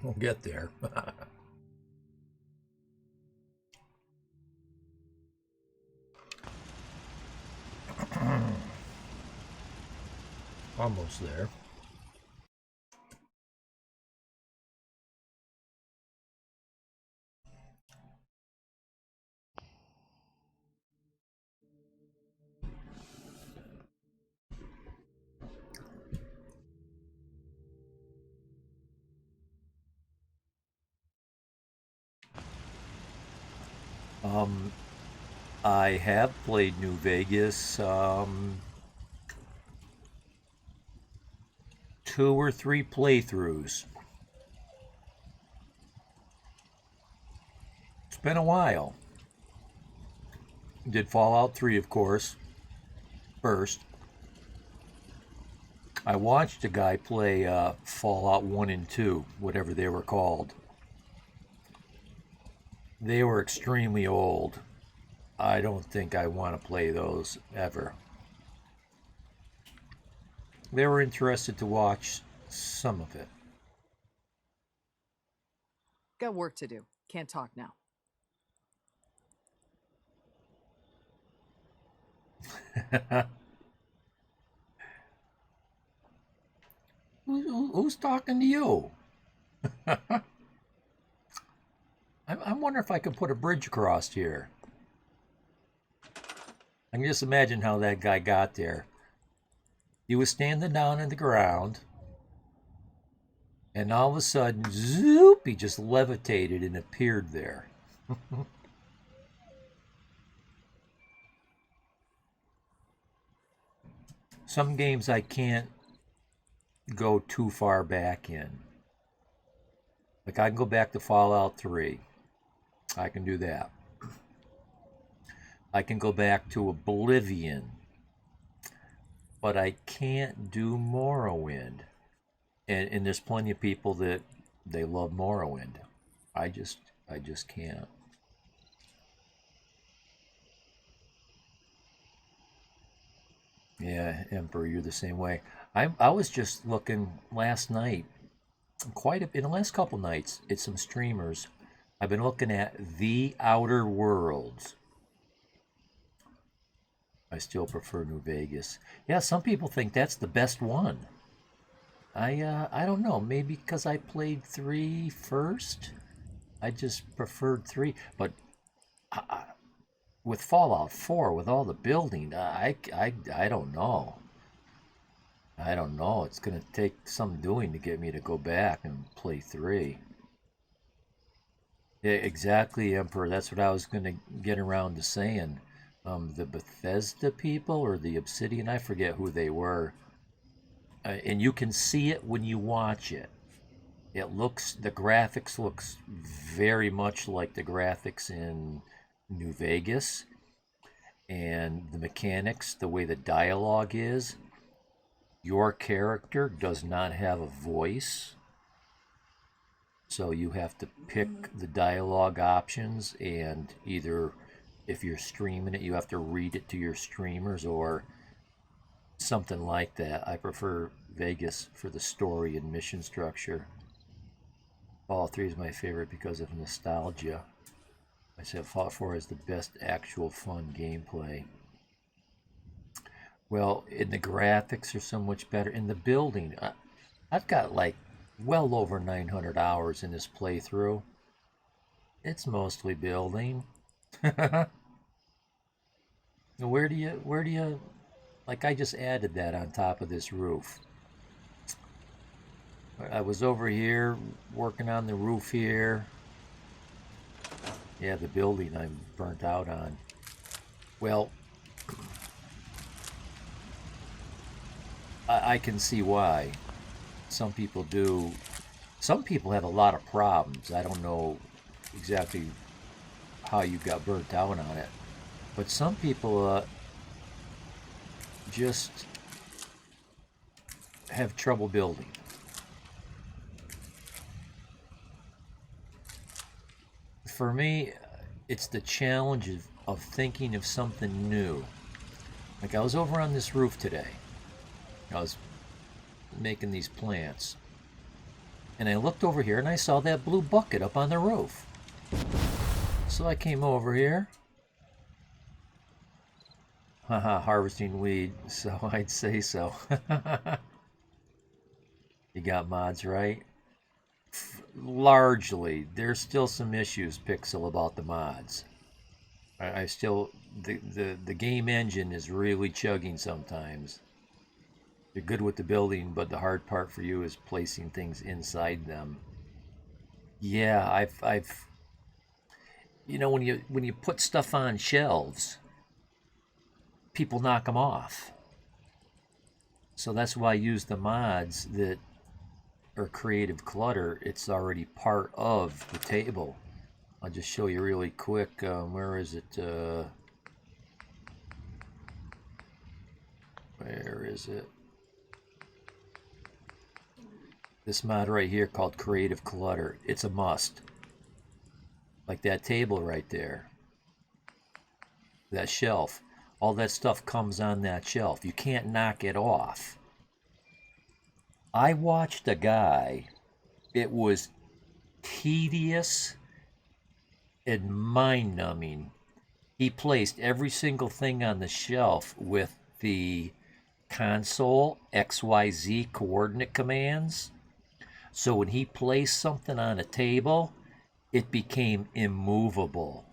We'll get there. Almost there. I have played New Vegas 2 or 3 playthroughs. It's been a while. Did Fallout 3, of course, first. I watched a guy play Fallout 1 and 2, whatever they were called. They were extremely old. I don't think I want to play those ever. They were interested to watch some of it. Got work to do. Can't talk now. Who's talking to you? I'm wondering if I can put a bridge across here. I can just imagine how that guy got there. He was standing down on the ground, and all of a sudden, zoop, he just levitated and appeared there. Some games I can't go too far back in. Like I can go back to Fallout 3. I can do that. I can go back to Oblivion. But I can't do Morrowind. And there's plenty of people that they love Morrowind. I just can't. Yeah, Emperor, you're the same way. I was just looking last night, in the last couple nights, at some streamers. I've been looking at The Outer Worlds. I still prefer New Vegas. Yeah, some people think that's the best one. I don't know. Maybe because I played 3 first. I just preferred 3. But with Fallout 4, with all the building, I don't know. I don't know. It's going to take some doing to get me to go back and play 3. Yeah, exactly, Emperor. That's what I was going to get around to saying. The Bethesda people or the Obsidian, I forget who they were. And you can see it when you watch it. The graphics looks very much like the graphics in New Vegas. And the mechanics, the way the dialogue is, your character does not have a voice. So you have to pick the dialogue options, and either if you're streaming it, you have to read it to your streamers or something like that. I prefer Vegas for the story and mission structure. Fallout 3 is my favorite because of nostalgia. I said Fallout 4 is the best actual fun gameplay. Well, and the graphics are so much better. In the building, I've got like well over 900 hours in this playthrough. It's mostly building. where do you, like I just added that on top of this roof. I was over here working on the roof here. Yeah, the building I'm burnt out on. Well, I can see why. Some people do. Some people have a lot of problems. I don't know exactly how you got burnt out on it. But some people just have trouble building. For me, it's the challenge of thinking of something new. Like I was over on this roof today. I was making these plants. And I looked over here and I saw that blue bucket up on the roof. So I came over here. Haha, harvesting weed, so I'd say so. You got mods right? Largely, there's still some issues, Pixel, about the mods. I still, the game engine is really chugging sometimes. You're good with the building, but the hard part for you is placing things inside them. Yeah, I've, when you put stuff on shelves, people knock them off. So that's why I use the mods that are creative clutter. It's already part of the table. I'll just show you really quick. Where is it? Where is it? This mod right here called Creative Clutter. It's a must. Like that table right there. That shelf. All that stuff comes on that shelf. You can't knock it off. I watched a guy. It was tedious and mind-numbing. He placed every single thing on the shelf with the console XYZ coordinate commands. So when he placed something on a table, it became immovable.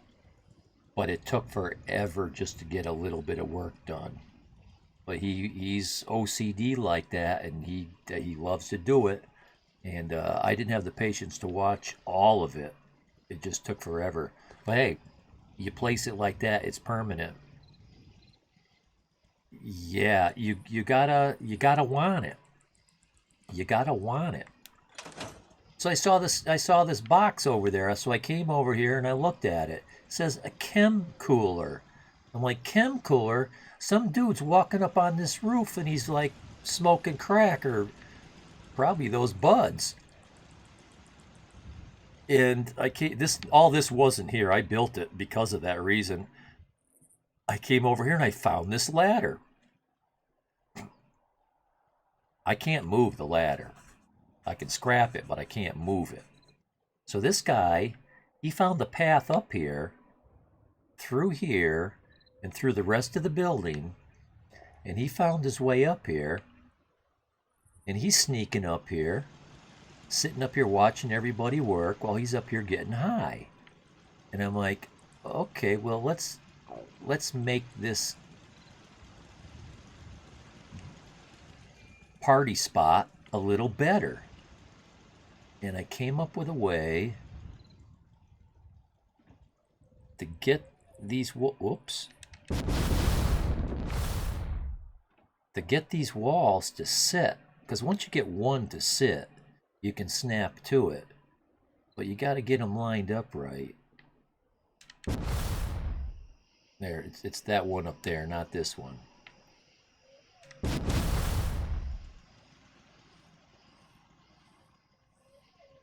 But it took forever just to get a little bit of work done. But he's OCD like that, and he loves to do it. And I didn't have the patience to watch all of it. It just took forever. But hey, you place it like that, it's permanent. Yeah, you gotta want it. You gotta want it. So I saw this box over there. So I came over here and I looked at it. It says a chem cooler. I'm like, chem cooler? Some dude's walking up on this roof and he's like smoking crack or probably those buds. And all this wasn't here. I built it because of that reason. I came over here and I found this ladder. I can't move the ladder. I can scrap it, but I can't move it. So this guy, he found the path up here, through here, and through the rest of the building, and he found his way up here, and he's sneaking up here, sitting up here watching everybody work while he's up here getting high. And I'm like, okay, well, let's make this party spot a little better. And I came up with a way to get these these walls to sit. Because once you get one to sit, you can snap to it. But you got to get them lined up right. There, it's that one up there, not this one.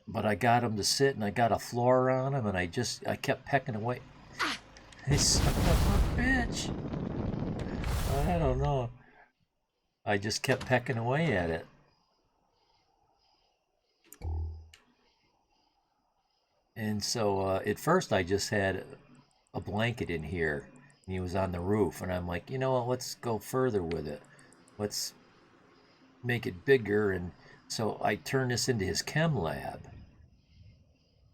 But I got them to sit, and I got a floor on them, and I kept pecking away. Son of a bitch. I don't know. I just kept pecking away at it. And so at first I just had a blanket in here, and he was on the roof, and I'm like, you know what, let's go further with it. Let's make it bigger. And so I turned this into his chem lab.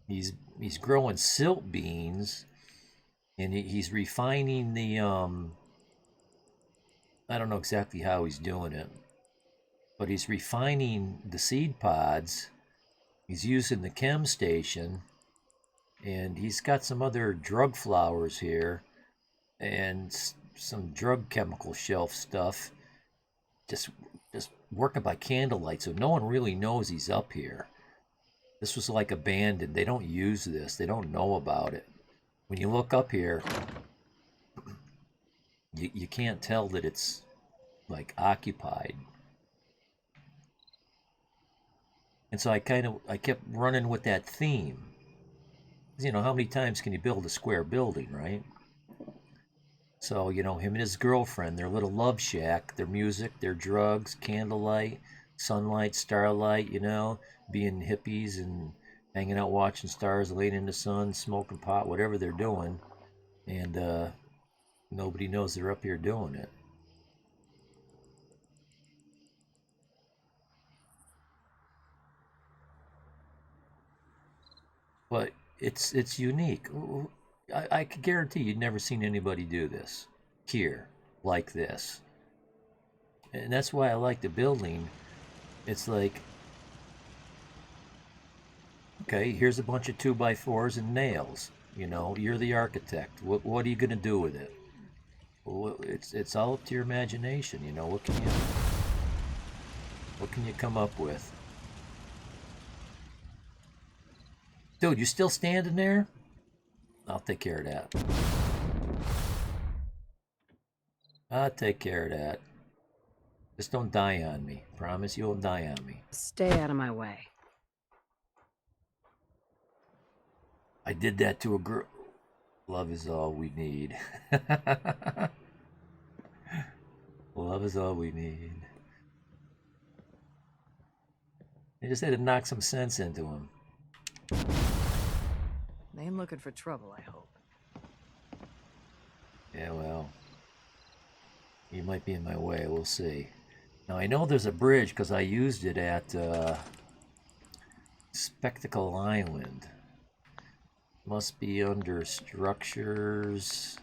He's growing silt beans, and he's refining the I don't know exactly how he's doing it, but he's refining the seed pods. He's using the chem station, and he's got some other drug flowers here and some drug chemical shelf stuff. Just working by candlelight, so no one really knows he's up here. This was like abandoned. They don't use this. They don't know about it. When you look up here, you can't tell that it's like occupied. And so I kept running with that theme. You know, how many times can you build a square building, right? So, him and his girlfriend, their little love shack, their music, their drugs, candlelight, sunlight, starlight, you know, being hippies and hanging out watching stars, laying in the sun, smoking pot, whatever they're doing. And nobody knows they're up here doing it. But it's unique. I could guarantee you'd never seen anybody do this here like this. And that's why I like the building. It's like, okay, here's a bunch of 2x4s and nails. You know, you're the architect. What are you gonna do with it? Well, it's all up to your imagination. You know, what can you come up with? Dude, you still standing there? I'll take care of that. I'll take care of that. Just don't die on me. Promise you won't die on me. Stay out of my way. I did that to a girl. Love is all we need. Love is all we need. I just had to knock some sense into him. They ain't looking for trouble, I hope. Yeah, well, you might be in my way. We'll see. Now, I know there's a bridge because I used it at Spectacle Island. Must be under structures,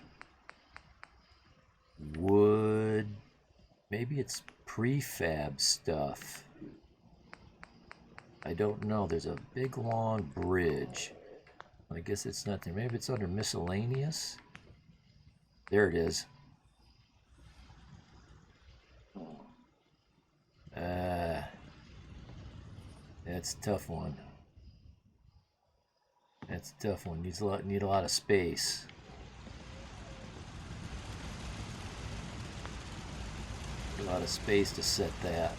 wood, maybe it's prefab stuff. I don't know. There's a big long bridge. I guess it's not there. Maybe it's under miscellaneous. There it is. That's a tough one. That's a tough one. Need a lot of space. A lot of space to set that.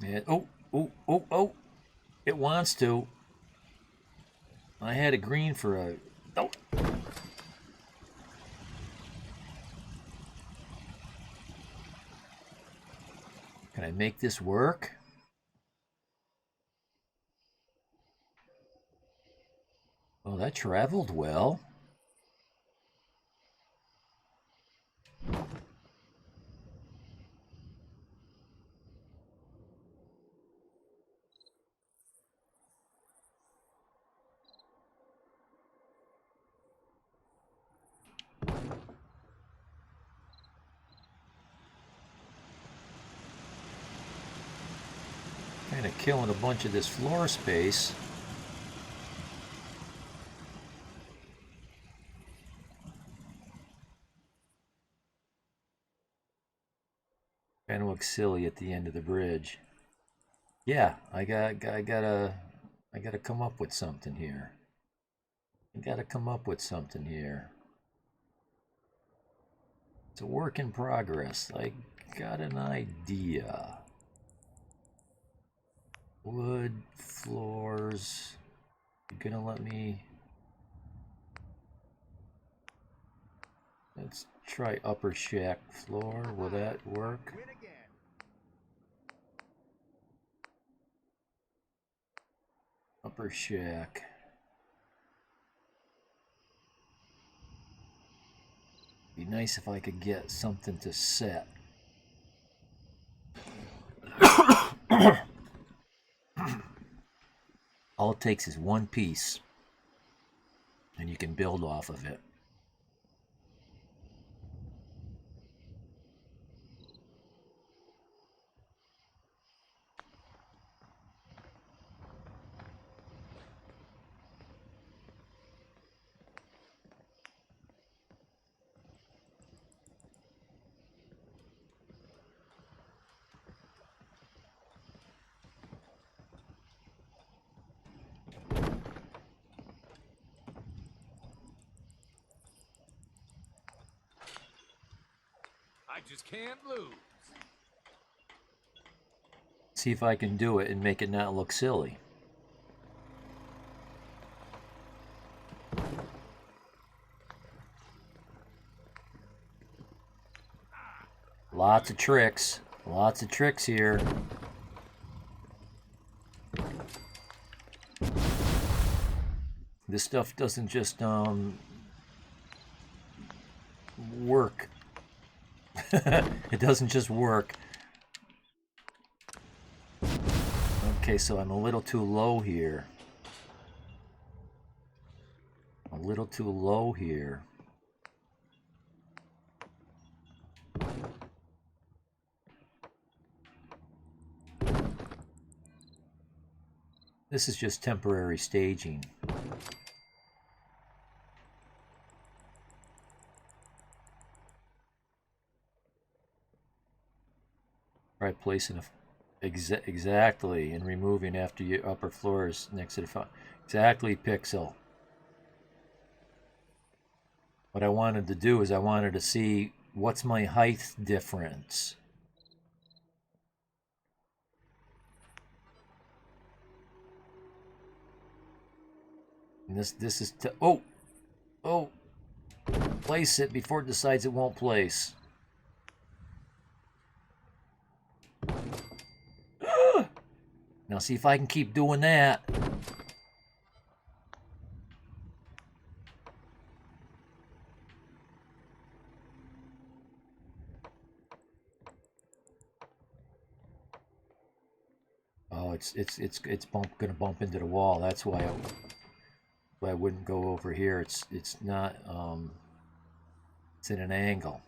And oh! It wants to. I had a green for a. Oh. Can I make this work? Oh, that traveled well. Kind of killing a bunch of this floor space. Kind of looks silly at the end of the bridge. Yeah, I gotta come up with something here. I gotta come up with something here. It's a work in progress. I got an idea. Wood floors. You're gonna let me. Let's try upper shack floor. Will that work? Upper shack. Be nice if I could get something to set. All it takes is one piece, and you can build off of it. I just can't lose. See if I can do it and make it not look silly. Lots of tricks. Lots of tricks here. This stuff doesn't just work. It doesn't just work. Okay, so I'm a little too low here. A little too low here. This is just temporary staging. Right, placing a exactly, and removing after your upper floors next to the exactly pixel. What I wanted to do is I wanted to see what's my height difference. And this is oh, place it before it decides it won't place. Now see if I can keep doing that. Oh, it's gonna bump into the wall. That's why I wouldn't go over here. It's not it's at an angle.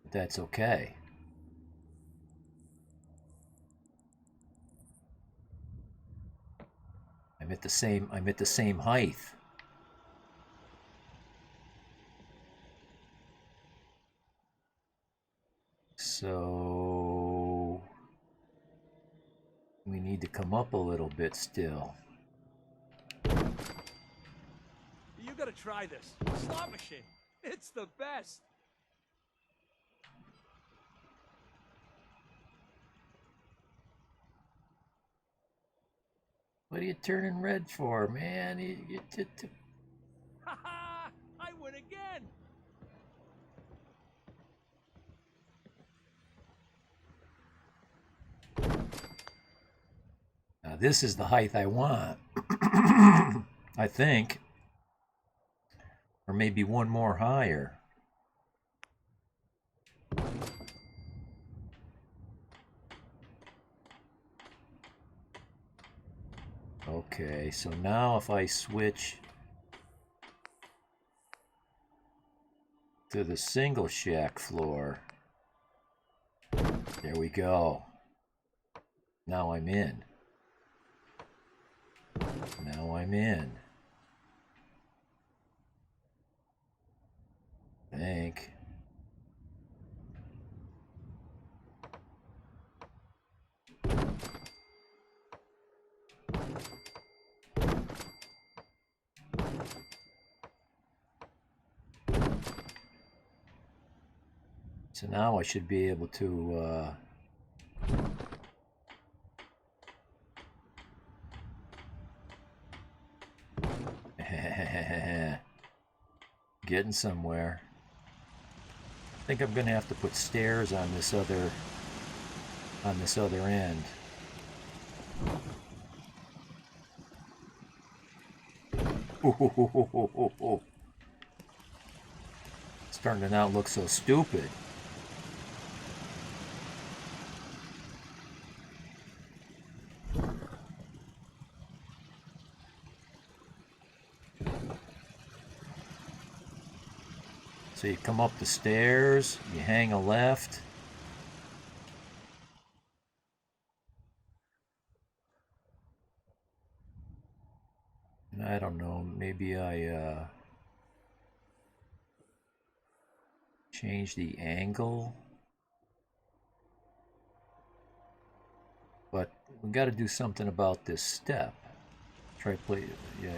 But that's okay. I'm at the same height. So we need to come up a little bit still. You gotta try this. Slot machine. It's the best. What are you turning red for, man? Ha ha! I win again. Now this is the height I want. I think. Or maybe one more higher. Okay, so now if I switch to the single shack floor, there we go. Now I'm in. Now I'm in. I think. So now I should be able to getting somewhere. I think I'm gonna have to put stairs on this other end. Starting to not look so stupid. So you come up the stairs, you hang a left. And I don't know, maybe I change the angle. But we got to do something about this step. Try play, yeah.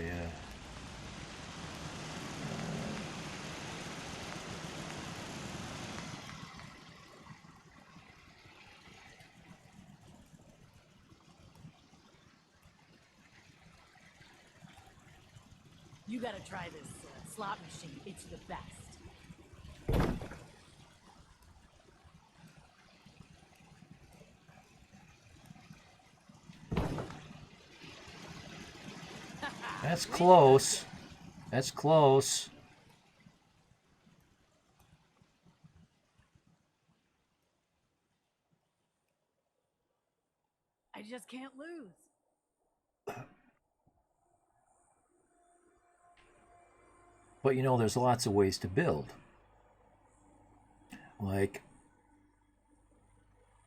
You gotta try this slot machine. It's the best. That's close. That's close. I just can't lose. But you know, there's lots of ways to build. Like,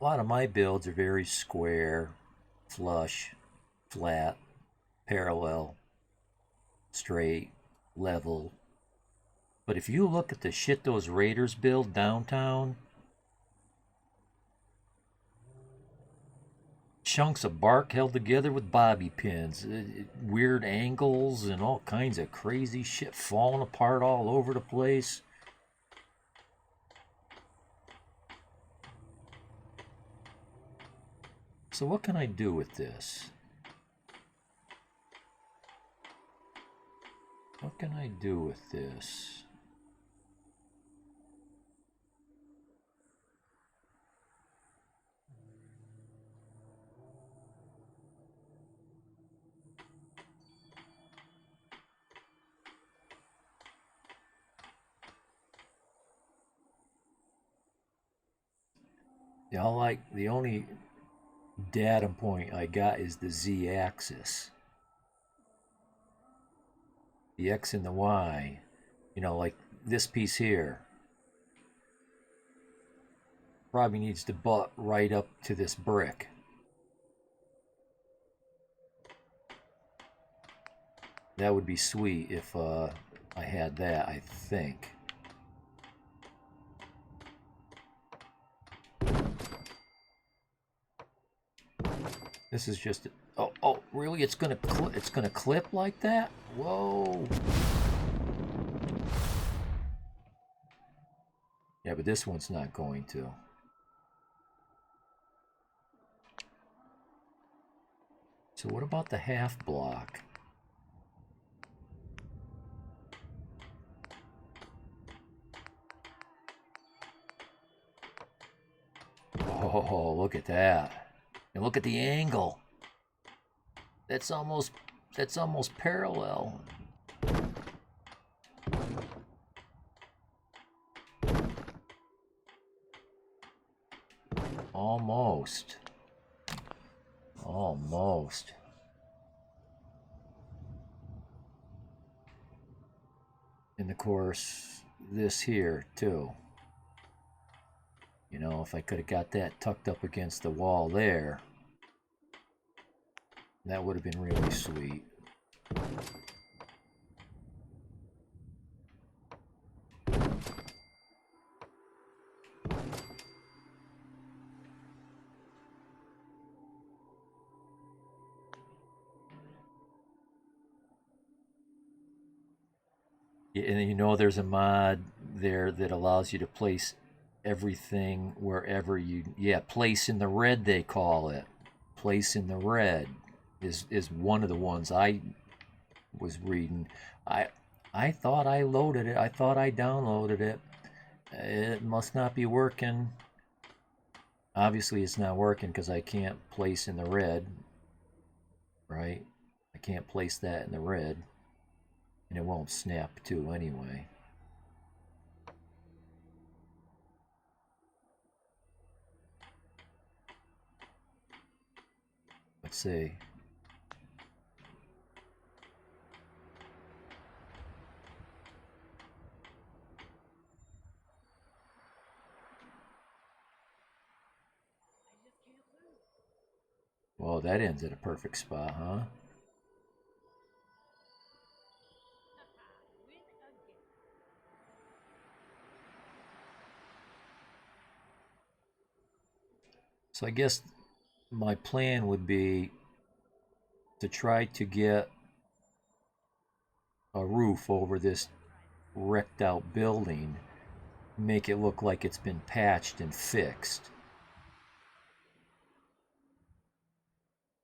a lot of my builds are very square, flush, flat, parallel, straight, level. But if you look at the shit those raiders build downtown, chunks of bark held together with bobby pins, weird angles and all kinds of crazy shit falling apart all over the place. So what can I do with this? What can I do with this? The only data point I got is the z-axis. The x and the y, you know, like this piece here, probably needs to butt right up to this brick. That would be sweet if I had that, I think. This is just oh really? It's gonna clip like that? Whoa! Yeah, but this one's not going to. So what about the half block? Oh, look at that. And look at the angle. That's almost parallel. Almost. Almost. And of course, this here too. You know, if I could have got that tucked up against the wall there, that would have been really sweet. And you know, there's a mod there that allows you to place everything wherever you, yeah, place in the red they call it. Place in the red is one of the ones I was reading. I thought I loaded it. I thought I downloaded it. It must not be working. Obviously it's not working because I can't place in the red, right? I can't place that in the red, and it won't snap to anyway. Let's see. Well, that ends at a perfect spot, huh? So I guess my plan would be to try to get a roof over this wrecked out building, make it look like it's been patched and fixed.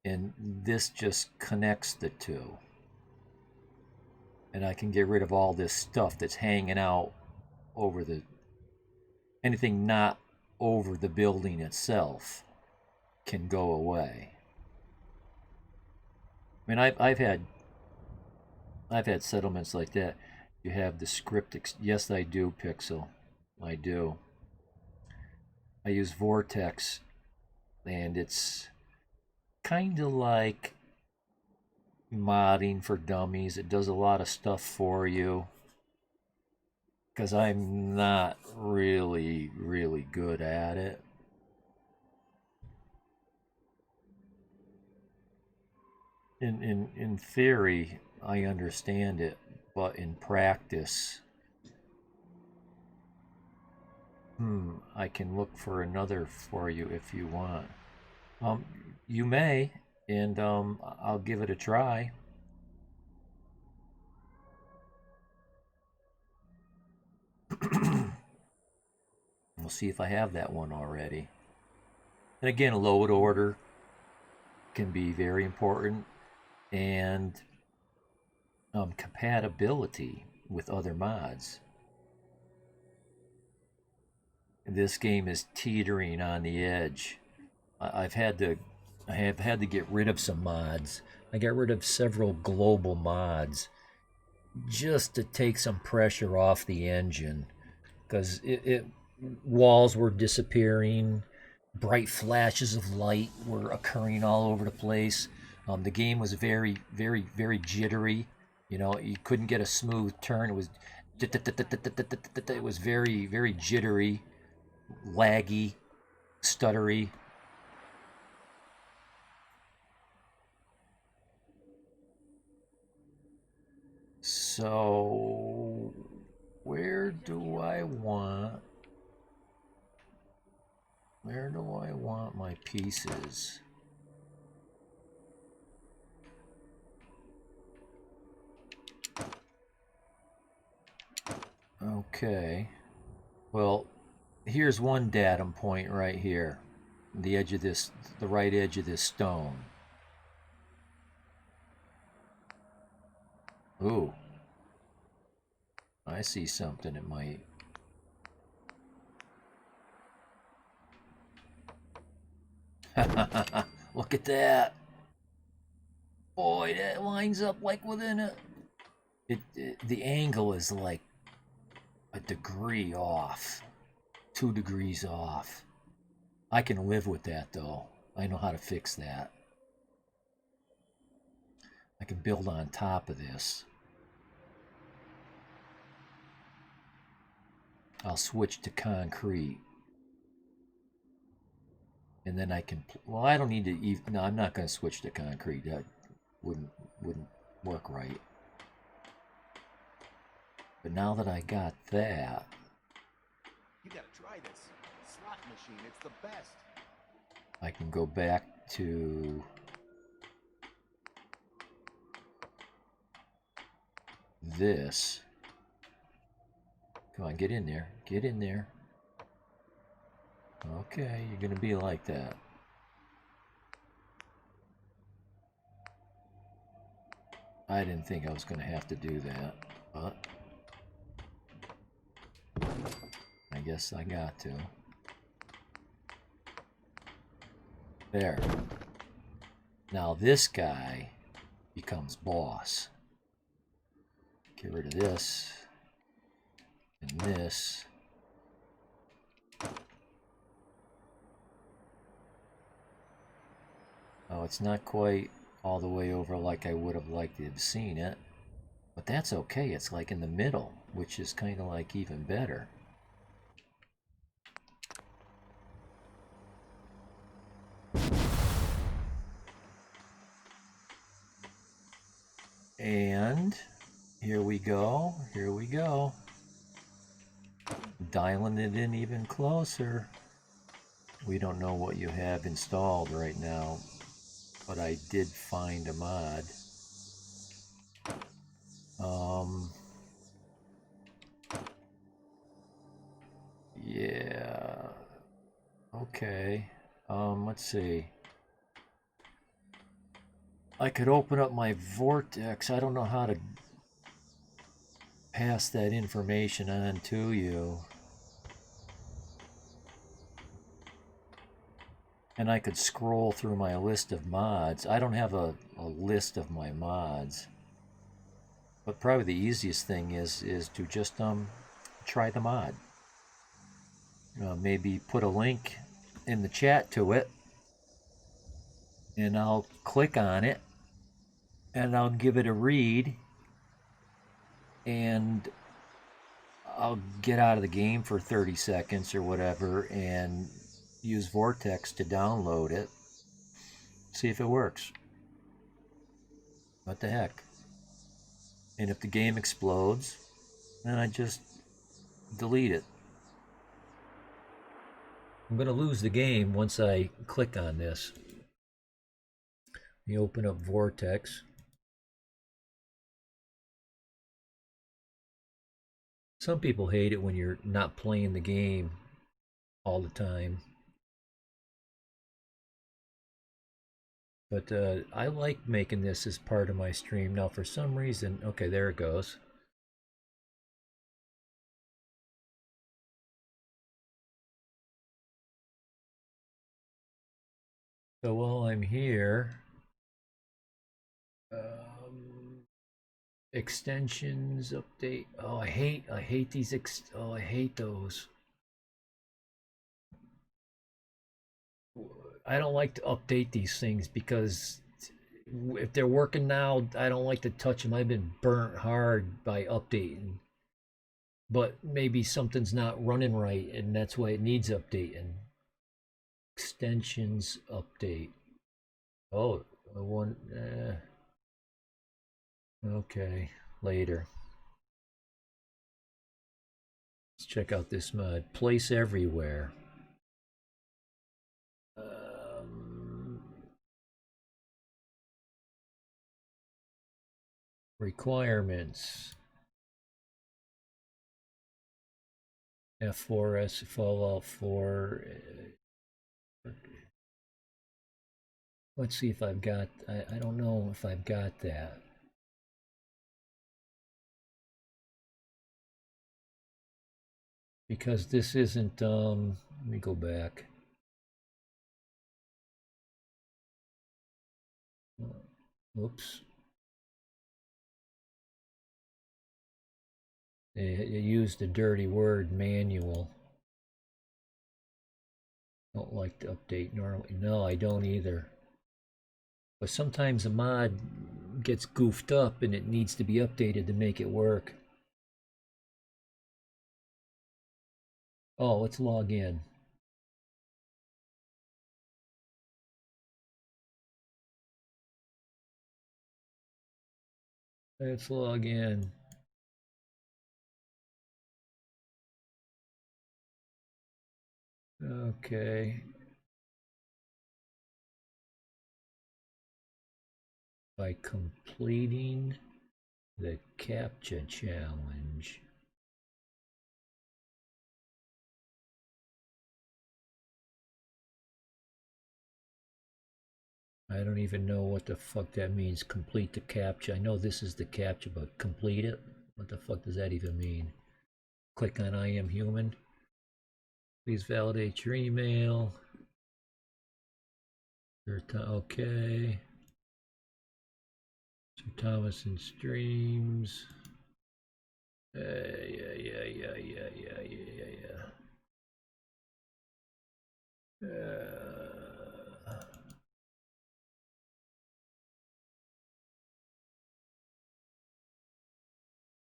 And this just connects the two. and I can get rid of all this stuff that's hanging out over the, anything not over the building itself can go away. I mean, I've had settlements like that. You have the script. Yes, I do, Pixel. I do. I use Vortex, and it's kind of like modding for dummies. It does a lot of stuff for you. Because I'm not really, really good at it. In theory, I understand it, but in practice, I can look for another for you if you want. Um, you may, and I'll give it a try. We'll see if I have that one already. And again, load order can be very important, and compatibility with other mods. This game is teetering on the edge. I have had to get rid of some mods. I got rid of several global mods just to take some pressure off the engine, because walls were disappearing, bright flashes of light were occurring all over the place. The game was very, very, very jittery. You know, you couldn't get a smooth turn. It was very, very jittery, laggy, stuttery. So, where do I want my pieces? Okay. Well, here's one datum point right here. The edge of this, the right edge of this stone. Ooh. I see something it might. Look at that. Boy, that lines up like within a... the angle is like a degree off. 2 degrees off. I can live with that though. I know how to fix that. I can build on top of this. I'll switch to concrete. And then I can, well, I don't need to even, no, I'm not going to switch to concrete. That wouldn't work right. But now that I got that, you gotta try this slot machine. It's the best. I can go back to this. Come on, get in there. Get in there. Okay, you're going to be like that. I didn't think I was going to have to do that, but I guess I got to. There. Now this guy becomes boss. Get rid of this and this. Oh, it's not quite all the way over like I would have liked to have seen it, but that's okay. It's like in the middle, which is kind of like even better. And here we go, here we go. Dialing it in even closer. We don't know what you have installed right now, but I did find a mod. Yeah. Okay. Let's see. I could open up my vortex. I don't know how to pass that information on to you. And I could scroll through my list of mods. I don't have a list of my mods. But probably the easiest thing is to just try the mod. Maybe put a link in the chat to it, and I'll click on it, and I'll give it a read, and I'll get out of the game for 30 seconds or whatever, and use Vortex to download it, see if it works. What the heck? And if the game explodes, then I just delete it. I'm going to lose the game once I click on this. Let me open up Vortex. Some people hate it when you're not playing the game all the time. But I like making this as part of my stream. Now for some reason, okay, there it goes. So while I'm here, extensions update. Oh, I hate these. I hate those. I don't like to update these things because if they're working now, I don't like to touch them. I've been burnt hard by updating. But maybe something's not running right, and that's why it needs updating. Extensions update. Oh, one. Okay, later. Let's check out this mod. Place everywhere. Requirements. F4S Fallout 4. Let's see if I've got. I don't know if I've got that. Because this isn't. Let me go back. Oops. They used the dirty word manual. Don't like to update normally. No, I don't either. But sometimes a mod gets goofed up and it needs to be updated to make it work. Oh, let's log in. Let's log in. Okay. By completing the CAPTCHA challenge. I don't even know what the fuck that means. Complete the CAPTCHA. I know this is the CAPTCHA, but complete it? What the fuck does that even mean? Click on I am human. Please validate your email. Okay. sirtomasin streams. Yeah.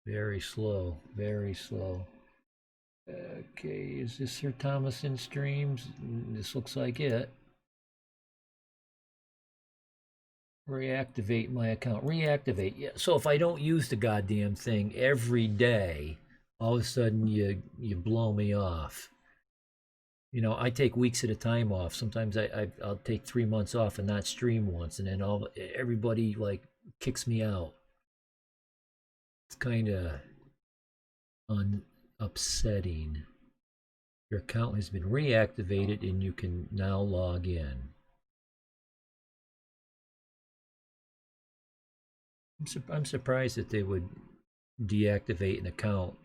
Very slow, very slow. Okay, is this sirtomasin streams? This looks like it. Reactivate my account. Reactivate. Yeah. So if I don't use the goddamn thing every day, all of a sudden you blow me off. You know, I take weeks at a time off. Sometimes I'll take 3 months off and not stream once, and then everybody like kicks me out. It's kind of upsetting. Your account has been reactivated and you can now log in. I'm surprised that they would deactivate an account.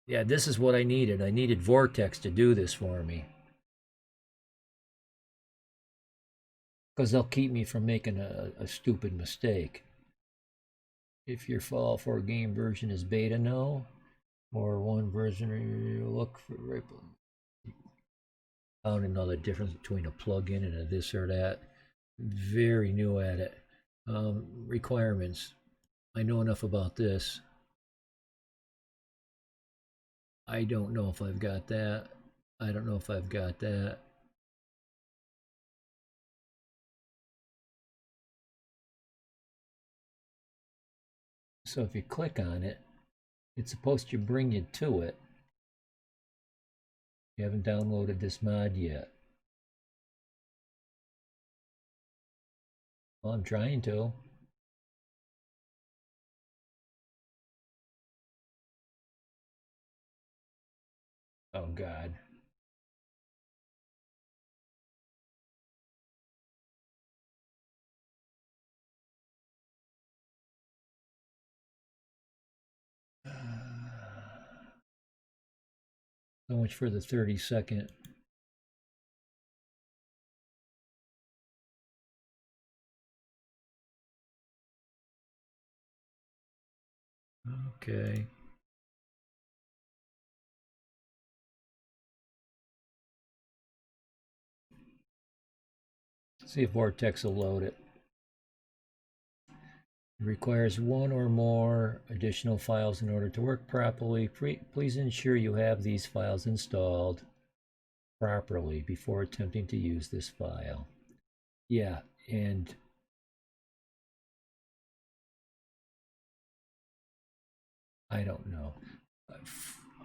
Yeah, this is what I needed. I needed Vortex to do this for me. Because they'll keep me from making a stupid mistake. If your Fallout 4 game version is beta, no. Or one version, you look for. I don't know the difference between a plug-in and a this or that. Very new at it. Requirements. I know enough about this. I don't know if I've got that. I don't know if I've got that. So if you click on it, it's supposed to bring you to it. You haven't downloaded this mod yet. Well, I'm trying to. Oh, God. So much for the 30-second. Okay. See if Vortex will load it. It requires one or more additional files in order to work properly. Please ensure you have these files installed properly before attempting to use this file. Yeah, and I don't know.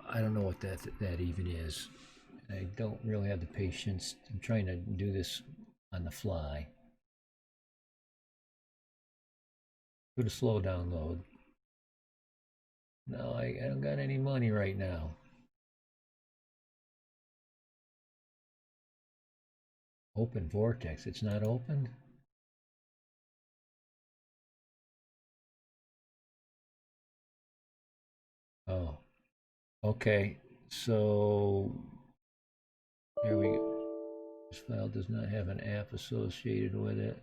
I don't know what that even is. I don't really have the patience. I'm trying to do this on the fly. Go to slow download. No, I don't got any money right now. Open Vortex. It's not open? Oh. Okay. So here we go. This file does not have an app associated with it.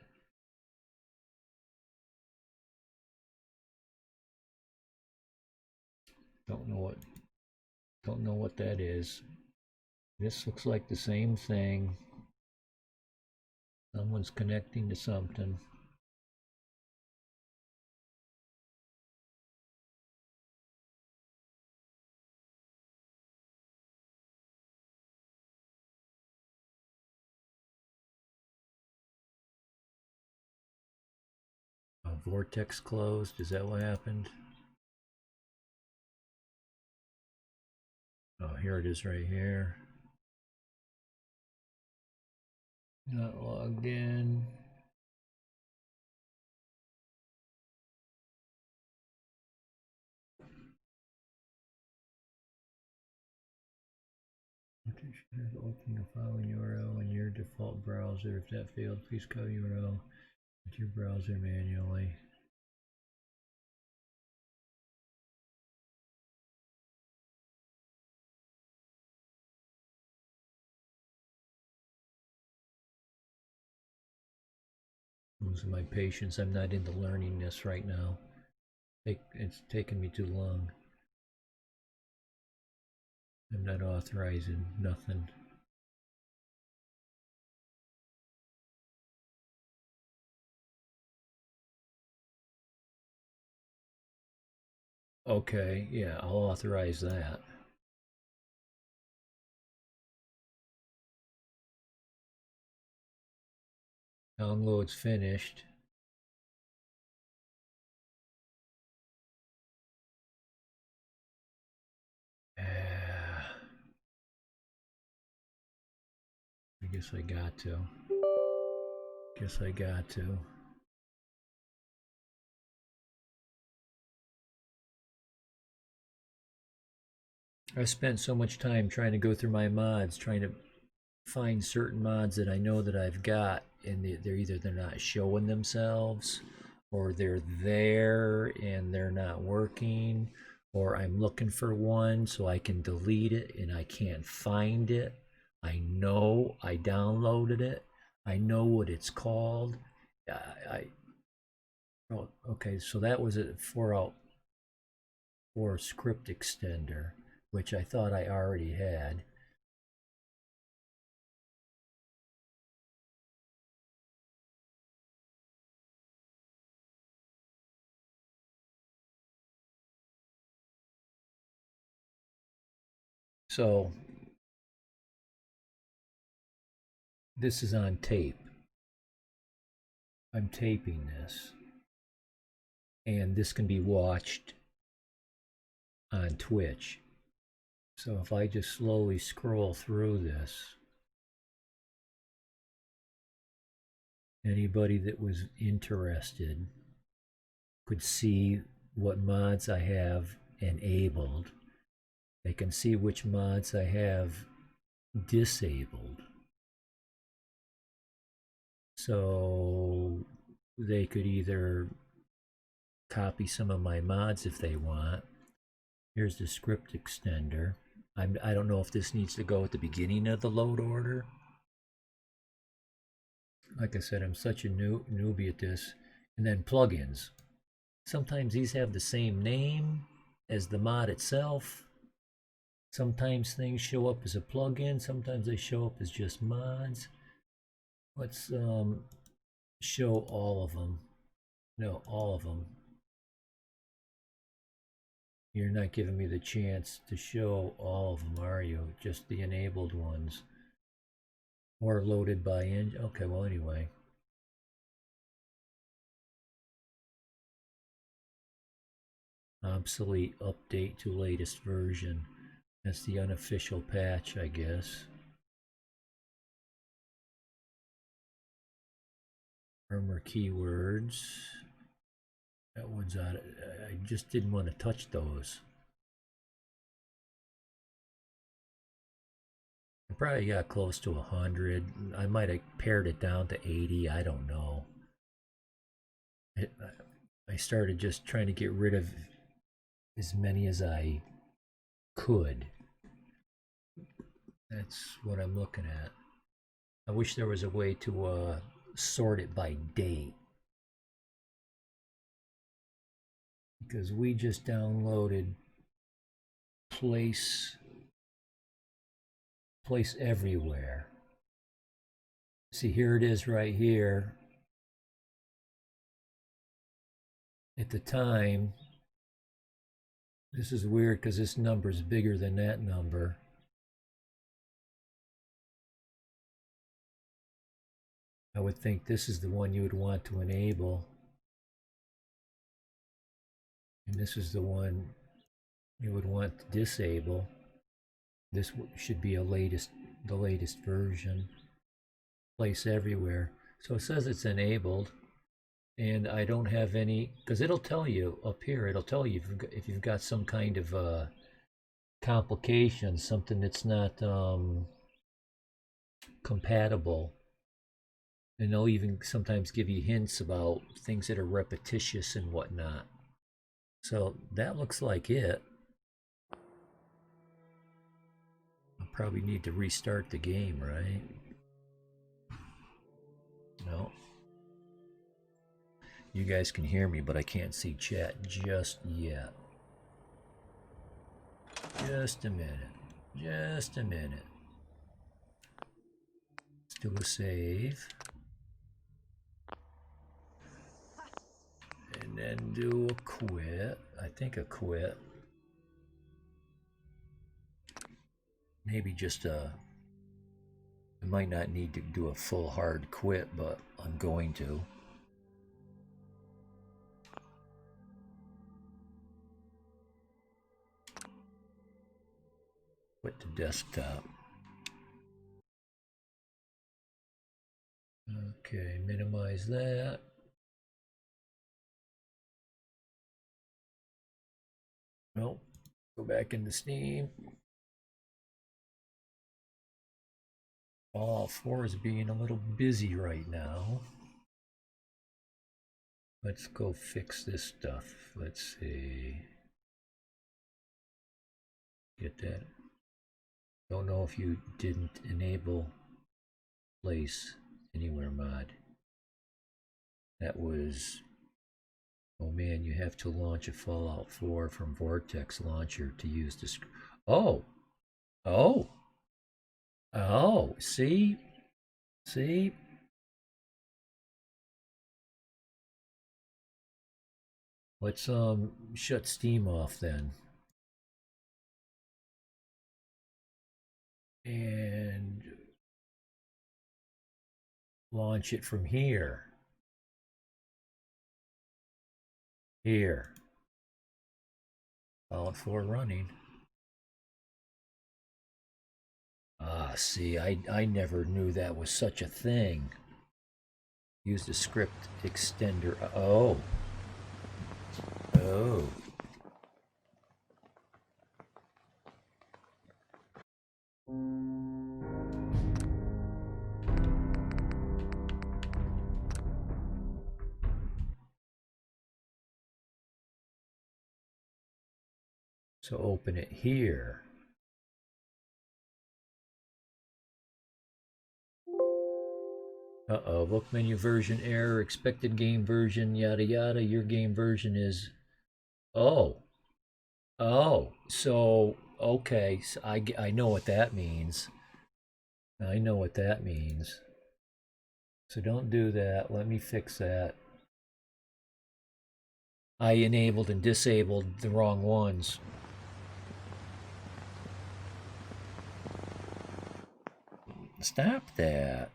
Don't know what that is. This looks like the same thing. Someone's connecting to something. Vortex closed. Is that what happened? Oh, here it is right here. Not logged in. Open the following URL in your default browser. If that failed, please copy URL into your browser manually. Losing my patience. I'm not into learning this right now. It's taken me too long. I'm not authorizing nothing. Okay, yeah, I'll authorize that. Download's finished. I guess I got to. I spent so much time trying to go through my mods, trying to find certain mods that I know that I've got, and they're not showing themselves, or they're there and they're not working, or I'm looking for one so I can delete it and I can't find it. I know I downloaded it. I know what it's called. I oh, okay, so that was it for script extender, which I thought I already had. So this is on tape. I'm taping this, and this can be watched on Twitch. So if I just slowly scroll through this, anybody that was interested could see what mods I have enabled. They can see which mods I have disabled. So they could either copy some of my mods if they want. Here's the script extender. I don't know if this needs to go at the beginning of the load order. Like I said, I'm such a newbie at this. And then plugins. Sometimes these have the same name as the mod itself. Sometimes things show up as a plugin. Sometimes they show up as just mods. Let's show all of them. No, all of them. You're not giving me the chance to show all of them, are you? Just the enabled ones. Or loaded by engine. Okay, well, anyway. Obsolete update to latest version. That's the unofficial patch, I guess. Armor keywords. That one's out. I just didn't want to touch those. I probably got close to 100. I might have pared it down to 80. I don't know. I started just trying to get rid of as many as I could. That's what I'm looking at. I wish there was a way to sort it by date. Because we just downloaded place everywhere. See, here it is right here. At the time, this is weird because this number is bigger than that number. I would think this is the one you would want to enable. And this is the one you would want to disable. This should be the latest version. Place everywhere. So it says it's enabled, and I don't have any, because it'll tell you up here. It'll tell you if you've got some kind of complication, something that's not compatible, and they'll even sometimes give you hints about things that are repetitious and whatnot. So that looks like it. I'll probably need to restart the game, right? No. You guys can hear me, but I can't see chat just yet. Just a minute. Just a minute. Let's do a save. And then do a quit. I think a quit. Maybe just I might not need to do a full hard quit, but I'm going to. Quit to desktop. Okay, minimize that. Nope. Go back into Steam. All 4 is being a little busy right now. let's go fix this stuff. Let's see. Get that. Don't know if you didn't enable place anywhere mod. That was, oh man, you have to launch a Fallout 4 from Vortex Launcher to use the oh, oh, oh, see, let's shut Steam off then. And launch it from here. Here. Fallout 4 running. Ah, see, I never knew that was such a thing. Use the script extender. Oh. Oh. So open it here. Uh-oh, book menu version error, expected game version, yada yada. Your game version is, oh. Oh, so, okay, so I know what that means. I know what that means. So don't do that. Let me fix that. I enabled and disabled the wrong ones. Stop that.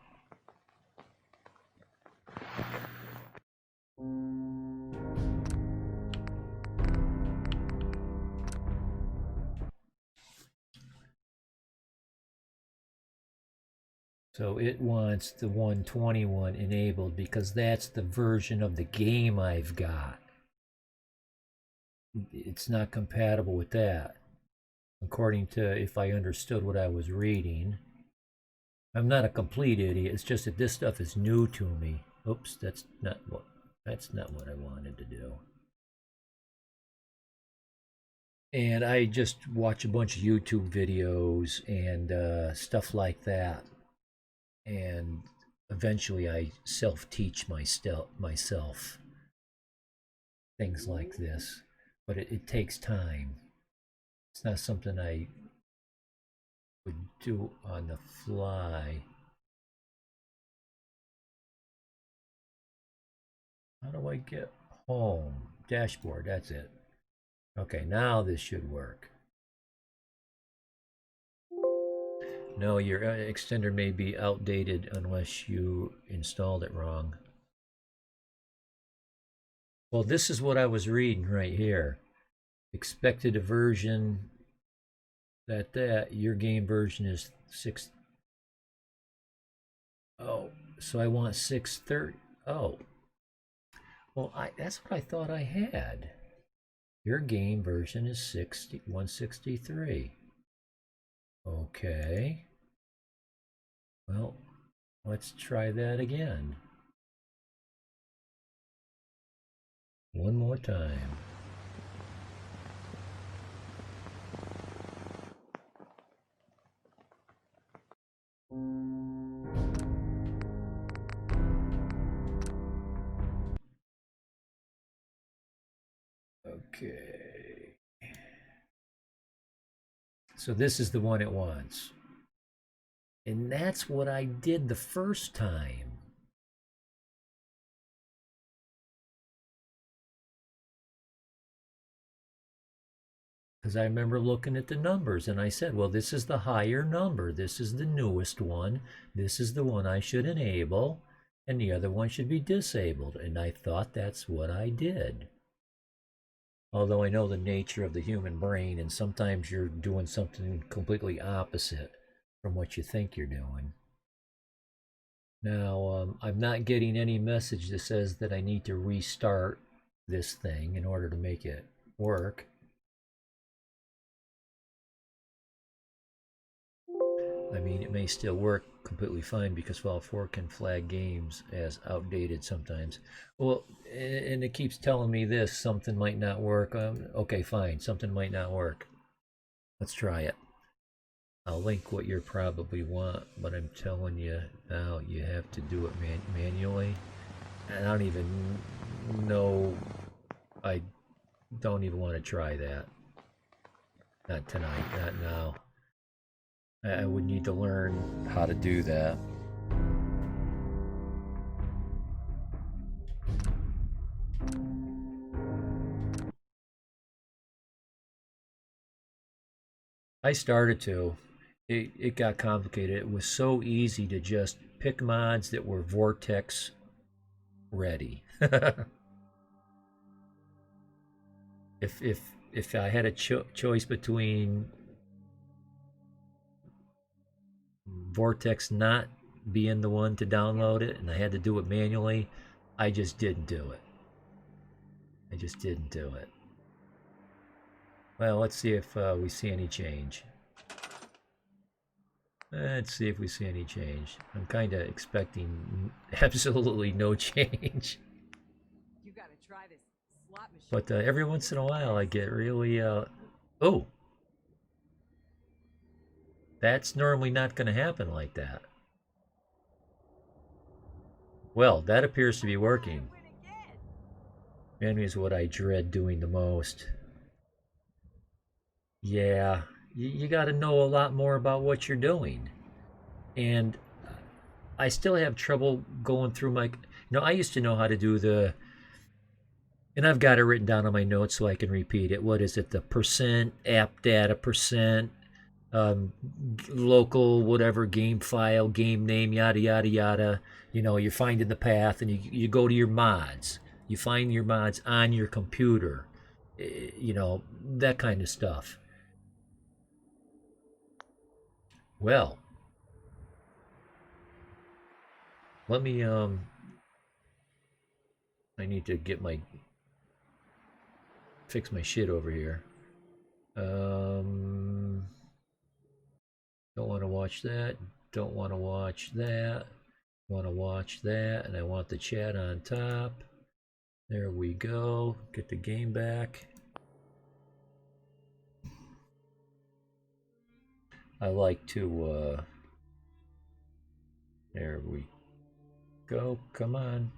So it wants the 121 enabled because that's the version of the game I've got. It's not compatible with that, according to if I understood what I was reading. I'm not a complete idiot. It's just that this stuff is new to me. Oops, that's not what I wanted to do. And I just watch a bunch of YouTube videos and stuff like that. And eventually I self-teach myself things like this. But it takes time. It's not something I would do on the fly. How do I get home? Dashboard, that's it. Okay, now this should work. No, your extender may be outdated unless you installed it wrong. Well, this is what I was reading right here. Expected a version that your game version is 6. Oh, so I want 630. Oh. Well, that's what I thought I had. Your game version is 163. Okay. Well, let's try that again. One more time. Okay. So this is the one it wants. And that's what I did the first time. Because I remember looking at the numbers and I said, well, this is the higher number. This is the newest one. This is the one I should enable. And the other one should be disabled. And I thought that's what I did. Although I know the nature of the human brain, and sometimes you're doing something completely opposite from what you think you're doing. Now, I'm not getting any message that says that I need to restart this thing in order to make it work. I mean, it may still work completely fine because Fallout 4 can flag games as outdated sometimes. Well, and it keeps telling me this, something might not work. Okay, fine, something might not work. Let's try it. I'll link what you probably want, but I'm telling you now, you have to do it manually. And I don't even know, I don't even want to try that. Not tonight, not now. I would need to learn how to do that. I started to. It got complicated. It was so easy to just pick mods that were Vortex ready. if I had a choice between Vortex not being the one to download it and I had to do it manually, I just didn't do it. I just didn't do it. Well, let's see if we see any change. Let's see if we see any change. I'm kind of expecting absolutely no change. You gotta try this slot machine. But every once in a while I get really... Oh! That's normally not going to happen like that. Well, that appears to be working. Menu is what I dread doing the most. Yeah, you got to know a lot more about what you're doing. And I still have trouble going through my... I used to know how to do the... And I've got it written down on my notes so I can repeat it. What is it? The percent, app data percent, local, whatever, game file, game name, yada, yada, yada. You're finding the path and you go to your mods. You find your mods on your computer. That kind of stuff. Well, let me, I need to fix my shit over here. Don't want to watch that. Don't want to watch that. Want to watch that. And I want the chat on top. There we go. Get the game back. I like to, there we go. Come on.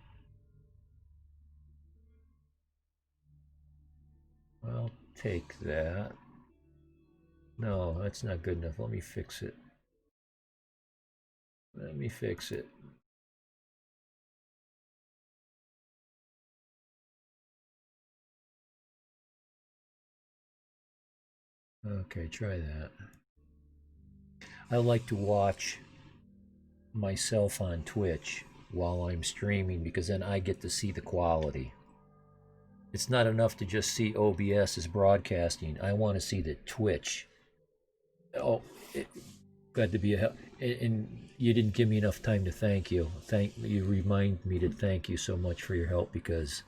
I'll take that. No, that's not good enough. Let me fix it. Let me fix it. Okay, try that. I like to watch myself on Twitch while I'm streaming because then I get to see the quality. It's not enough to just see OBS as broadcasting. I want to see the Twitch. Oh, glad to be a help. And you didn't give me enough time to thank you. You remind me to thank you so much for your help because,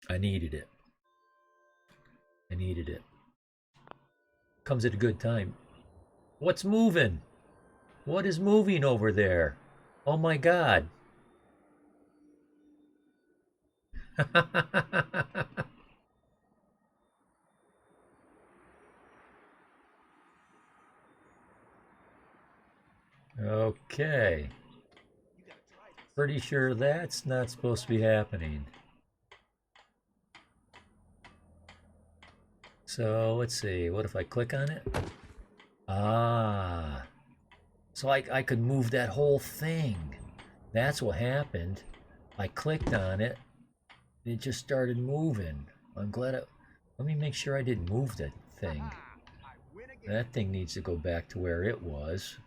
I needed it. I needed it. Comes at a good time. What's moving? What is moving over there? Oh my God. Okay. Pretty sure that's not supposed to be happening. So let's see. What if I click on it? Ah. So I could move that whole thing. That's what happened. I clicked on it. And it just started moving. I'm glad let me make sure I didn't move that thing. That thing needs to go back to where it was.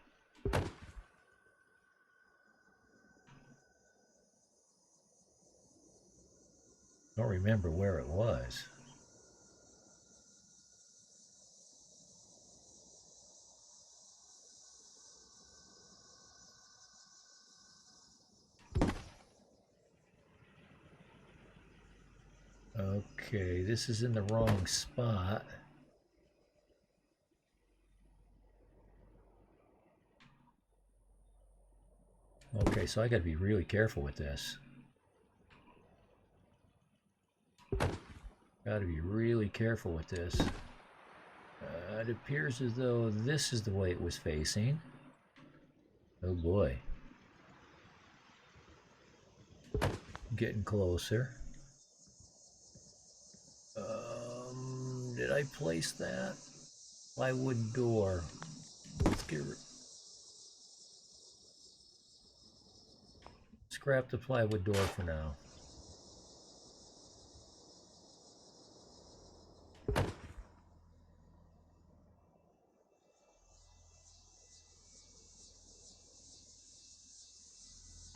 Don't remember where it was. Okay, this is in the wrong spot. Okay, so I gotta be really careful with this. Gotta be really careful with this. It appears as though this is the way it was facing. Oh boy. Getting closer. Did I place that? Plywood door. Let's get scrap the plywood door for now.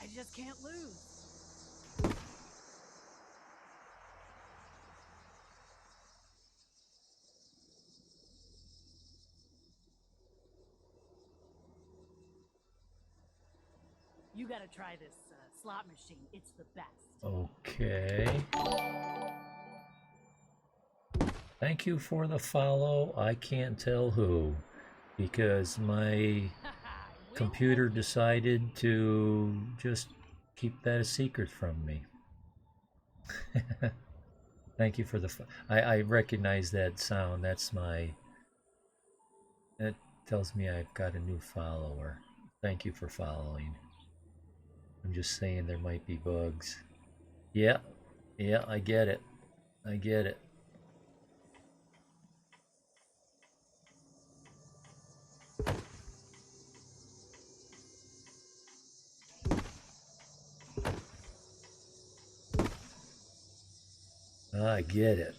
I just can't lose. You gotta try this slot machine. It's the best. Okay. Thank you for the follow. I can't tell who, because my computer decided to just keep that a secret from me. Thank you for the. I recognize that sound. That's my. That tells me I've got a new follower. Thank you for following. I'm just saying there might be bugs. Yeah, yeah, I get it. I get it. I get it.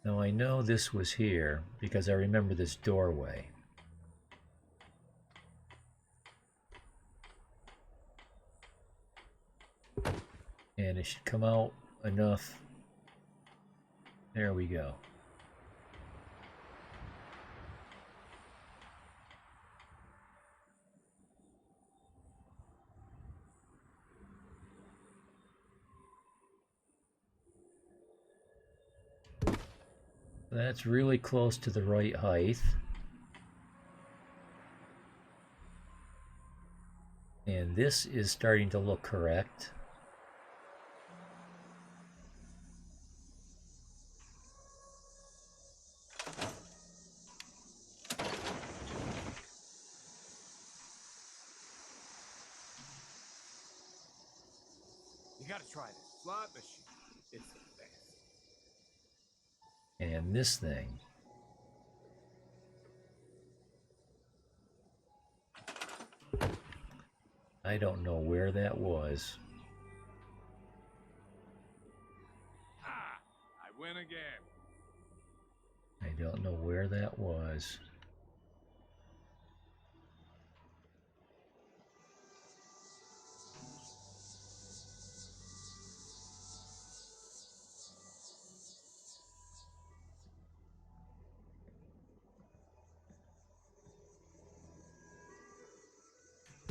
Now I know this was here because I remember this doorway. And it should come out enough. There we go. That's really close to the right height. And this is starting to look correct. You gotta try this. Slot machine. It's the best. And this thing. I don't know where that was. Ah! I win again. I don't know where that was.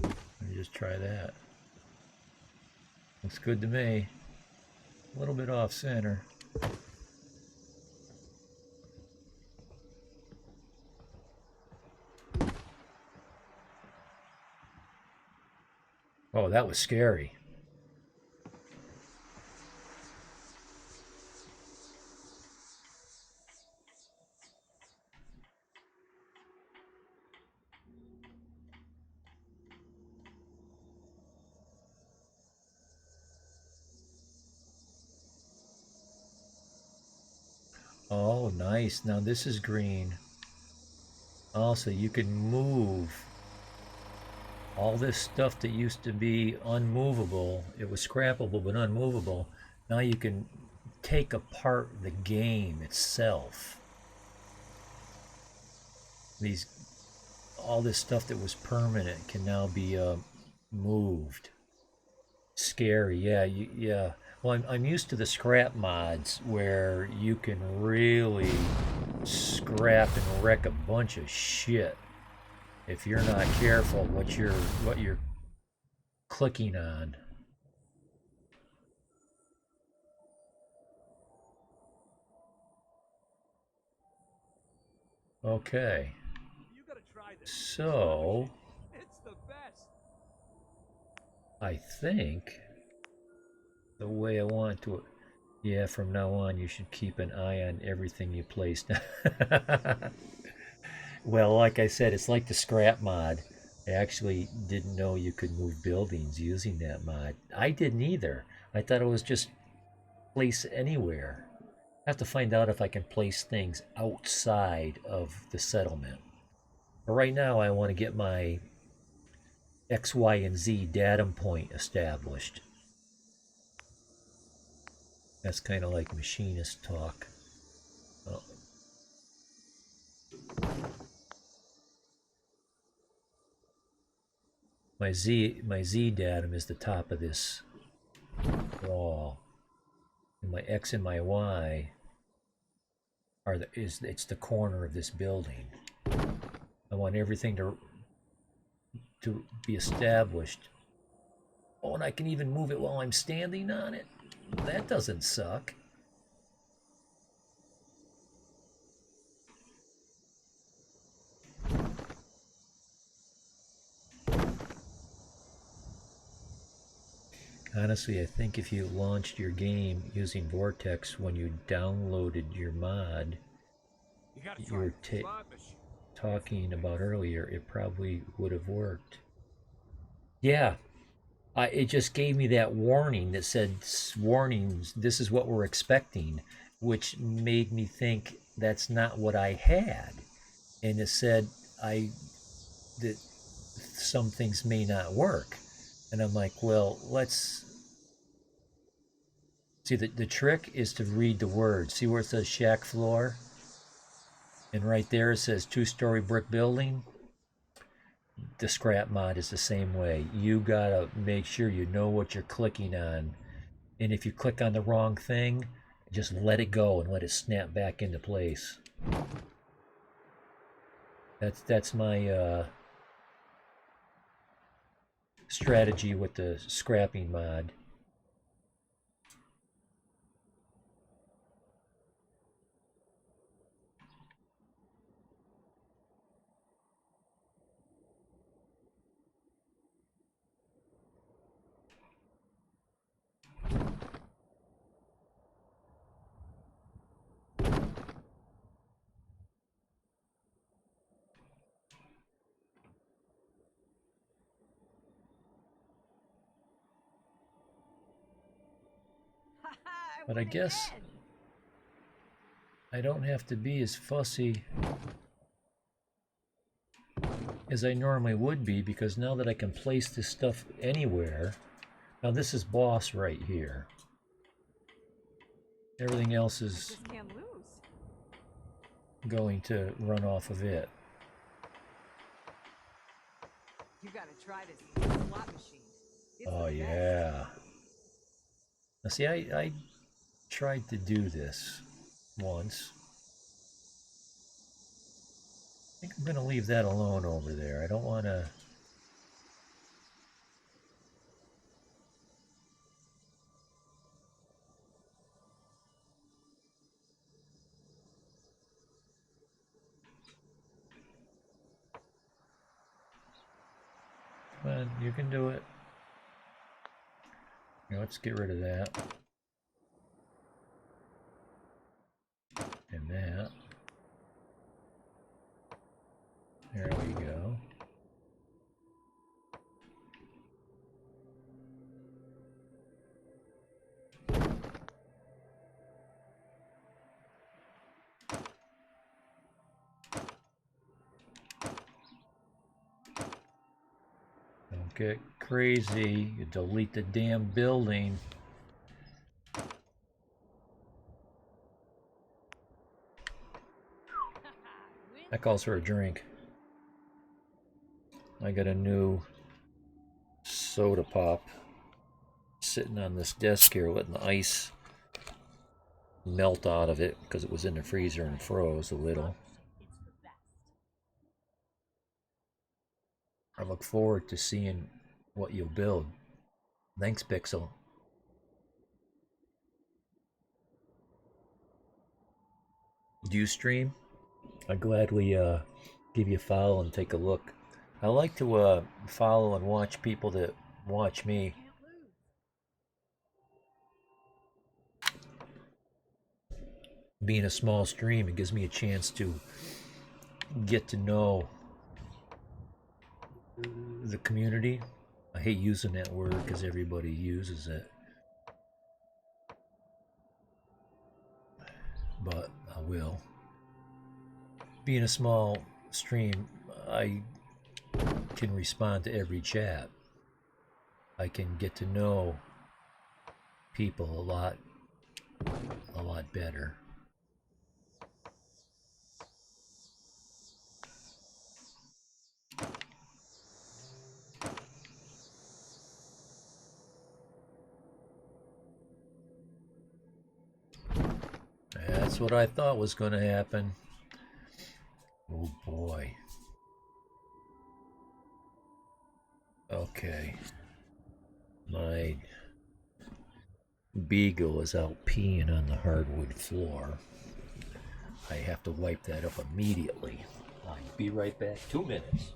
Let me just try that. Looks good to me. A little bit off center. Oh, that was scary. Oh, nice. Now this is green. Also, you can move all this stuff that used to be unmovable. It was scrappable but unmovable. Now you can take apart the game itself. All this stuff that was permanent can now be moved. Scary, yeah, yeah. Well, I'm used to the scrap mods where you can really scrap and wreck a bunch of shit if you're not careful what you're clicking on. Okay. You gotta try this. So, It's the best. I think the way I want to... Yeah, from now on, you should keep an eye on everything you place. Well, like I said, it's like the scrap mod. I actually didn't know you could move buildings using that mod. I didn't either. I thought it was just place anywhere. I have to find out if I can place things outside of the settlement. But right now, I want to get my X, Y, and Z datum point established. That's kind of like machinist talk. Oh, my Z datum is the top of this wall, and my X and my Y are it's the corner of this building. I want everything to be established. Oh, and I can even move it while I'm standing on it. That doesn't suck. Honestly, I think if you launched your game using Vortex when you downloaded your mod You gotta you try were this. Slot machine. talking about earlier, it probably would have worked. Yeah, it just gave me that warning that said, warnings, this is what we're expecting, which made me think that's not what I had. And it said that some things may not work. And I'm like, well, let's see. The trick is to read the words. See where it says shack floor? And right there it says 2-story brick building. The scrap mod is the same way. You gotta make sure you know what you're clicking on. And if you click on the wrong thing, just let it go and let it snap back into place. That's my strategy with the scrapping mod. But I guess I don't have to be as fussy as I normally would be, because now that I can place this stuff anywhere. Now this is boss right here. Everything else is going to run off of it. You gotta try this slot machine. It's Oh the best. yeah. Now see, I tried to do this once. I think I'm going to leave that alone over there. I don't want to... Come on, you can do it. Here, let's get rid of that. And that. There we go. Don't get crazy. You delete the damn building. That calls for a drink. I got a new soda pop sitting on this desk here, letting the ice melt out of it because it was in the freezer and froze a little. It's the best. I look forward to seeing what you'll build. Thanks, Pixel. Do you stream? I gladly give you a follow and take a look. I like to follow and watch people that watch me. Can't lose. Being a small stream, it gives me a chance to get to know the community. I hate using that word because everybody uses it, but I will. Being a small stream, I can respond to every chat. I can get to know people a lot better. That's what I thought was going to happen. Oh boy. Okay. My beagle is out peeing on the hardwood floor. I have to wipe that up immediately. I'll be right back. 2 minutes.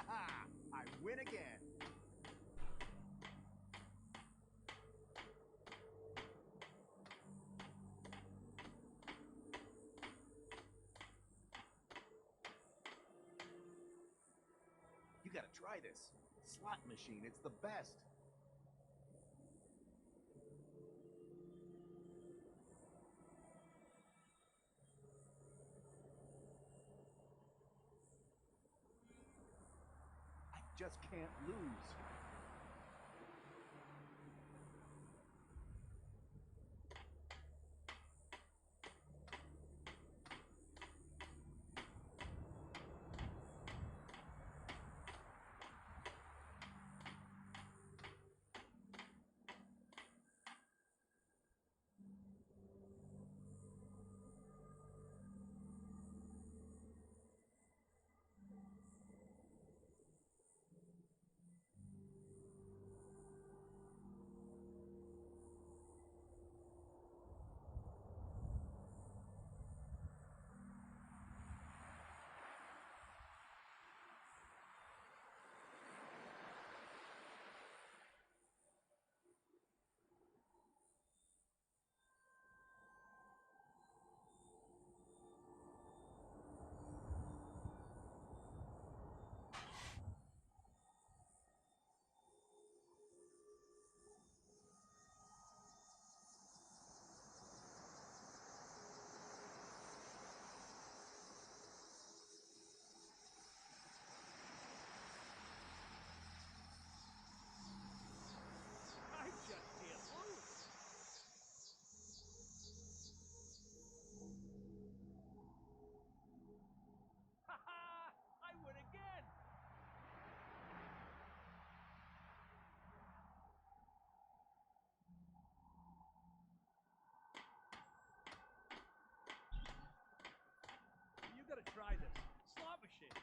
Ha! I win again. You gotta try this. Slot machine, it's the best. I just can't lose.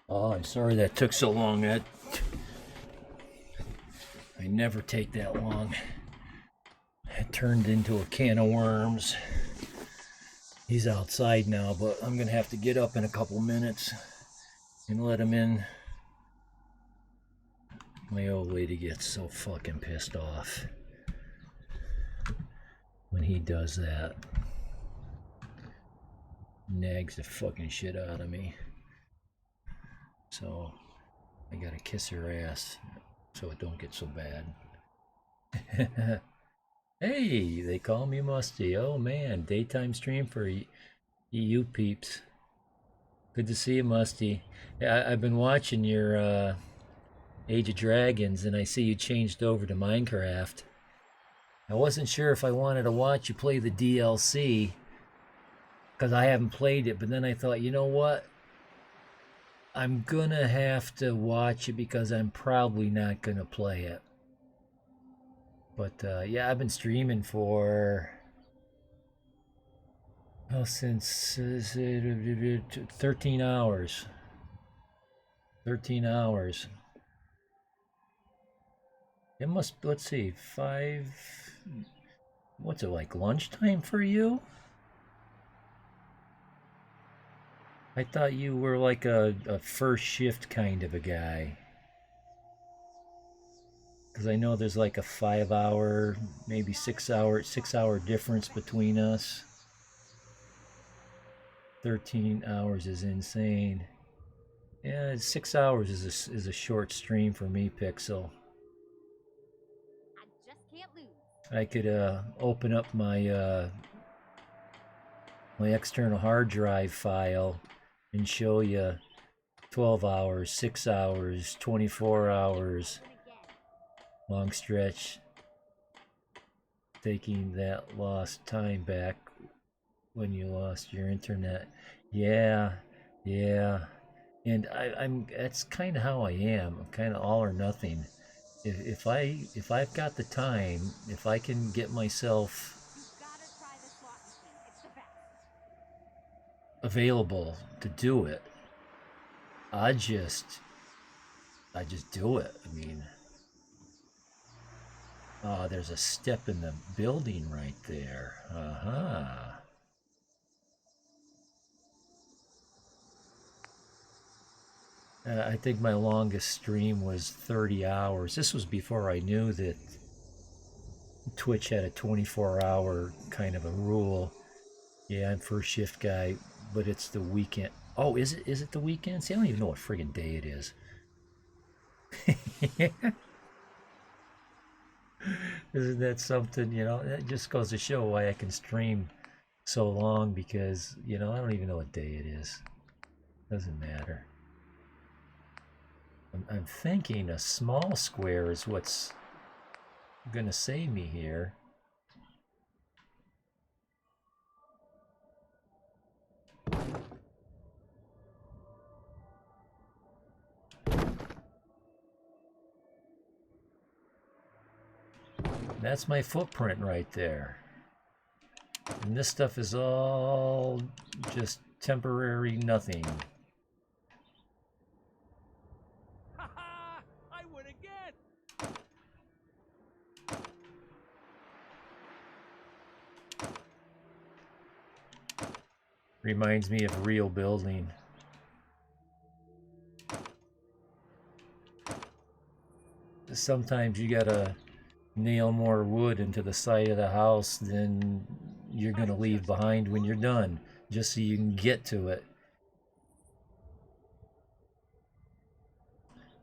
Oh, I'm sorry that took so long. I never take that long. It turned into a can of worms. He's outside now, but I'm gonna have to get up in a couple minutes and let him in. My old lady gets so fucking pissed off when he does that. Nags the fucking shit out of me. So I gotta kiss her ass so it don't get so bad. Hey, they call me Musty. Oh man, daytime stream for you peeps. Good to see you, Musty. Yeah, I've been watching your Age of Dragons, and I see you changed over to Minecraft. I wasn't sure if I wanted to watch you play the DLC, because I haven't played it, but then I thought, you know what? I'm gonna have to watch it because I'm probably not gonna play it. But yeah, I've been streaming for since 13 hours. 13 hours. It must, let's see, 5. What's it like, lunchtime for you? I thought you were like a first shift kind of a guy. Because I know there's like a 5 hour, maybe 6 hour difference between us. 13 hours is insane. Yeah, 6 hours is a short stream for me, Pixel. I just can't lose. I could open up my my external hard drive file and show you 12 hours, 6 hours, 24 hours, long stretch, taking that lost time back when you lost your internet. Yeah, yeah. And I'm that's kind of how I am. I'm kind of all or nothing. If I've got the time, if I can get myself You gotta try the slot machine. It's the best. available to do it, I just do it. I mean, oh, there's a step in the building right there. Uh-huh. I think my longest stream was 30 hours. This was before I knew that Twitch had a 24-hour kind of a rule. Yeah, I'm first shift guy, but it's the weekend. Oh, is it? Is it the weekend? See, I don't even know what friggin' day it is. Isn't that something? You know, that just goes to show why I can stream so long, because I don't even know what day it is. Doesn't matter. I'm thinking a small square is what's gonna save me here. That's my footprint right there. And this stuff is all just temporary nothing. Ha ha! I win again! Reminds me of real building. Sometimes you gotta nail more wood into the side of the house than you're gonna leave behind when you're done, just so you can get to it.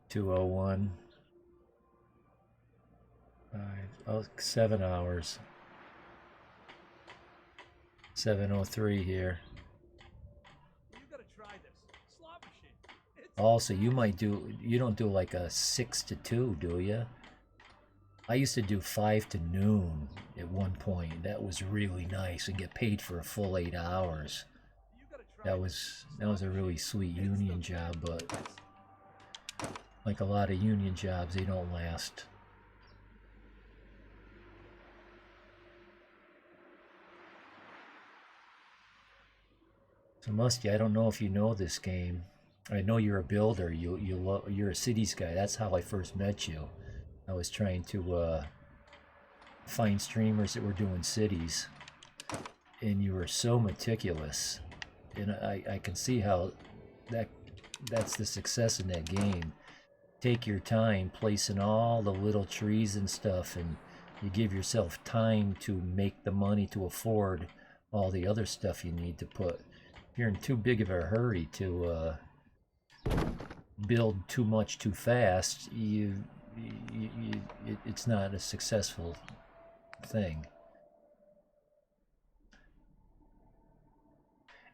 201. 7 hours. 7:03 here. You gotta try this. Slot machine. It's Also, you don't do like a 6 to 2, do you? I used to do 5 to noon at one point. That was really nice, and get paid for a full 8 hours. you gotta try That was a really sweet union job, but like a lot of union jobs, they don't last. So Musty, I don't know if you know this game. I know you're a builder. You're a cities guy. That's how I first met you. I was trying to find streamers that were doing cities, and you were so meticulous. And I can see how that that's the success in that game. Take your time placing all the little trees and stuff, and you give yourself time to make the money to afford all the other stuff you need to put. If you're in too big of a hurry to build too much too fast, it's not a successful thing.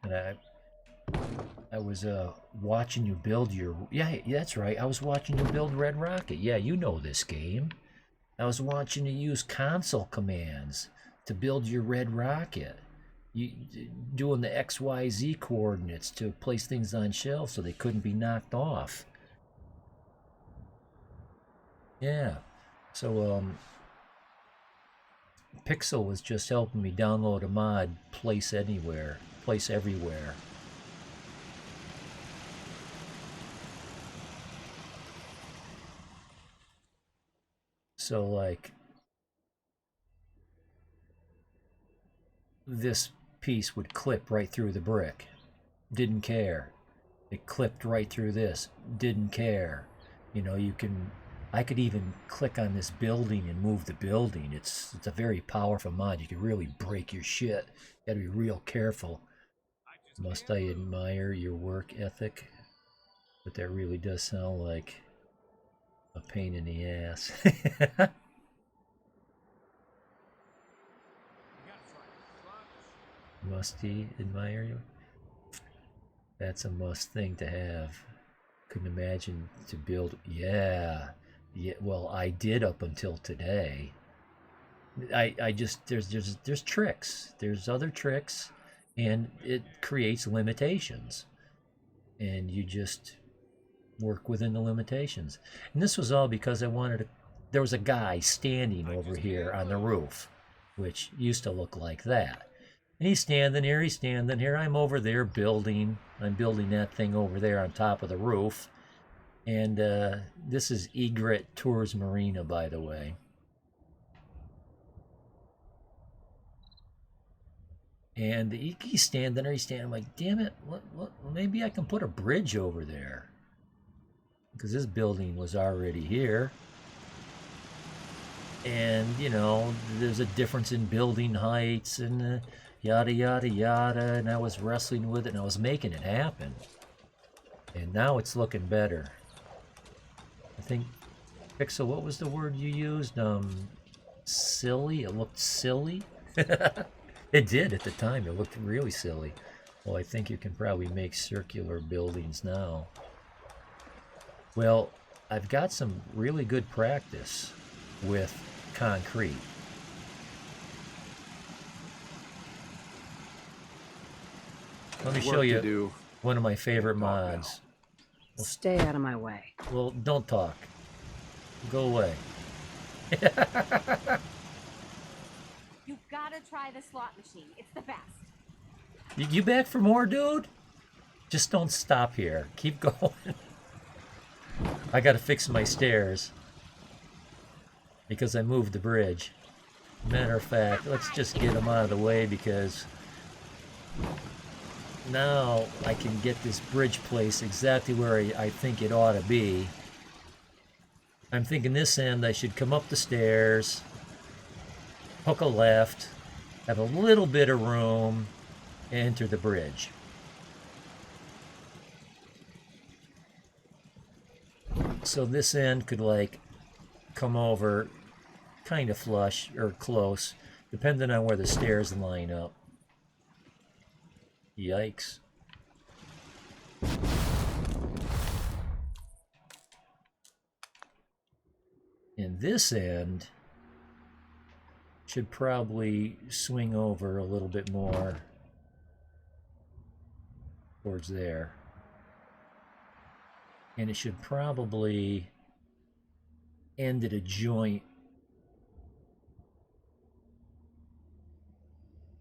And I was watching you build your, yeah, that's right, I was watching you build Red Rocket. Yeah, you know this game. I was watching you use console commands to build your Red Rocket. You doing the XYZ coordinates to place things on shelves so they couldn't be knocked off. Yeah. So Pixel was just helping me download a mod, place anywhere, place everywhere. So like this piece would clip right through the brick. Didn't care. It clipped right through this. Didn't care. You know, I could even click on this building and move the building. It's a very powerful mod. You can really break your shit. You gotta be real careful. Must I admire your work ethic? But that really does sound like a pain in the ass. Must he admire you? That's a must thing to have. Couldn't imagine to build. Yeah. Well, I did up until today. I just there's tricks. There's other tricks, and it creates limitations, and you just work within the limitations. And this was all because I wanted to. There was a guy standing over here on the roof, which used to look like that. And he's standing here, I'm over there building. I'm building that thing over there on top of the roof. And this is Egret Tours Marina, by the way. And he's standing there, I'm like, damn it, what, maybe I can put a bridge over there. Because this building was already here. And, you know, there's a difference in building heights and yada, yada, yada. And I was wrestling with it and I was making it happen. And now it's looking better. I think, Pixel, what was the word you used? Silly? It looked silly? It did at the time. It looked really silly. Well, I think you can probably make circular buildings now. Well, I've got some really good practice with concrete. Let me show you one of my favorite mods. Stay out of my way. Well, don't talk. Go away. You've got to try the slot machine. It's the best. You back for more, dude? Just don't stop here. Keep going. I gotta fix my stairs because I moved the bridge. Matter of fact, let's just get them out of the way because now I can get this bridge placed exactly where I think it ought to be. I'm thinking this end I should come up the stairs, hook a left, have a little bit of room, enter the bridge. So this end could like come over kind of flush or close, depending on where the stairs line up. Yikes. And this end should probably swing over a little bit more towards there. And it should probably end at a joint.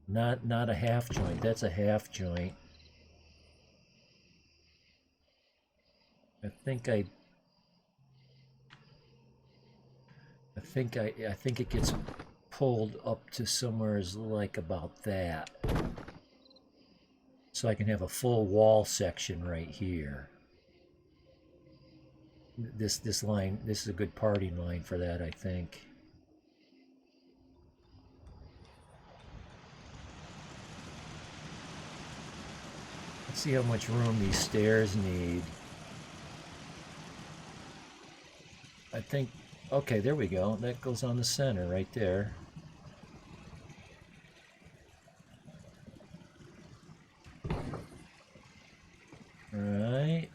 Not a half joint. That's a half joint. I think it gets pulled up to somewhere like about that. So I can have a full wall section right here. This line, this is a good parting line for that, I think. Let's see how much room these stairs need. I think, okay, there we go. That goes on the center right there. Right.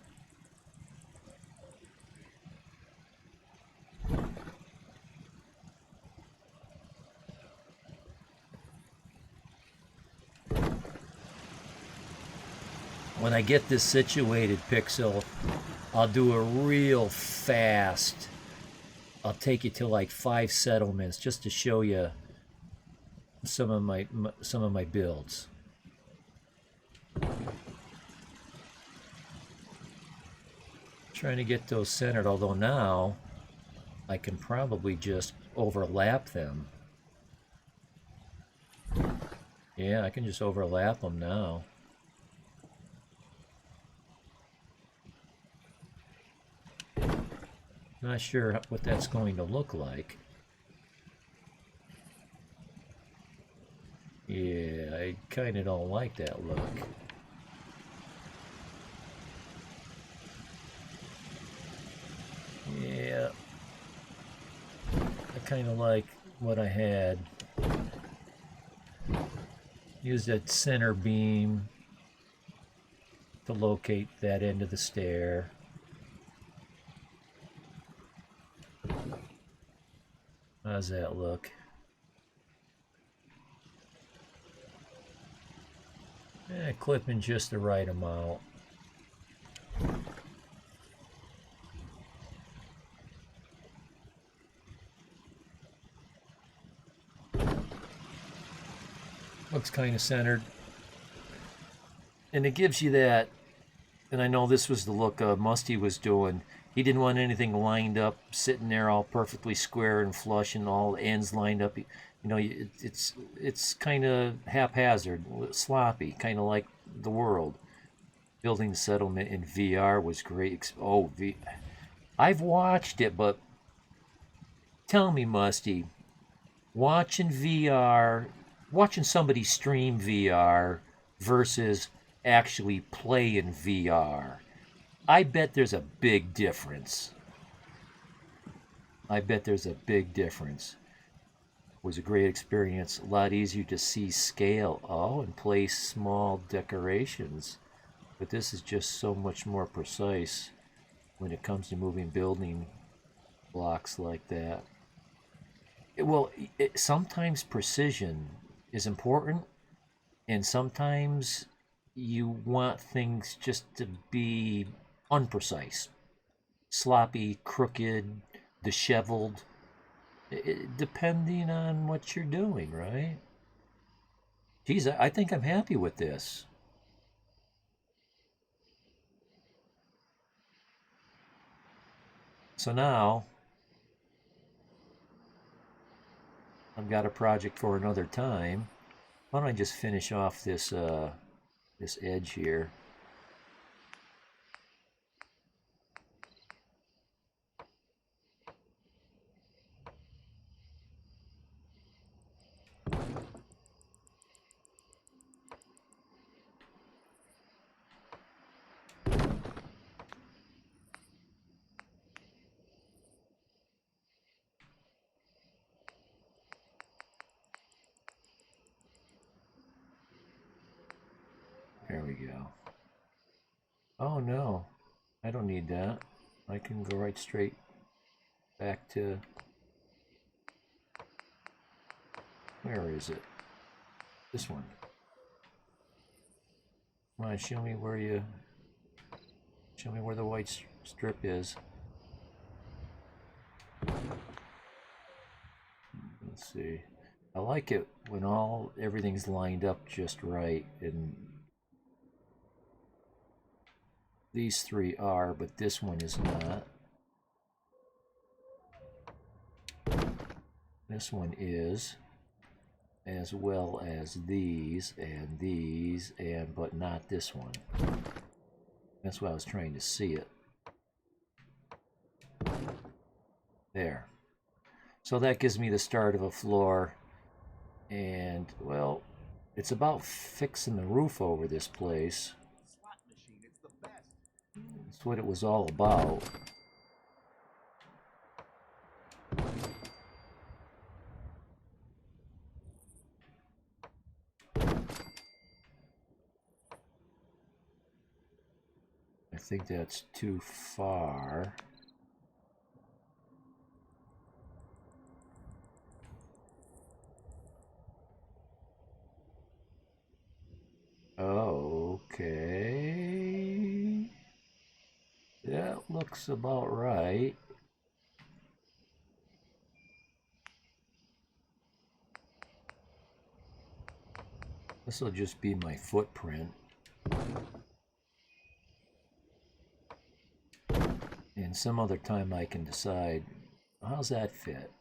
When I get this situated, Pixel, I'll do a real fast. I'll take you to like 5 settlements just to show you some of my builds. Trying to get those centered, although now I can probably just overlap them. Yeah, I can just overlap them now. Not sure what that's going to look like. Yeah, I kind of don't like that look. Yeah, I kind of like what I had. Use that center beam to locate that end of the stair. How's that look? Clipping just the right amount. Looks kind of centered. And it gives you that, and I know this was the look Musty was doing. He didn't want anything lined up, sitting there all perfectly square and flush and all ends lined up. You know, it's kind of haphazard, sloppy, kind of like the world. Building Settlement in VR was great. Oh, I've watched it, but tell me, Musty, watching VR, watching somebody stream VR versus actually play in VR. I bet there's a big difference. I bet there's a big difference. It was a great experience. A lot easier to see scale. Oh, and place small decorations. But this is just so much more precise when it comes to moving building blocks like that. Sometimes precision is important, and sometimes you want things just to be unprecise, sloppy, crooked, disheveled, depending on what you're doing, right? Geez, I think I'm happy with this. So now I've got a project for another time. Why don't I just finish off this this edge here? There we go. Oh no, I don't need that. I can go right straight back to, where is it? This one. Come on, show me where the white strip is. Let's see. I like it when everything's lined up just right, and These three are, but this one is not. This one is, as well as these, and but not this one. That's why I was trying to see it. There. So that gives me the start of a floor. And, well, it's about fixing the roof over this place. Slot machine, it's the best. That's what it was all about. I think that's too far. Okay. That looks about right. This will just be my footprint. And some other time I can decide, how's that fit?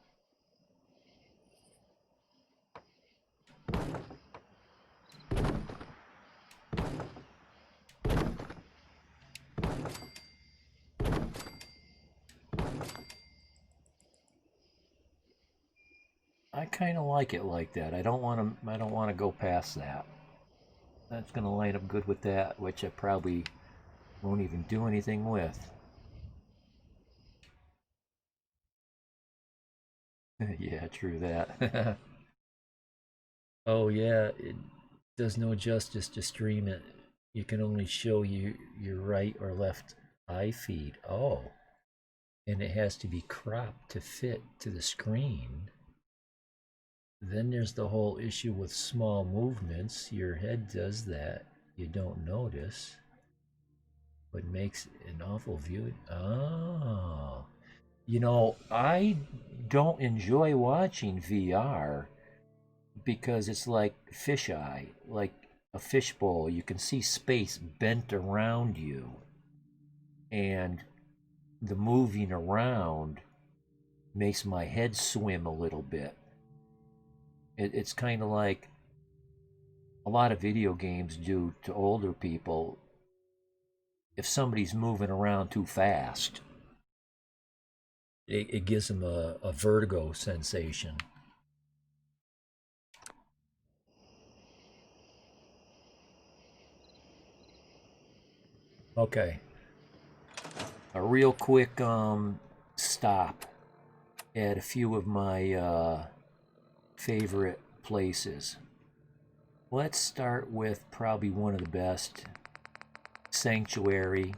I kind of like it like that. I don't want to go past that. That's going to line up good with that, which I probably won't even do anything with. Yeah, true that. Oh yeah, it does no justice to stream it. You can only show your right or left eye feed. Oh, and it has to be cropped to fit to the screen. Then there's the whole issue with small movements. Your head does that. You don't notice. But makes an awful view. Oh. You know, I don't enjoy watching VR because it's like fisheye, like a fishbowl. You can see space bent around you. And the moving around makes my head swim a little bit. It's kind of like a lot of video games do to older people. If somebody's moving around too fast, it gives them a vertigo sensation. Okay, a real quick stop at a few of my favorite places. Let's start with probably one of the best, Sanctuary.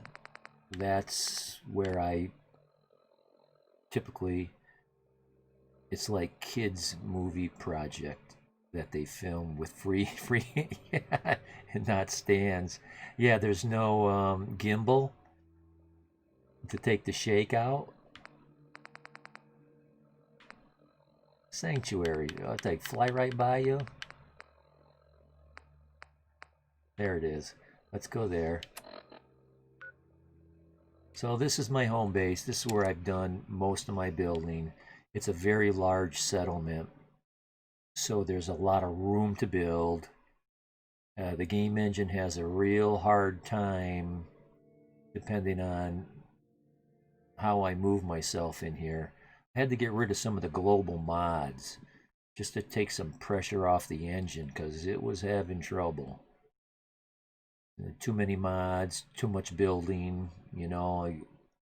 That's where I typically, it's like kids movie project that they film with free yeah, and not stands. Yeah, there's no gimbal to take the shake out. Sanctuary. I'll take fly right by you. There it is. Let's go there. So this is my home base. This is where I've done most of my building. It's a very large settlement, so there's a lot of room to build. The game engine has a real hard time, depending on how I move myself in here. I had to get rid of some of the global mods just to take some pressure off the engine because it was having trouble. Too many mods, too much building. You know,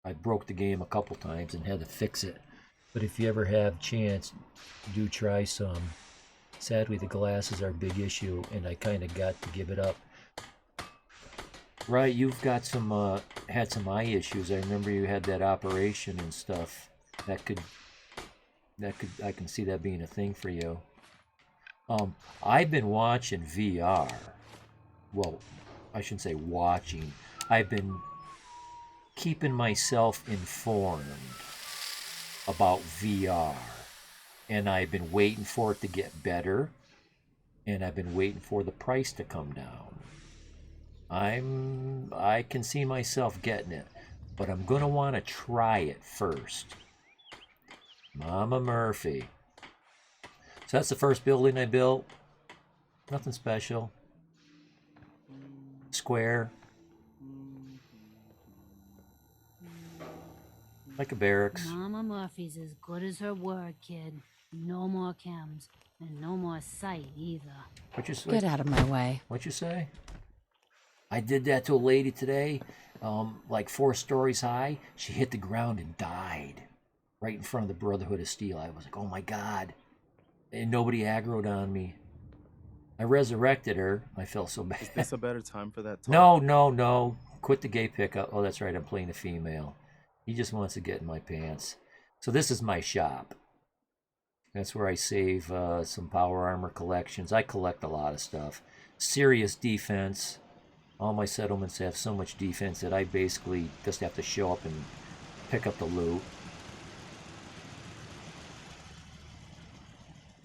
I broke the game a couple times and had to fix it. But if you ever have chance, do try some. Sadly, the glasses are a big issue, and I kind of got to give it up. Right, you've got some had some eye issues. I remember you had that operation and stuff. That could I can see that being a thing for you. I've been watching VR. Well, I shouldn't say watching. I've been keeping myself informed about VR. And I've been waiting for it to get better. And I've been waiting for the price to come down. I can see myself getting it, but I'm gonna want to try it first. Mama Murphy. So that's the first building I built. Nothing special. Square. Like a barracks. Mama Murphy's as good as her word, kid. No more chems, and no more sight either. Get out of my way. What'd you say? I did that to a lady today, like 4 stories high. She hit the ground and died right in front of the Brotherhood of Steel. I was like, oh my God. And nobody aggroed on me. I resurrected her. I felt so bad. Is this a better time for that talk? No. Quit the gay pickup. Oh, that's right. I'm playing a female. He just wants to get in my pants. So this is my shop. That's where I save some power armor collections. I collect a lot of stuff. Serious defense. All my settlements have so much defense that I basically just have to show up and pick up the loot.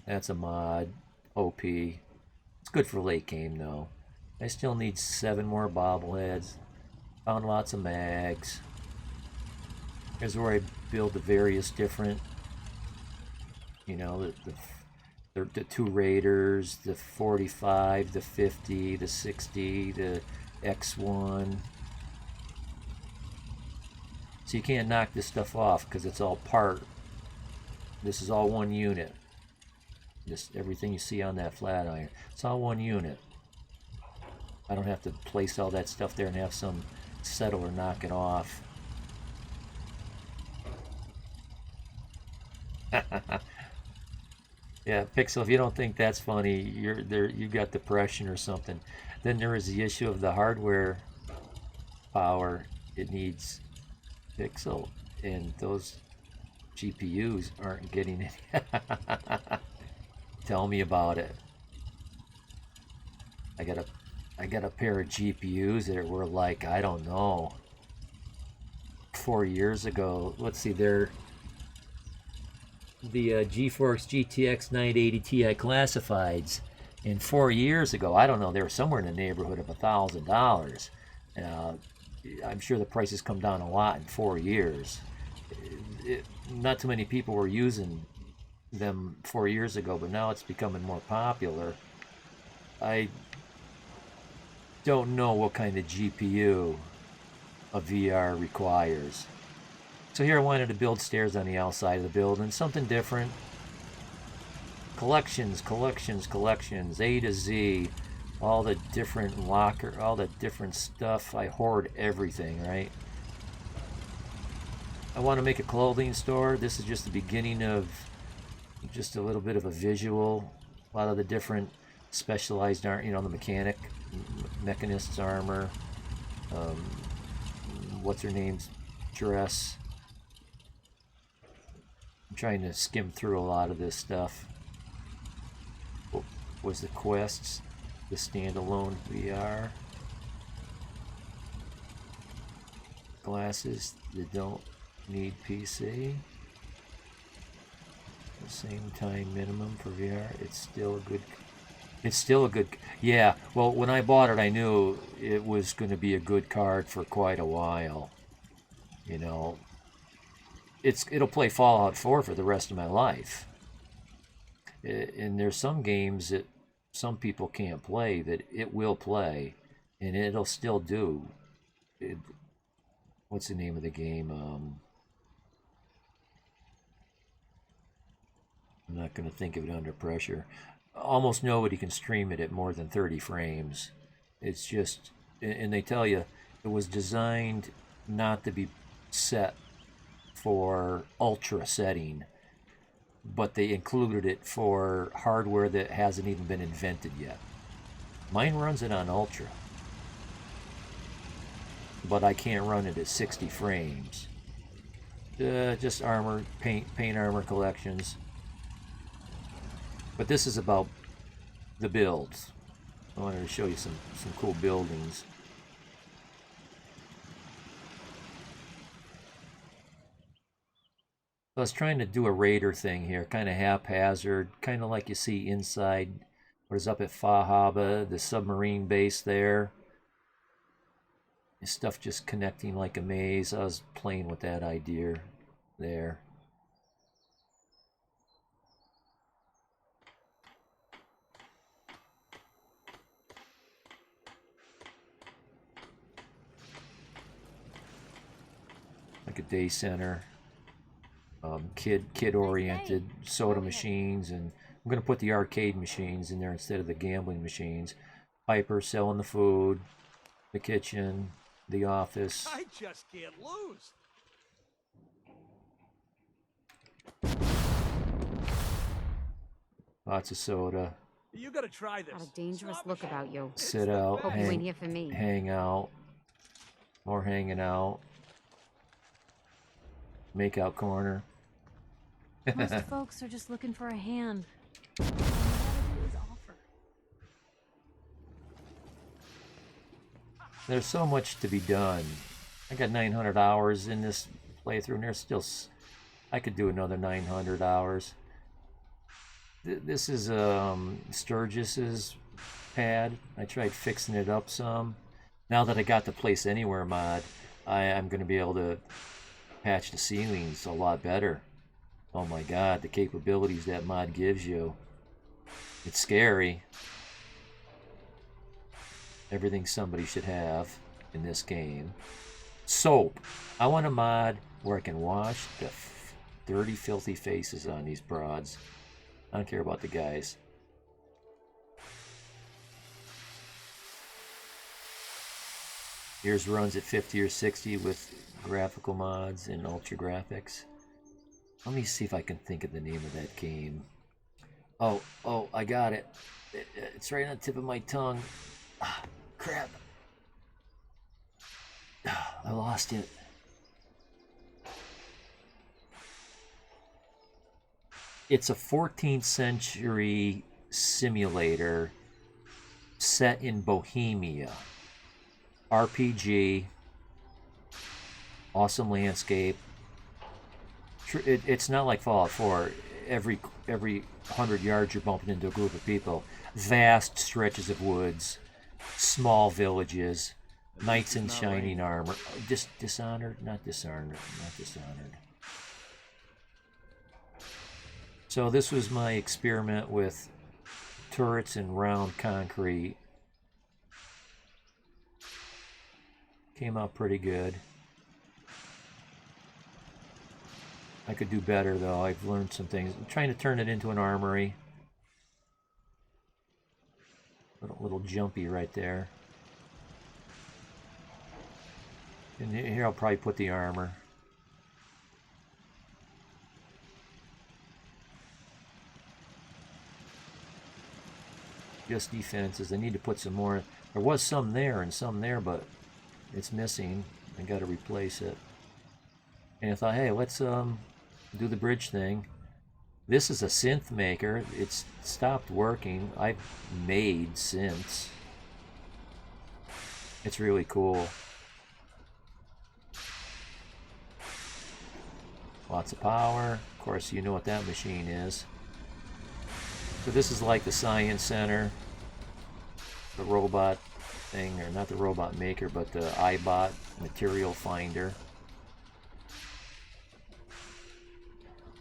That's a mod. OP. It's good for late game though. I still need 7 more bobbleheads. Found lots of mags. Here's where I build the various different, you know, the 2 Raiders, the 45, the 50, the 60, the X1. So you can't knock this stuff off because it's all part. This is all one unit. Just everything you see on that flat iron. It's all one unit. I don't have to place all that stuff there and have some settler knock it off. Yeah, Pixel, if you don't think that's funny, you got depression or something. Then there is the issue of the hardware power. It needs Pixel, and those GPUs aren't getting it. Tell me about it. I got a pair of GPUs that were like, I don't know, 4 years ago. Let's see, they're the GeForce GTX 980 Ti classifieds. And 4 years ago, I don't know, they were somewhere in the neighborhood of $1,000. I'm sure the prices come down a lot in 4 years. Not too many people were using them 4 years ago, but now it's becoming more popular. I don't know what kind of GPU a VR requires. So here I wanted to build stairs on the outside of the building, something different. Collections, A to Z, all the different locker, all the different stuff. I hoard everything, right? I want to make a clothing store. This is just the beginning of just a little bit of a visual. A lot of the different specialized art, you know, the mechanist's armor, what's her name's dress. I'm trying to skim through a lot of this stuff. What was the quests, the standalone VR glasses that don't need PC. The same time minimum for VR. It's still a good. Yeah. Well, when I bought it, I knew it was going to be a good card for quite a while. You know, it'll play Fallout 4 for the rest of my life. And there's some games that some people can't play that it will play, and it'll still do. What's the name of the game? I'm not going to think of it under pressure. Almost nobody can stream it at more than 30 frames. It's just, and they tell you it was designed not to be set for ultra setting, but they included it for hardware that hasn't even been invented yet. Mine runs it on ultra, but I can't run it at 60 frames. Just armor, paint armor collections. But this is about the builds. I wanted to show you some cool buildings. I was trying to do a raider thing here, kind of haphazard, kind of like you see inside what is up at Fahaba, the submarine base there. stuff just connecting like a maze. I was playing with that idea there. Like a day center, kid oriented soda machines, and I'm gonna put the arcade machines in there instead of the gambling machines. Piper selling the food, the kitchen, the office. I just can't lose. Lots of soda. You gotta try this. Got a dangerous Slot look machine. about you. Sit out, Hope you ain't here for me. hang out, more hanging out. Make out corner. Most folks are just looking for a hand. All you gotta do is offer. There's so much to be done. I got 900 hours in this playthrough, and there's still... I could do another 900 hours. This is Sturgis's pad. I tried fixing it up some. Now that I got the Place Anywhere mod, I'm going to be able to patch the ceilings a lot better. Oh my god, the capabilities that mod gives you. It's scary. Everything somebody should have in this game. Soap. I want a mod where I can wash the dirty, filthy faces on these broads. I don't care about the guys. Yours runs at 50 or 60 with graphical mods and ultra graphics. Let me see if I can think of the name of that game. Oh, I got it. It's right on the tip of my tongue. Ah, crap. I lost it. It's a 14th century simulator set in Bohemia. RPG. Awesome landscape. It's not like Fallout 4. Every 100 yards you're bumping into a group of people. Vast stretches of woods. Small villages. Knights in shining armor. Dishonored? Not Dishonored. Not Dishonored. So this was my experiment with turrets and round concrete. Came out pretty good. I could do better though. I've learned some things. I'm trying to turn it into an armory. Little jumpy right there. And here I'll probably put the armor. Just defenses. I need to put some more. There was some there and some there, but it's missing. I got to replace it. And I thought, hey, let's do the bridge thing. This is a synth maker. It's stopped working. I've made synths. It's really cool. Lots of power. Of course, you know what that machine is. So this is like the Science Center, the robot thing, or not the robot maker, but the iBot material finder.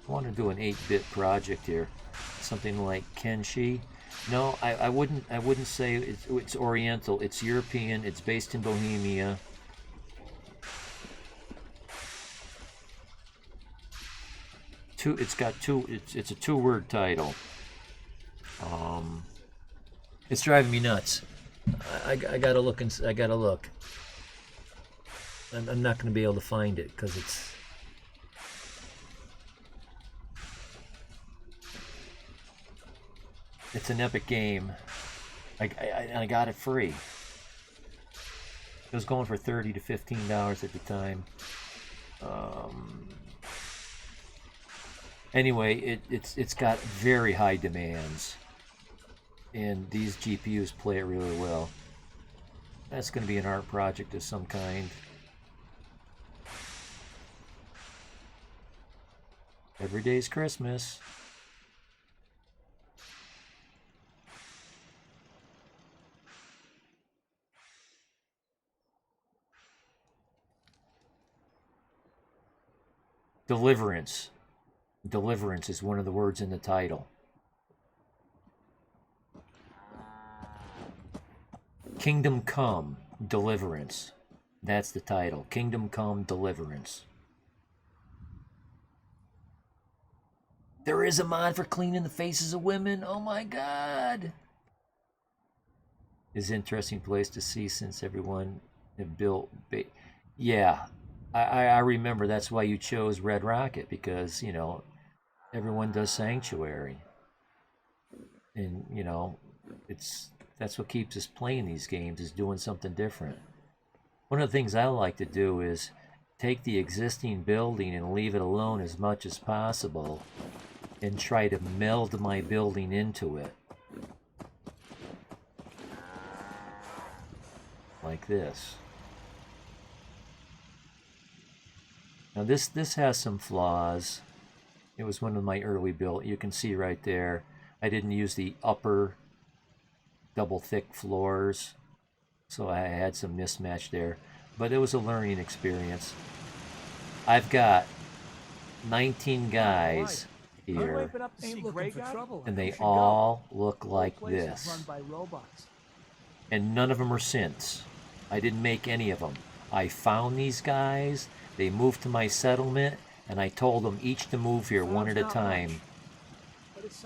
I want to do an 8-bit project here, something like Kenshi. No, I wouldn't say it's Oriental. It's European. It's based in Bohemia. It's a 2-word title. It's driving me nuts. I gotta look and I gotta look. I'm not gonna be able to find it because it's an epic game. I got it free. It was going for $30 to $15 at the time. Anyway, it's got very high demands, and these GPUs play it really well. That's going to be an art project of some kind. Every day's Christmas. Deliverance. Deliverance is one of the words in the title. Kingdom Come, Deliverance. That's the title. Kingdom Come, Deliverance. There is a mod for cleaning the faces of women. Oh my god. Is an interesting place to see since everyone have built... Yeah, I remember that's why you chose Red Rocket, because, you know, everyone does Sanctuary. And, you know, that's what keeps us playing these games, is doing something different. One of the things I like to do is take the existing building and leave it alone as much as possible and try to meld my building into it. Like this. Now this has some flaws. It was one of my early build. You can see right there, I didn't use the upper double thick floors, so I had some mismatch there, but it was a learning experience. I've got 19 guys here, and they all look like this, and none of them are synths. I didn't make any of them. I found these guys, they moved to my settlement, and I told them each to move here one at a time.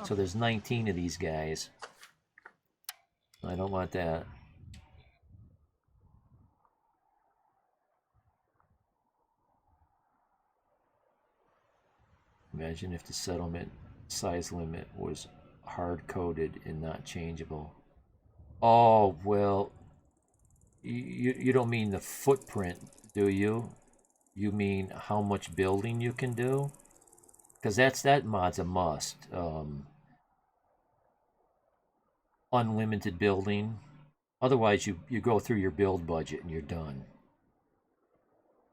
So there's 19 of these guys. I don't want that. Imagine if the settlement size limit was hard-coded and not changeable. Oh, well, you don't mean the footprint, do you? You mean how much building you can do? Because that mod's a must. Unlimited building. Otherwise, you go through your build budget and you're done.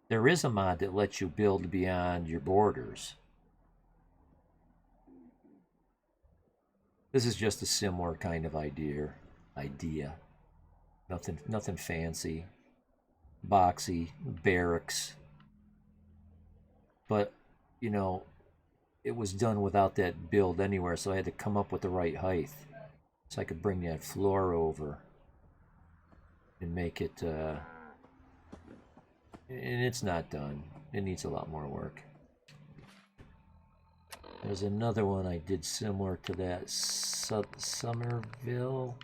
There is a mod that lets you build beyond your borders. This is just a similar kind of idea. Nothing fancy. Boxy, barracks. But, you know, it was done without that build anywhere, so I had to come up with the right height. So I could bring that floor over and make it, and it's not done. It needs a lot more work. There's another one I did similar to that, Somerville.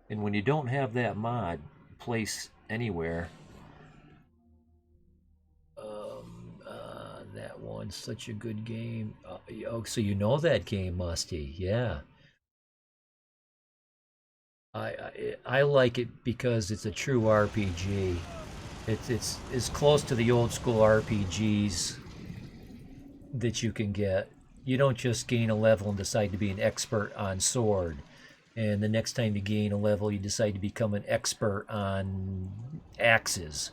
And when you don't have that mod place anywhere, that one's such a good game. Oh, so you know that game, Musty? Yeah. I like it because it's a true RPG. It's as close to the old school RPGs that you can get. You don't just gain a level and decide to be an expert on sword, and the next time you gain a level you decide to become an expert on axes.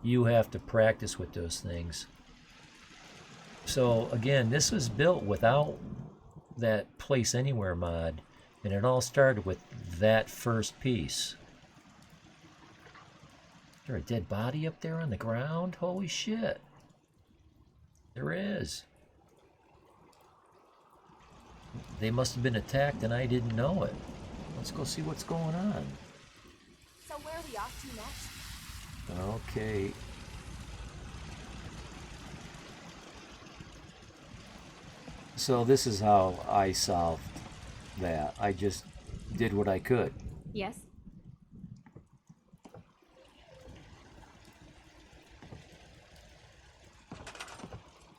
You have to practice with those things. So again, this was built without that place anywhere mod, and it all started with that first piece. Is there a dead body up there on the ground? Holy shit. There is. They must have been attacked and I didn't know it. Let's go see what's going on. So where are we off to next? Okay. So this is how I solved that. I just did what I could. Yes.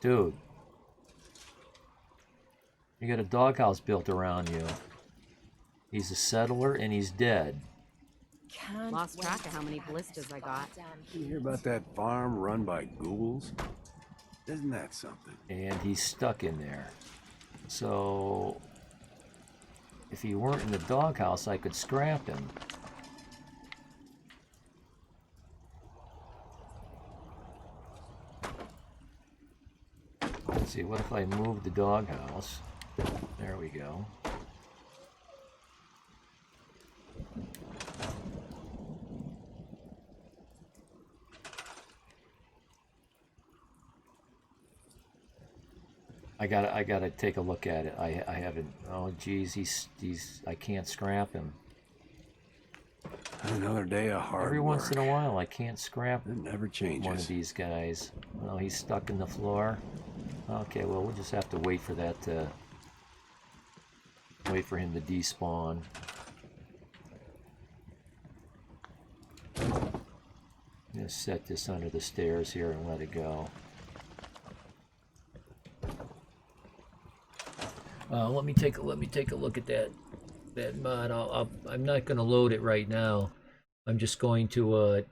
Dude. You got a doghouse built around you. He's a settler and he's dead. Lost track of how many blisters I got. You hear about that farm run by ghouls? Isn't that something? And he's stuck in there. So if he weren't in the doghouse, I could scrap him. Let's see, what if I move the doghouse? There we go. I gotta take a look at it. I haven't. Oh, geez, he's. I can't scrap him. Another day of hard Every work. once in a while, I can't scrap It never changes. one of these guys. Oh, he's stuck in the floor. Okay, well, we'll just have to wait for that to. Wait for him to despawn. Just set this under the stairs here and let it go. Let me take a look at that mod. I'm not going to load it right now. I'm just going to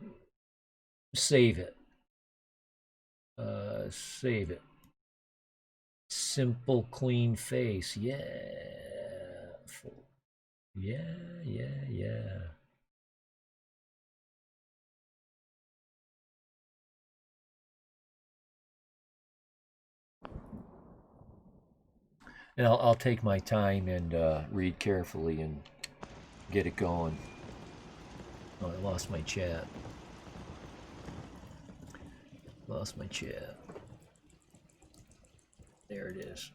save it. Save it. Simple clean face. Yeah. Yeah. And I'll take my time and read carefully and get it going. Oh, I lost my chat. Lost my chat. There it is.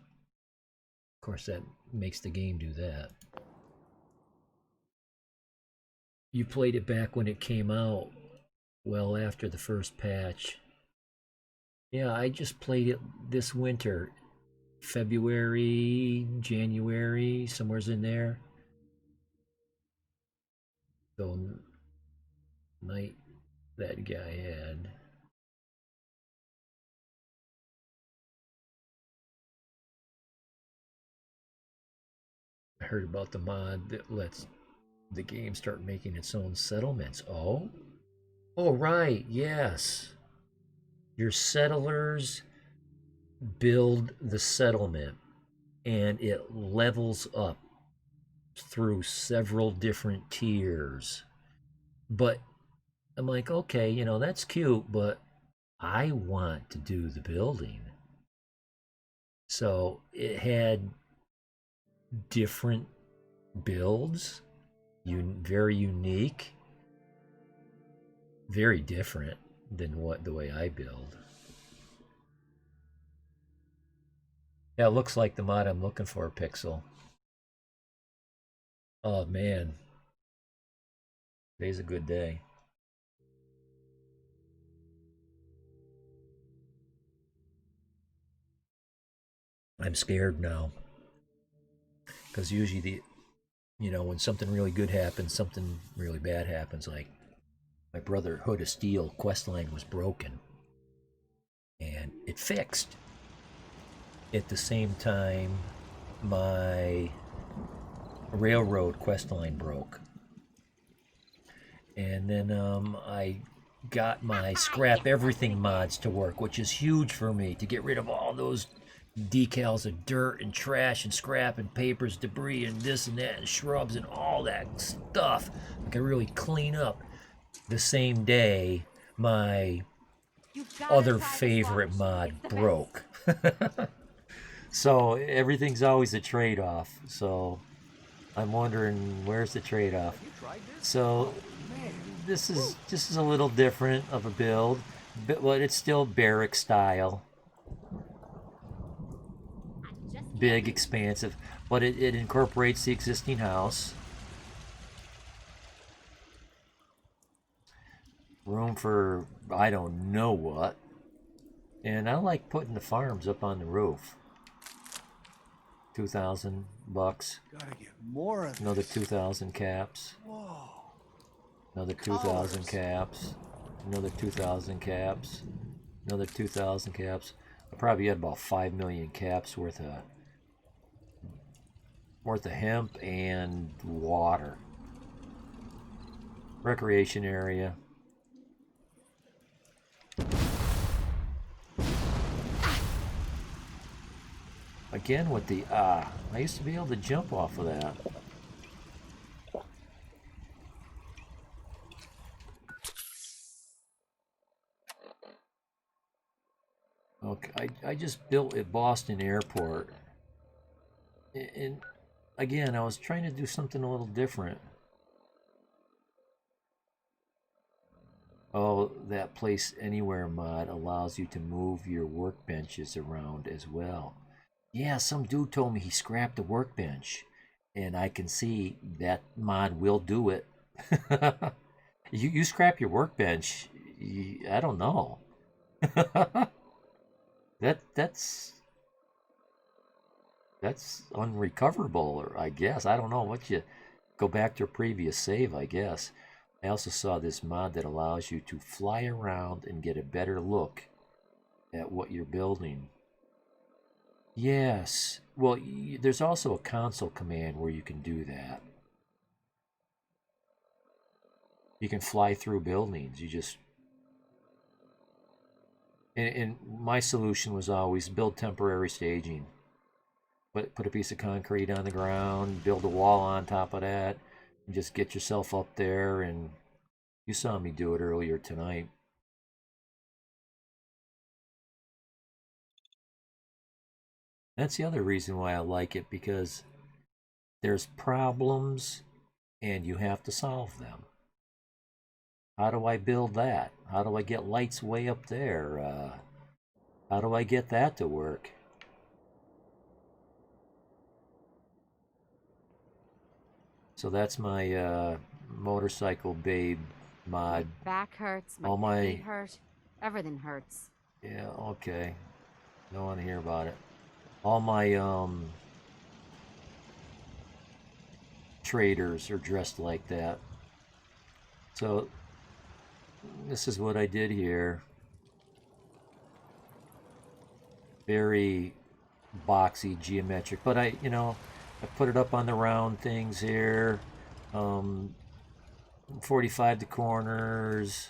Of course, that makes the game do that. You played it back when it came out, well after the first patch. Yeah, I just played it this winter. February, January, somewhere's in there. So, night that guy had. I heard about the mod that lets the game start making its own settlements. Oh? Oh, right, yes. Your settlers build the settlement and it levels up through several different tiers. But I'm like, okay, that's cute, but I want to do the building. So it had different builds, very unique, very different than the way I build. Yeah, it looks like the mod I'm looking for, Pixel. Oh man, today's a good day. I'm scared now because usually when something really good happens, something really bad happens. Like my Brotherhood of Steel quest line was broken and it fixed. At the same time, my Railroad quest line broke. And then I got my scrap everything mods to work, which is huge for me to get rid of all those decals of dirt and trash and scrap and papers, debris and this and that and shrubs and all that stuff. I can really clean up. The same day my other favorite mod broke. So everything's always a trade-off. So I'm wondering, where's the trade-off? So this is a little different of a build, but it's still barrack style. Big, expansive, but it incorporates the existing house. Room for I don't know what. And I like putting the farms up on the roof. $2,000. Gotta get more of Another this. 2,000 caps. Whoa. Another 2,000 caps. Another 2,000 caps. Another 2,000 caps. I probably had about 5 million caps worth of hemp and water. Recreation area. Again with the I used to be able to jump off of that. Okay, I just built at Boston Airport. And again, I was trying to do something a little different. Oh, that Place Anywhere mod allows you to move your workbenches around as well. Yeah, some dude told me he scrapped a workbench, and I can see that mod will do it. You scrap your workbench, I don't know. That's unrecoverable, or I guess I don't know what you go back to a previous save. I guess I also saw this mod that allows you to fly around and get a better look at what you're building. Yes. Well, there's also a console command where you can do that. You can fly through buildings. You just and my solution was always build temporary staging. Put a piece of concrete on the ground, build a wall on top of that, and just get yourself up there. And you saw me do it earlier tonight. That's the other reason why I like it, because there's problems and you have to solve them. How do I build that? How do I get lights way up there? How do I get that to work? So that's my motorcycle babe mod. My back hurts, All my my feet hurt, everything hurts. Yeah, okay. Don't want to hear about it. All my traders are dressed like that. So this is what I did here. Very boxy, geometric, but I put it up on the round things here. 45 to corners.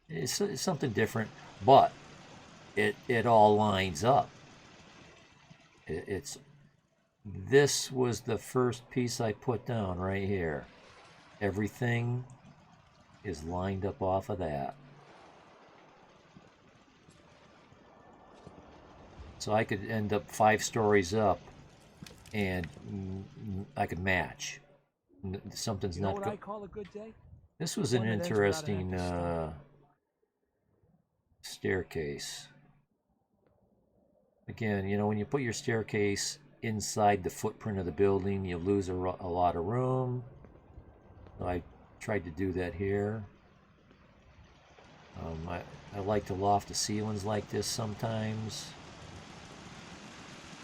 It's something different, but it all lines up. This was the first piece I put down right here. Everything is lined up off of that. So I could end up 5 stories up, and I could match. Something's You know not what good. I call a good day? This was an One that ends without an interesting empty stomach. staircase. Again, when you put your staircase inside the footprint of the building, you lose a lot of room. So I tried to do that here. I like to loft the ceilings like this sometimes.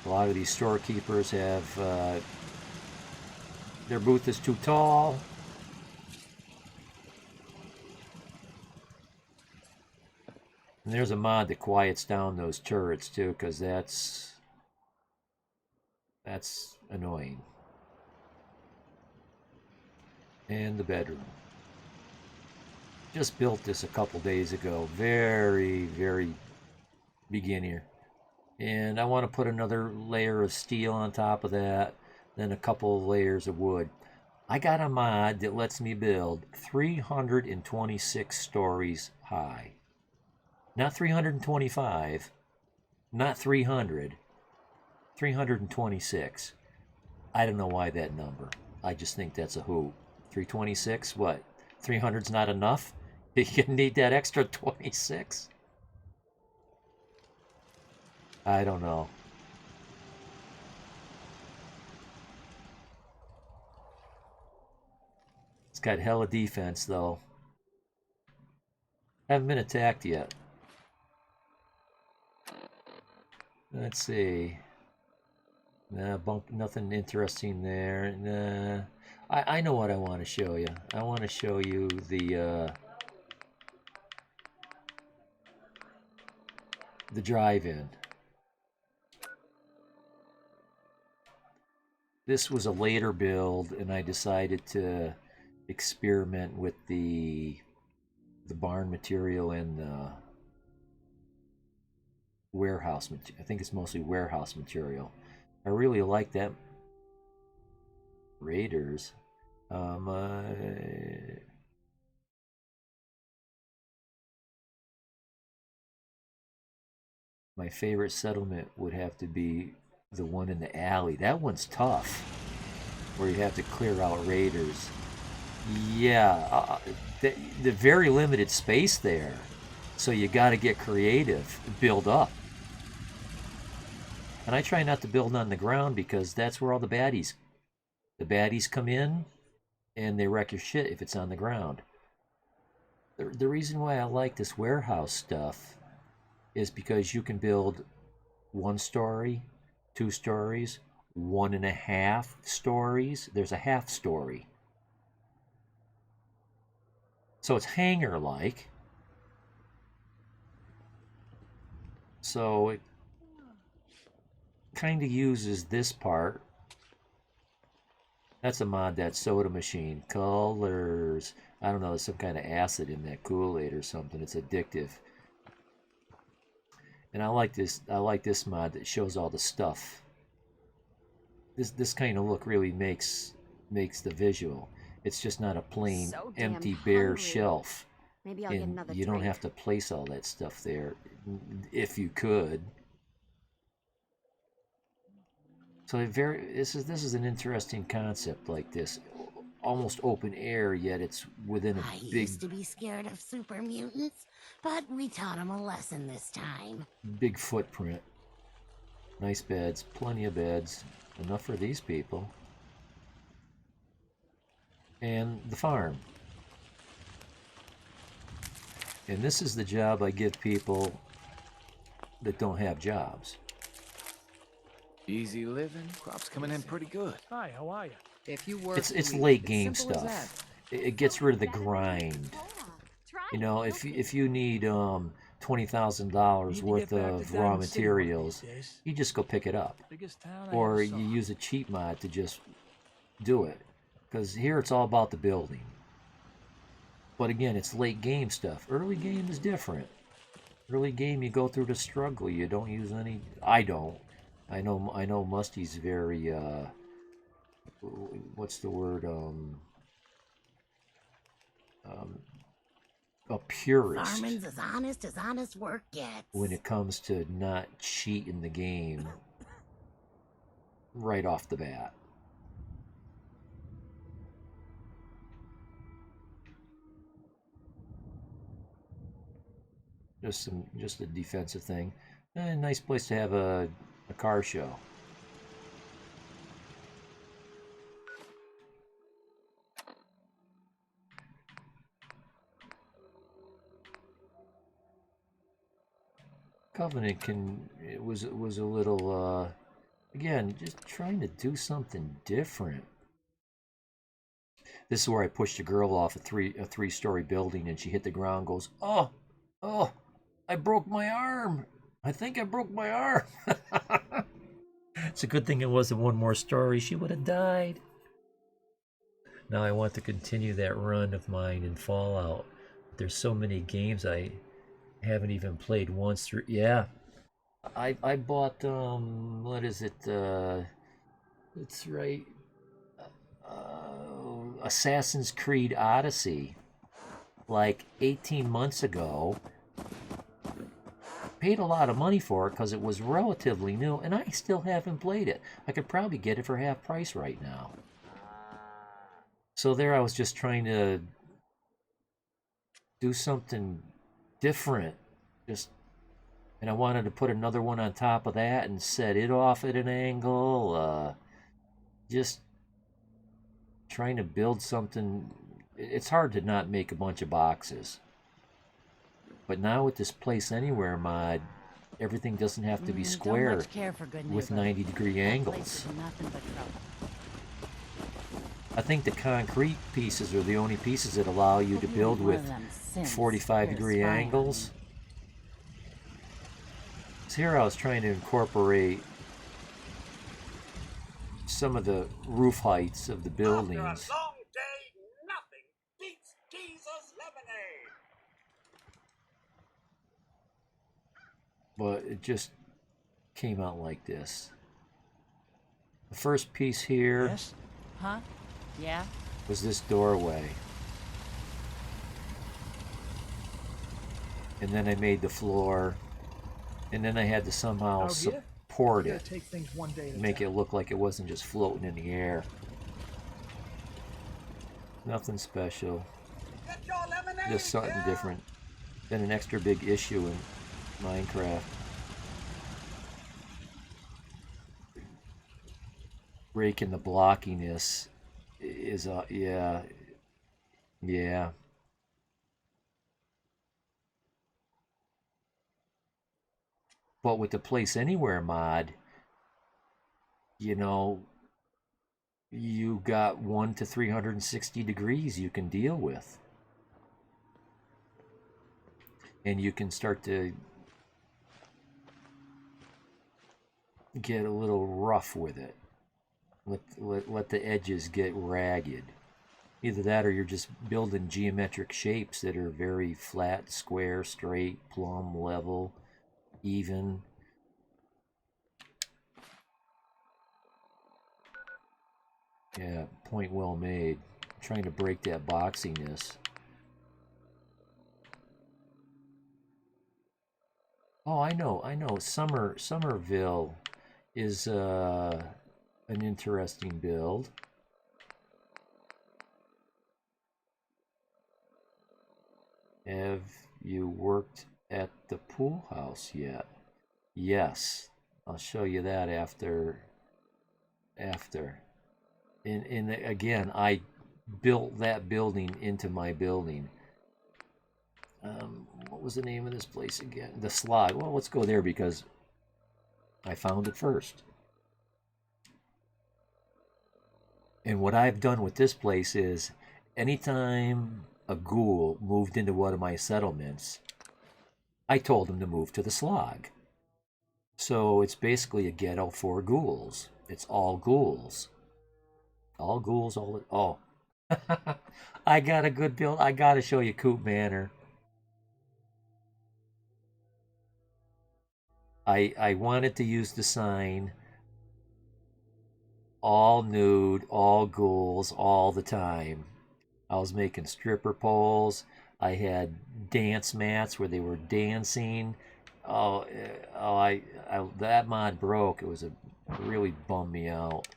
A lot of these storekeepers have their booth is too tall. And there's a mod that quiets down those turrets too, because that's annoying. And the bedroom. Just built this a couple days ago. Very, very beginner. And I want to put another layer of steel on top of that, then a couple of layers of wood. I got a mod that lets me build 326 stories high. Not 325, not 300, 326. I don't know why that number. I just think that's a hoot. 326, what? 300's not enough? You need that extra 26? I don't know. It's got hella defense, though. Haven't been attacked yet. Let's see. Nah, nothing interesting there. Nah. I know what I want to show you. I want to show you the drive-in. This was a later build, and I decided to experiment with the barn material and the warehouse material. I think it's mostly warehouse material. I really like that. Raiders. My favorite settlement would have to be the one in the alley. That one's tough, where you have to clear out raiders. Yeah, the very limited space there, so you got to get creative, build up. And I try not to build on the ground because that's where all the baddies come in and they wreck your shit if it's on the ground. The reason why I like this warehouse stuff is because you can build 1 story, 2 stories, 1.5 stories. There's a half story. So it's hangar-like. So it kind of uses this part. That's a mod, that soda machine. Colors. I don't know, there's some kind of acid in that Kool-Aid or something. It's addictive. And I like this mod that shows all the stuff. This kind of look really makes the visual. It's just not a plain So damn empty bare hungry. shelf. Maybe I'll get And another you don't drink. have to place all that stuff there if you could. So this is an interesting concept like this. Almost open air, yet it's within a I big used to be scared of super mutants, but we taught him a lesson this time. big footprint. Nice beds, plenty of beds, enough for these people. And the farm. And this is the job I give people that don't have jobs. Easy living, crops coming in pretty good. Hi, how are you? If you work, It's the week, late it's game simple as stuff. that. It gets rid of the grind. Hold on. Try You it. know, You'll if see. you need $20,000 Need to worth get back to of Diamond raw City one of these materials, days. you just go pick it up. Biggest town I Or ever you saw. use a cheat mod to just do it. Because here it's all about the building. But again, it's late game stuff. Early game is different. Early game, you go through the struggle. You don't use any. I don't. I know. Musty's very. What's the word? A purist Farming's as honest work gets. when it comes to not cheating the game right off the bat. Just a defensive thing. Nice place to have a car show. Covenant was a little again, just trying to do something different. This is where I pushed a girl off a three-story building and she hit the ground and goes, "Oh, I broke my arm. I think I broke my arm." It's a good thing it wasn't one more story. She would have died. Now I want to continue that run of mine in Fallout. There's so many games I haven't even played once through. Yeah. I bought what is it? It's right. Assassin's Creed Odyssey like 18 months ago. Paid a lot of money for it because it was relatively new, and I still haven't played it. I could probably get it for half price right now. So there I was just trying to do something different. And I wanted to put another one on top of that and set it off at an angle. Just trying to build something. It's hard to not make a bunch of boxes. But now with this Place Anywhere mod, everything doesn't have to be Don't square much care for good with neighborhood. 90-degree That angles. place is nothing but trouble. I think the concrete pieces are the only pieces that allow you to Hope build ain't one with of them simps 45-degree you're spying on angles. me. So here I was trying to incorporate some of the roof heights of the buildings. After a long day, nothing beats Jesus lemonade. But it just came out like this. The first piece here Yes? Huh? Yeah? was this doorway. And then I made the floor. And then I had to somehow Out here? support You it. gotta take things one day at a Make time. it look like it wasn't just floating in the air. Nothing special. Get your lemonade. Just something here. different. Been an extra big issue in Minecraft. breaking the blockiness is yeah, yeah. But with the Place Anywhere mod, you know, you got 1 to 360 degrees you can deal with. And you can start to get a little rough with it. Let the edges get ragged. Either that or you're just building geometric shapes that are very flat, square, straight, plumb, level, even. Yeah, point well made. Trying to break that boxiness. Oh, I know. Somerville is an interesting build. Have you worked at the pool house yet? Yes. I'll show you that after. And again, I built that building into my building. What was the name of this place again? The Slide. Well, let's go there because I found it first. And what I've done with this place is anytime a ghoul moved into one of my settlements, I told him to move to the Slog. So it's basically a ghetto for ghouls. It's all ghouls. All ghouls, all... Oh. I got a good build. I got to show you Coop Manor. I wanted to use the sign all nude, all ghouls, all the time. I was making stripper poles. I had dance mats where they were dancing. That mod broke. It really bummed me out.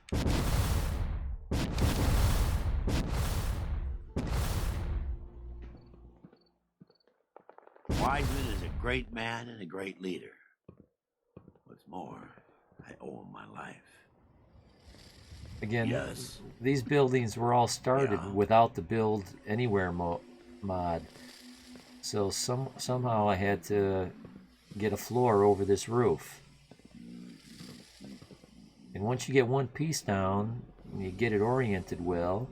Wiseman is a great man and a great leader. What's more, I owe him my life. Again, yes. These buildings were all started without the Build Anywhere mod. So somehow I had to get a floor over this roof. And once you get one piece down, and you get it oriented well,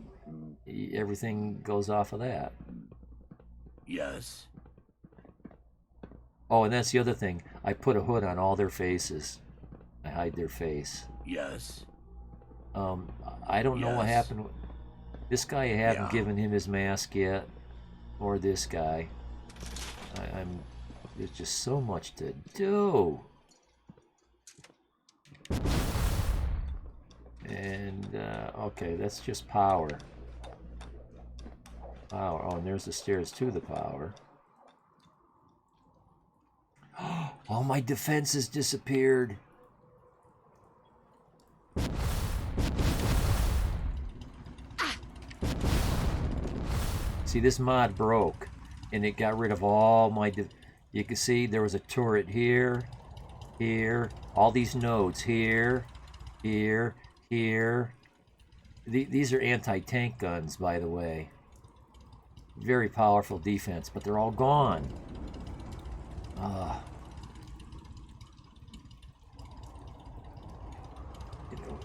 everything goes off of that. Yes. Oh, and that's the other thing. I put a hood on all their faces. I hide their face. Yes. I don't know what happened. This guy, I haven't given him his mask yet, or this guy. There's just so much to do. And okay, that's just power. Power. Oh, and there's the stairs to the power. All my defenses disappeared. See, this mod broke, and it got rid of all my... You can see there was a turret here, here, all these nodes here, here, here. These are anti-tank guns, by the way. Very powerful defense, but they're all gone.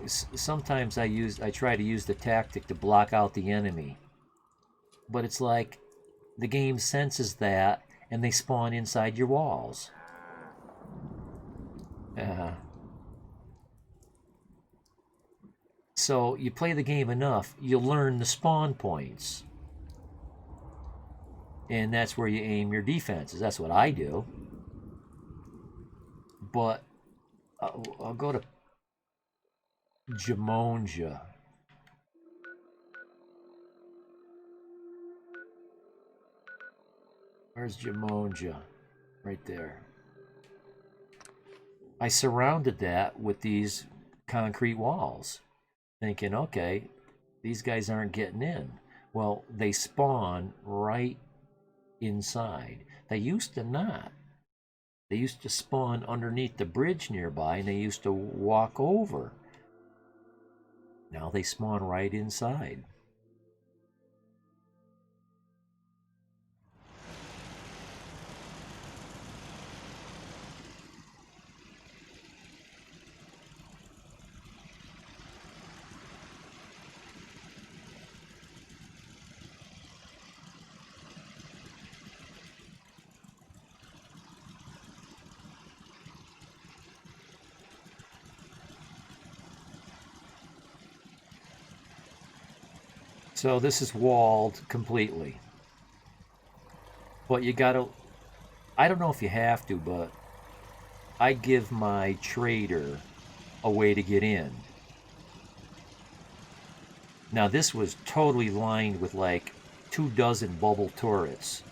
Sometimes I try to use the tactic to block out the enemy. But it's like the game senses that and they spawn inside your walls. So you play the game enough, you learn the spawn points. And that's where you aim your defenses. That's what I do. But I'll go to Jamonja. Where's Jamonja? Right there. I surrounded that with these concrete walls, thinking, okay, these guys aren't getting in. Well, they spawn right inside. They used to not. They used to spawn underneath the bridge nearby, and they used to walk over. Now they spawn right inside. So this is walled completely. But you gotta, I don't know if you have to, but I give my trader a way to get in. Now this was totally lined with like 24 bubble turrets.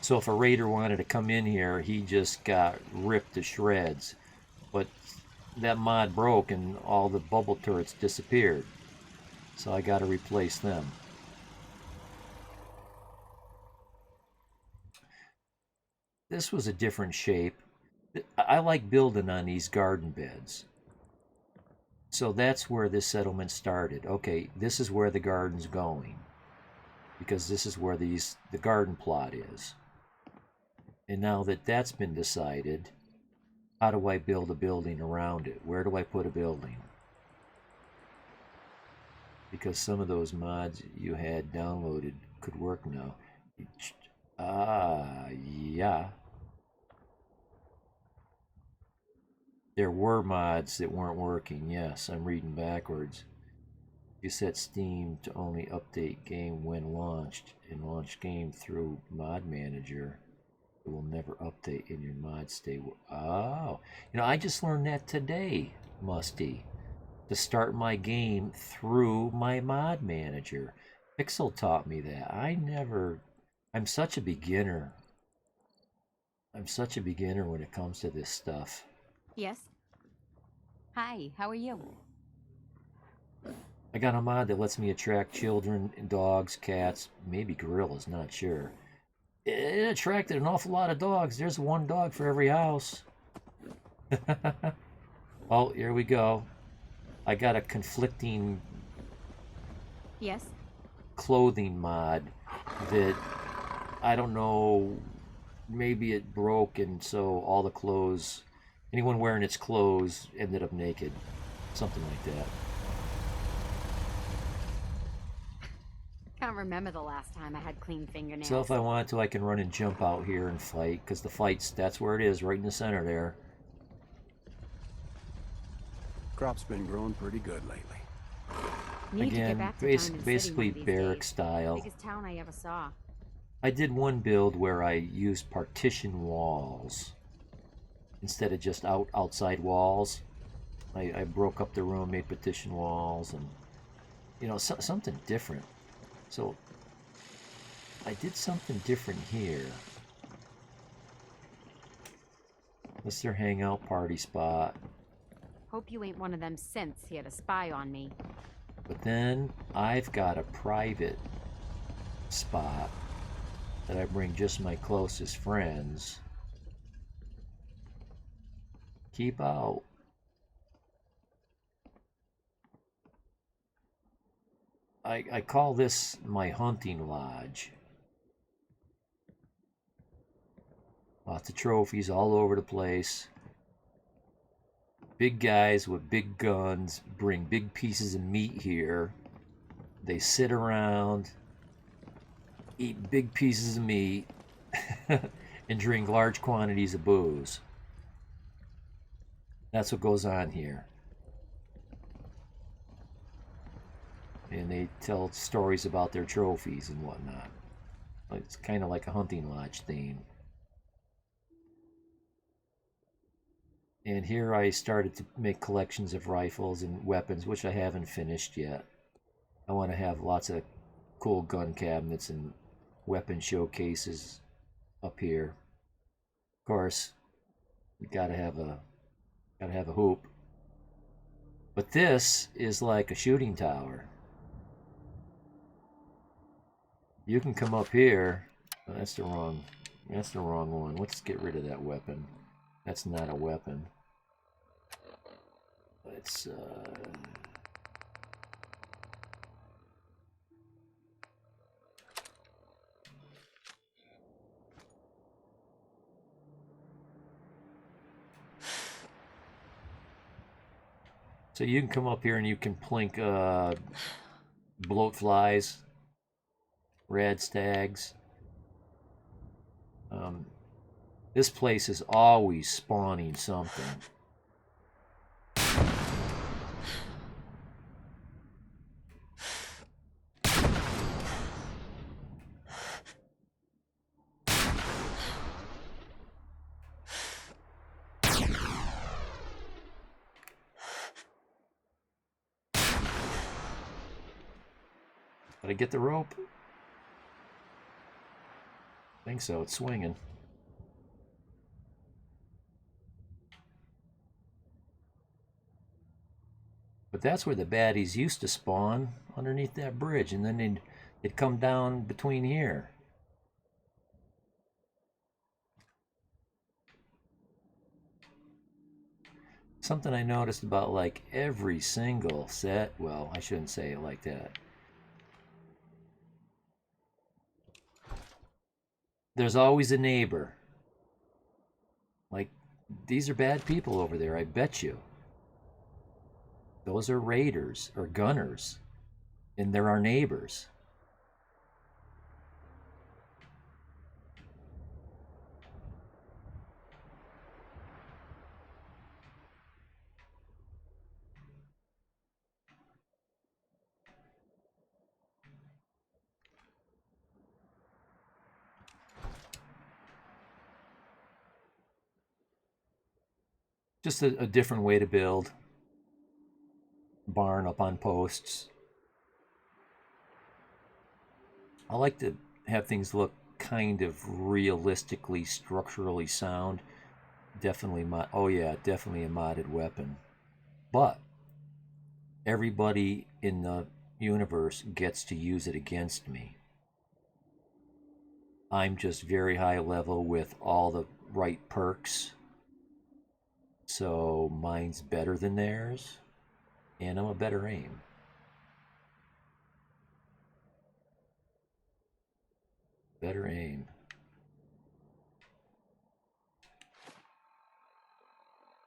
So if a raider wanted to come in here, he just got ripped to shreds. But that mod broke and all the bubble turrets disappeared. So I got to replace them. This was a different shape. I like building on these garden beds. So that's where this settlement started. Okay, this is where the garden's going, because this is where the garden plot is. And now that that's been decided, how do I build a building around it? Where do I put a building? Because some of those mods you had downloaded could work now. Yeah. There were mods that weren't working. Yes, I'm reading backwards. You set Steam to only update game when launched and launch game through Mod Manager. It will never update in your mod state. Oh, I just learned that today, Musty. To start my game through my Mod Manager. Pixel taught me that. I'm such a beginner. I'm such a beginner when it comes to this stuff. Yes? Hi, how are you? I got a mod that lets me attract children, dogs, cats, maybe gorillas, not sure. It attracted an awful lot of dogs. There's one dog for every house. Oh, here we go. I got a conflicting Yes? clothing mod that I don't know, maybe it broke and so all the clothes, anyone wearing its clothes ended up naked. Something like that. Can't remember the last time I had clean fingernails. So if I wanted to, I can run and jump out here and fight, because the fight's, that's where it is, right in the center there. Crop's been growing pretty good lately. Need to get Again, back to Diamond City basically one of these barrack days. style. Biggest town I ever saw. I did one build where I used partition walls instead of just outside walls. I broke up the room, made partition walls, and something different. So I did something different here. That's their hangout party spot. Hope you ain't one of them synths here to spy on me. But then I've got a private spot that I bring just my closest friends. Keep out. I call this my hunting lodge. Lots of trophies all over the place. Big guys with big guns bring big pieces of meat here. They sit around, eat big pieces of meat, and drink large quantities of booze. That's what goes on here. And they tell stories about their trophies and whatnot. It's kind of like a hunting lodge theme. And here I started to make collections of rifles and weapons, which I haven't finished yet. I want to have lots of cool gun cabinets and weapon showcases up here. Of course, you gotta have a hoop. But this is like a shooting tower. You can come up here. Oh, that's the wrong one. Let's get rid of that weapon. That's not a weapon. Let's So you can come up here and you can plink bloat flies, rad stags. This place is always spawning something. Did I get the rope? I think so, it's swinging. But that's where the baddies used to spawn, underneath that bridge, and then they'd come down between here. Something I noticed about like every single set, well, I shouldn't say it like that. There's always a neighbor. Like, these are bad people over there, I bet you. Those are raiders or gunners, and they're our neighbors. Just a different way to build. Barn up on posts. I like to have things look kind of realistically, structurally sound. Definitely oh yeah, definitely a modded weapon. But everybody in the universe gets to use it against me. I'm just very high level with all the right perks. So mine's better than theirs, and I'm a better aim. Better aim.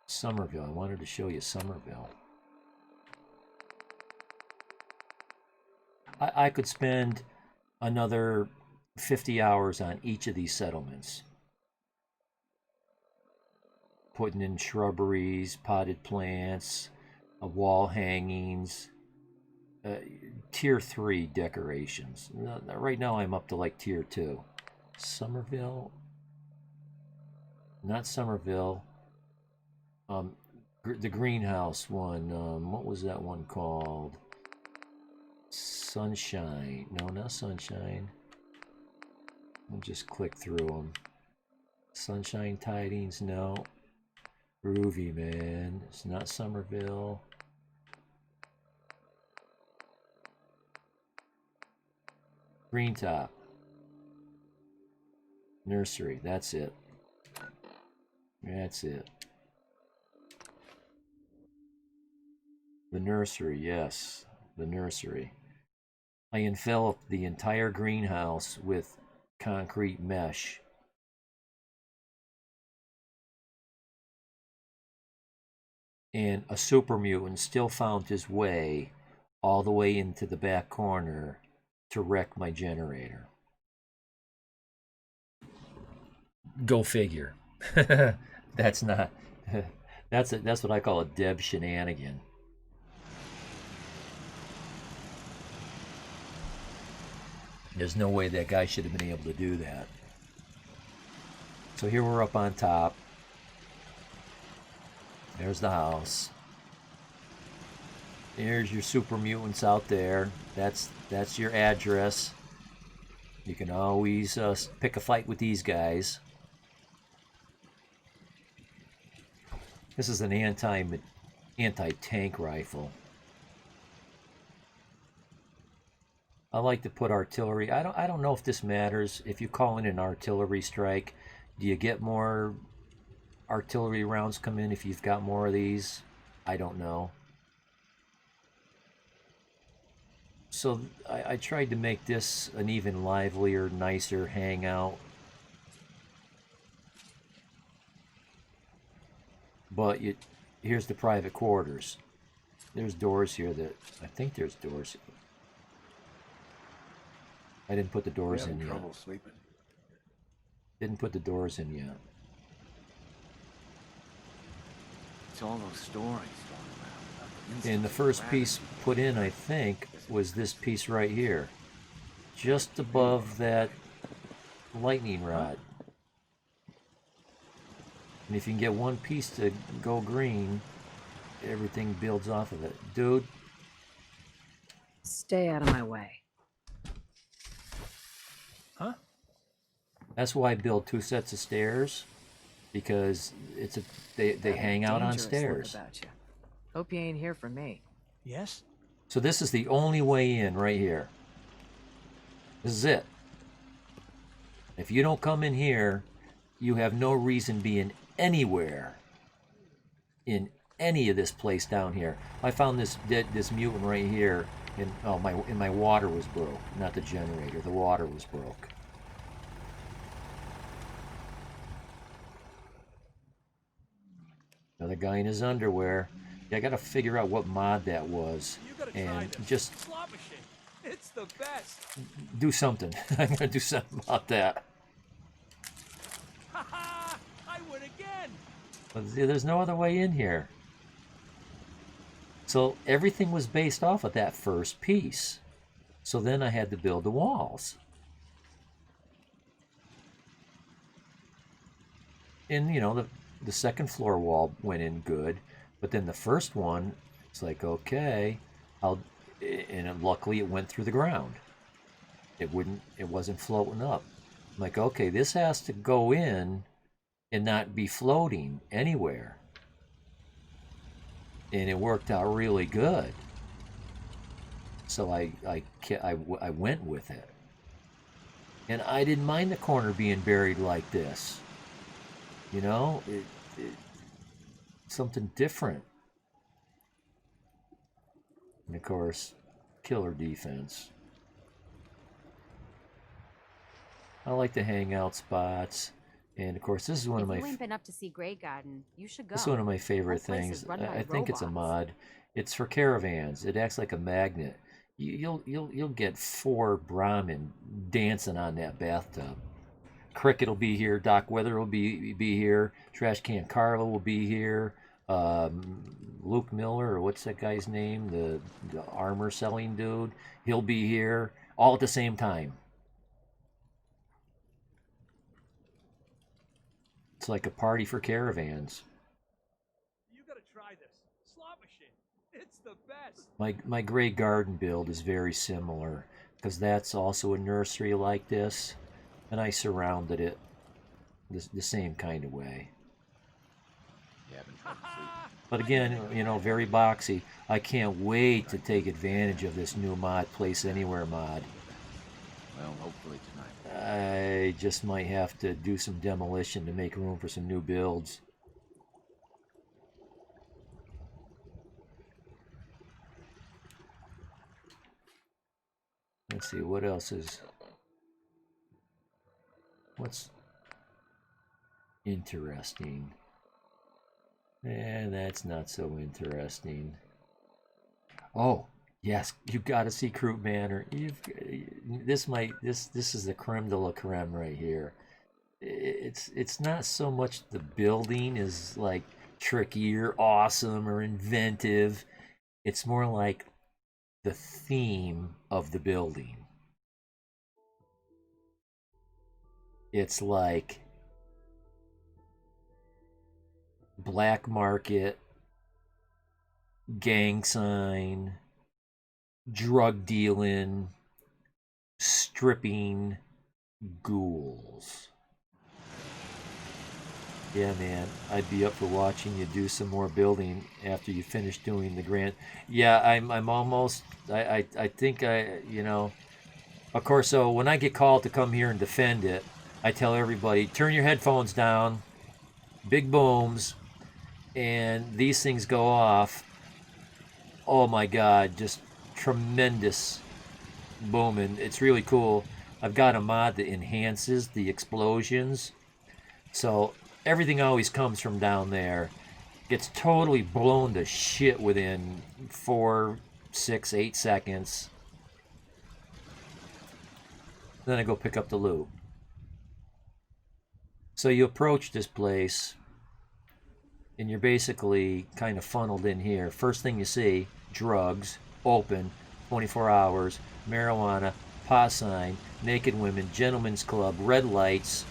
Somerville. I wanted to show you Somerville. I could spend another 50 hours on each of these settlements. Putting in shrubberies, potted plants, wall hangings, tier 3 decorations. Right now I'm up to like tier 2. Somerville? Not Somerville. The greenhouse one. What was that one called? Sunshine. No, not Sunshine. I'll just click through them. Sunshine Tidings, no. Groovy, man. It's not Somerville. Green Top. Nursery, that's it. That's it. The nursery, yes. The nursery. I enveloped the entire greenhouse with concrete mesh. And a super mutant still found his way all the way into the back corner to wreck my generator. Go figure. That's not. That's what I call a Deb shenanigan. There's no way that guy should have been able to do that. So here we're up on top. There's the house. There's your super mutants out there. That's your address. You can always pick a fight with these guys. This is an anti-tank rifle. I like to put artillery. I don't know if this matters. If you call in an artillery strike, do you get more artillery rounds come in if you've got more of these? I don't know. So I tried to make this an even livelier, nicer hangout. But here's the private quarters. there's doors here that I think there's doors. I didn't put the doors in yet. Trouble sleeping. Didn't put the doors in yet. It's all those stories going around about the And the first piece put in, I think, was this piece right here, just above that lightning rod. And if you can get one piece to go green, everything builds off of it. Dude, Stay out of my way. Huh? that's why I build 2 sets of stairs, because it's a they hang out on Dangerous look stairs. about you. Hope you ain't here for me. Yes? So this is the only way in right here. This is it. If you don't come in here, you have no reason being anywhere in any of this place down here. I found this mutant right here, and my water was broke, not the generator. The water was broke. Another guy in his underwear. Yeah, I gotta figure out what mod that was, You gotta try and this. just Slot machine. It's the best. do something. I'm gonna do something about that. Ha ha! I win again. But there's no other way in here. So everything was based off of that first piece. So then I had to build the walls. And you know, the second floor wall went in good, but then the first one, it's like, okay, and luckily it went through the ground. It wasn't floating up. I'm like, okay, this has to go in and not be floating anywhere. And it worked out really good. So I went with it. And I didn't mind the corner being buried like this. You know, something different. And of course, killer defense. I like the hangout spots. And of course, this is one of my. If you ain't been up to see Grey Garden, you should go. This is one of my favorite Whole place is things. run by I think it's a robots. mod. It's for caravans. It acts like a magnet. You'll get 4 Brahmin dancing on that bathtub. Cricket will be here. Doc Weather will be here. Trash Can Carlo will be here. Luke Miller, or what's that guy's name? The armor selling dude. He'll be here all at the same time. It's like a party for caravans. You gotta try this. Slot machine. It's the best. My Grey Garden build is very similar, because that's also a nursery like this, and I surrounded it the same kind of way. You having trouble sleeping? But again, you know, very boxy. I can't wait to take advantage of this new mod, Place Anywhere mod. Well, hopefully tonight. I just might have to do some demolition to make room for some new builds. Let's see, what else is... What's interesting? That's not so interesting. Oh, yes, you got to see Croup Manor. This is the creme de la creme right here. It's not so much the building is like tricky or awesome or inventive. It's more like the theme of the building. It's like black market, gang sign, drug dealing, stripping, ghouls. Yeah, man, I'd be up for watching you do some more building after you finish doing the grand. Yeah, I'm almost. I think you know. Of course, so when I get called to come here and defend it, I tell everybody, turn your headphones down, big booms, and these things go off. Oh my God, just tremendous booming. It's really cool. I've got a mod that enhances the explosions. So everything always comes from down there. gets totally blown to shit within 4, 6, 8 seconds. Then I go pick up the loot. So you approach this place, and you're basically kind of funneled in here. First thing you see, drugs, open, 24 hours, marijuana, pot sign, naked women, gentlemen's club, red lights,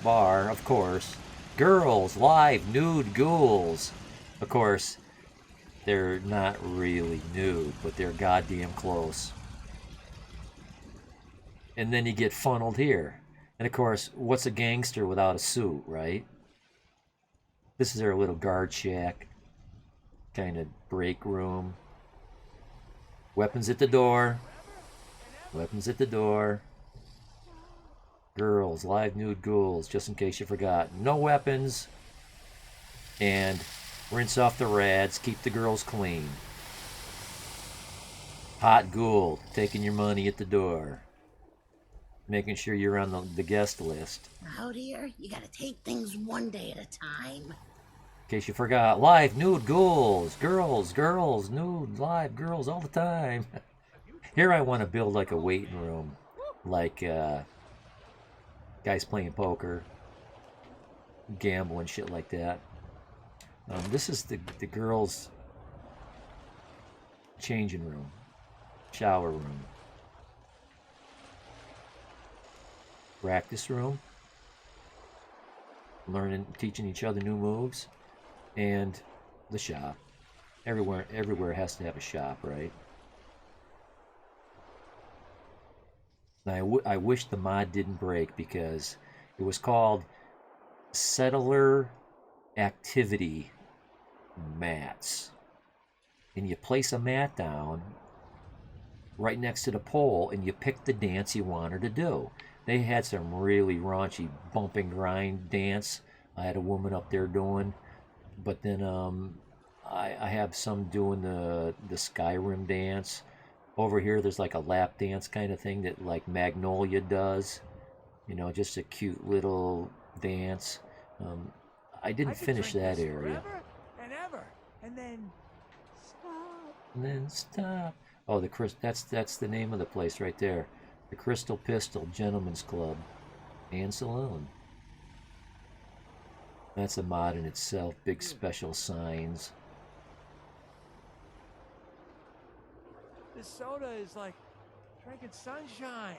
bar, of course, girls, live, nude ghouls. Of course, they're not really nude, but they're goddamn close. And then you get funneled here. And of course, what's a gangster without a suit, right? This is their little guard shack, kind of break room. Weapons at the door. Weapons at the door. Girls, live nude ghouls, just in case you forgot. No weapons. And rinse off the rads, keep the girls clean. Hot ghoul, taking your money at the door. Making sure you're on the guest list. Out here, you gotta take things one day at a time. In case you forgot, live nude ghouls, girls, nude, live girls all the time. Here I want to build like a waiting room, like guys playing poker, gambling, shit like that. This is the girls' changing room, shower room. Practice room, learning, teaching each other new moves, and the shop. Everywhere has to have a shop, right? Now, I wish the mod didn't break, because it was called Settler Activity Mats, and you place a mat down right next to the pole, and you pick the dance you want her to do. They had some really raunchy bump and grind dance. I had a woman up there doing, but then I have some doing the Skyrim dance. Over here, there's like a lap dance kind of thing that like Magnolia does. You know, just a cute little dance. I didn't finish that area. Forever and ever, and then stop. And then stop. Oh, that's the name of the place right there. The Crystal Pistol Gentlemen's Club and Saloon. That's a mod in itself. Big special signs. This soda is like drinking sunshine.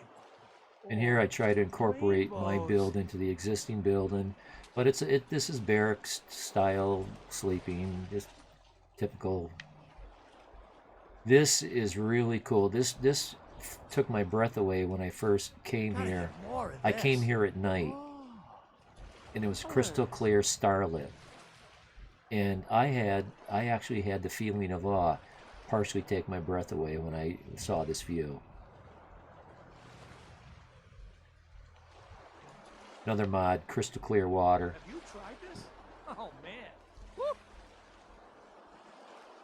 And here I try to incorporate my Rainbows. build into the existing building, but this is barracks style sleeping, just typical. This is really cool. This took my breath away when I first came Gotta here. get more of I came this. here at night, and it was crystal clear, starlit, and I actually had the feeling of awe partially take my breath away when I saw this view. Another mod, crystal clear water. Have you tried this? Oh man.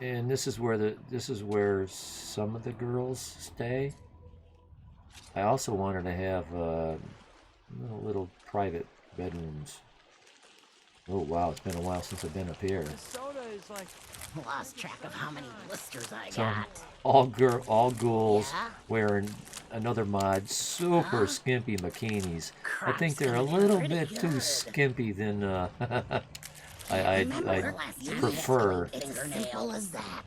And this is where some of the girls stay. I also wanted to have little private bedrooms. Oh wow, it's been a while since I've been up here. This soda is like Lost track of how many blisters I So got. all ghouls Yeah? wearing another mod, super skimpy bikinis. I think they're a Crap's coming in little pretty bit too good. skimpy than Remember I last time prefer. It's as simple as that.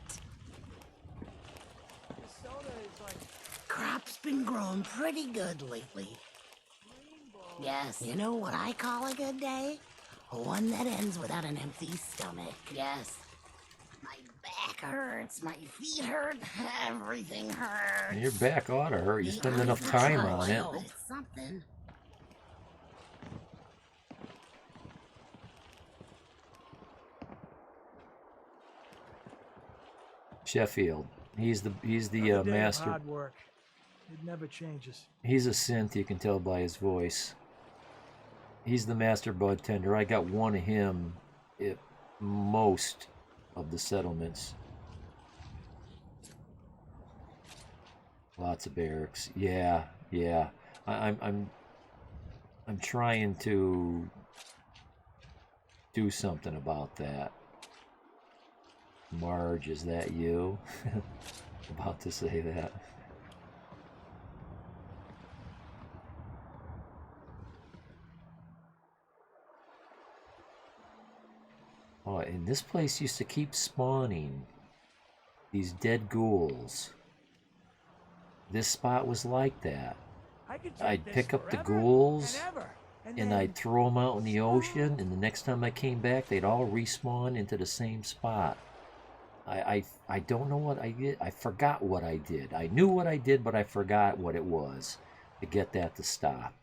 this soda is like Crop's been growing pretty good lately. Yes. You know what I call a good day? One that ends without an empty stomach. Yes. My back hurts, my feet hurt, everything hurts. Your back ought to hurt. You spend The enough odds time are on it. low, but it's something. Sheffield. He's the another day of master. hard work. It never changes. He's a synth, you can tell by his voice. He's the master bud tender. I got one of him at most of the settlements. Lots of barracks. Yeah. I'm trying to do something about that. Marge, is that you? About to say that. Oh, and this place used to keep spawning these dead ghouls. This spot was like that. I'd pick up the ghouls and I'd throw them out in the ocean, and the next time I came back, they'd all respawn into the same spot. I don't know what I did. I forgot what I did. I knew what I did, but I forgot what it was to get that to stop.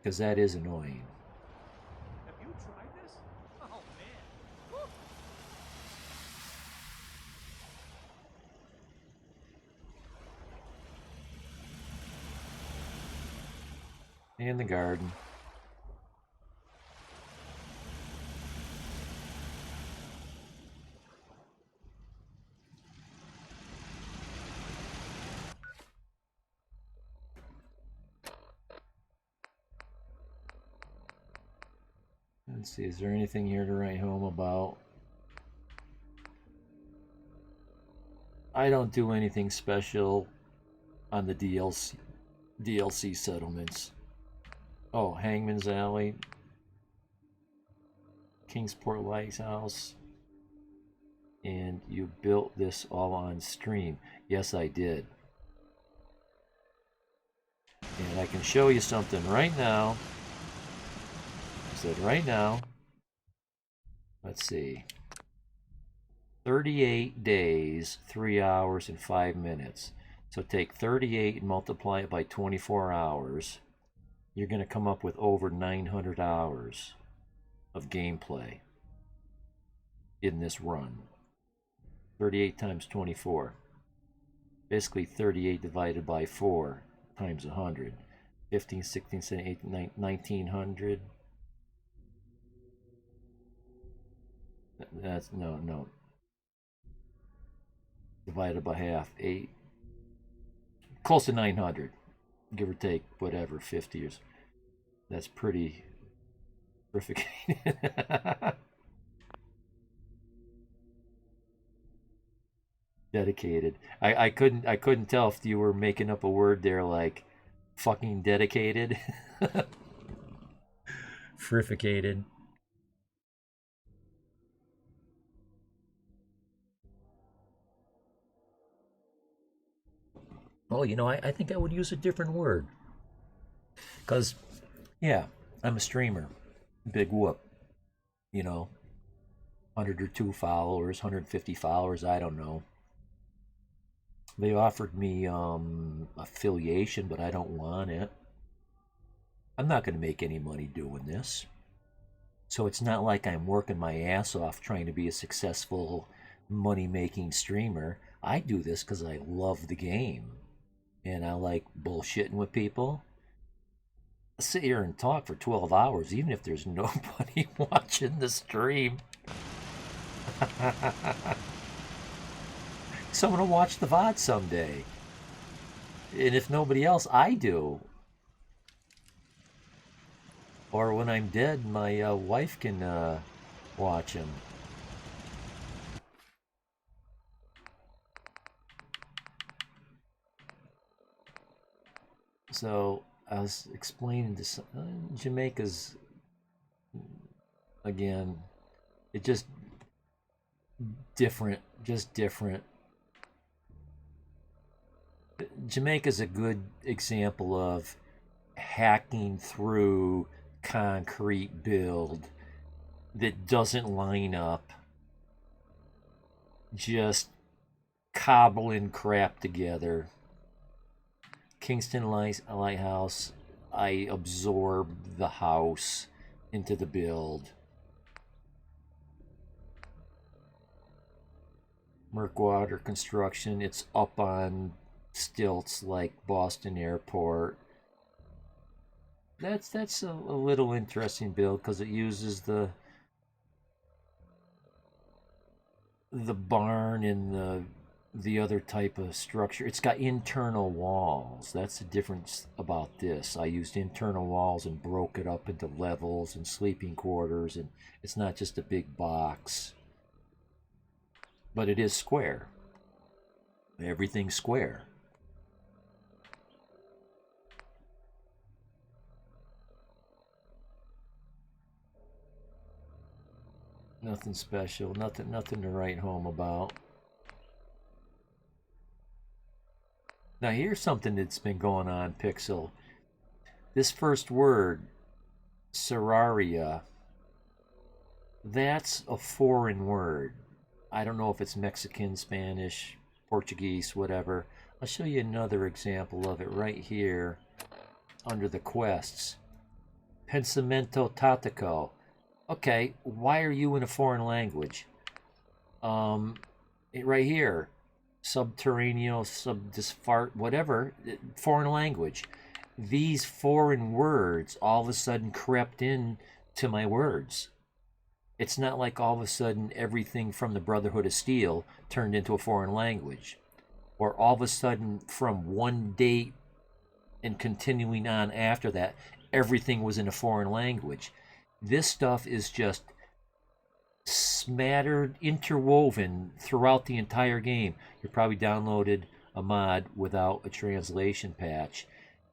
Because that is annoying. Have you tried this? Oh, man. Woo. In the garden. Let's see, is there anything here to write home about? I don't do anything special on the DLC settlements. Oh, Hangman's Alley, Kingsport Lighthouse, and you built this all on stream. Yes, I did. And I can show you something right now. I said right now. Let's see. 38 days, 3 hours, and 5 minutes. So take 38 and multiply it by 24 hours. You're going to come up with over 900 hours of gameplay in this run. 38 times 24. Basically 38 divided by 4 times 100. 15, 16, 17, 18, 1900. That's, no. Divided by half, 8. Close to 900. Give or take, whatever, 50 years. That's pretty terrific. Dedicated. I couldn't tell if you were making up a word there like fucking dedicated. Frificated. Oh, you know, I think I would use a different word. Because, yeah, I'm a streamer. Big whoop. You know, 100 or 2 followers, 150 followers, I don't know. They offered me affiliation, but I don't want it. I'm not going to make any money doing this. So it's not like I'm working my ass off trying to be a successful money-making streamer. I do this because I love the game. And I like bullshitting with people. I sit here and talk for 12 hours, even if there's nobody watching the stream. Someone will watch the VOD someday. And if nobody else, I do. Or when I'm dead, my wife can watch them. So I was explaining to Jamaica's, again, it just different. Jamaica's a good example of hacking through concrete build that doesn't line up, just cobbling crap together. Kingston Lighthouse, I absorbed the house into the build. Murkwater Construction, it's up on stilts like Boston Airport. That's a little interesting build because it uses the barn and the the other type of structure. It's got internal walls. That's the difference about this. I used internal walls and broke it up into levels and sleeping quarters, and it's not just a big box. But it is square. Everything's square. Nothing special, nothing to write home about. Now here's something that's been going on, Pixel. This first word, Serraria, that's a foreign word. I don't know if it's Mexican, Spanish, Portuguese, whatever. I'll show you another example of it right here under the quests. Pensamento Tatico. Okay, why are you in a foreign language? Right here, subterraneo, subdisfart, whatever, foreign language. These foreign words all of a sudden crept in to my words. It's not like all of a sudden everything from the Brotherhood of Steel turned into a foreign language. Or all of a sudden from one date and continuing on after that, everything was in a foreign language. This stuff is just smattered, interwoven throughout the entire game. You probably downloaded a mod without a translation patch.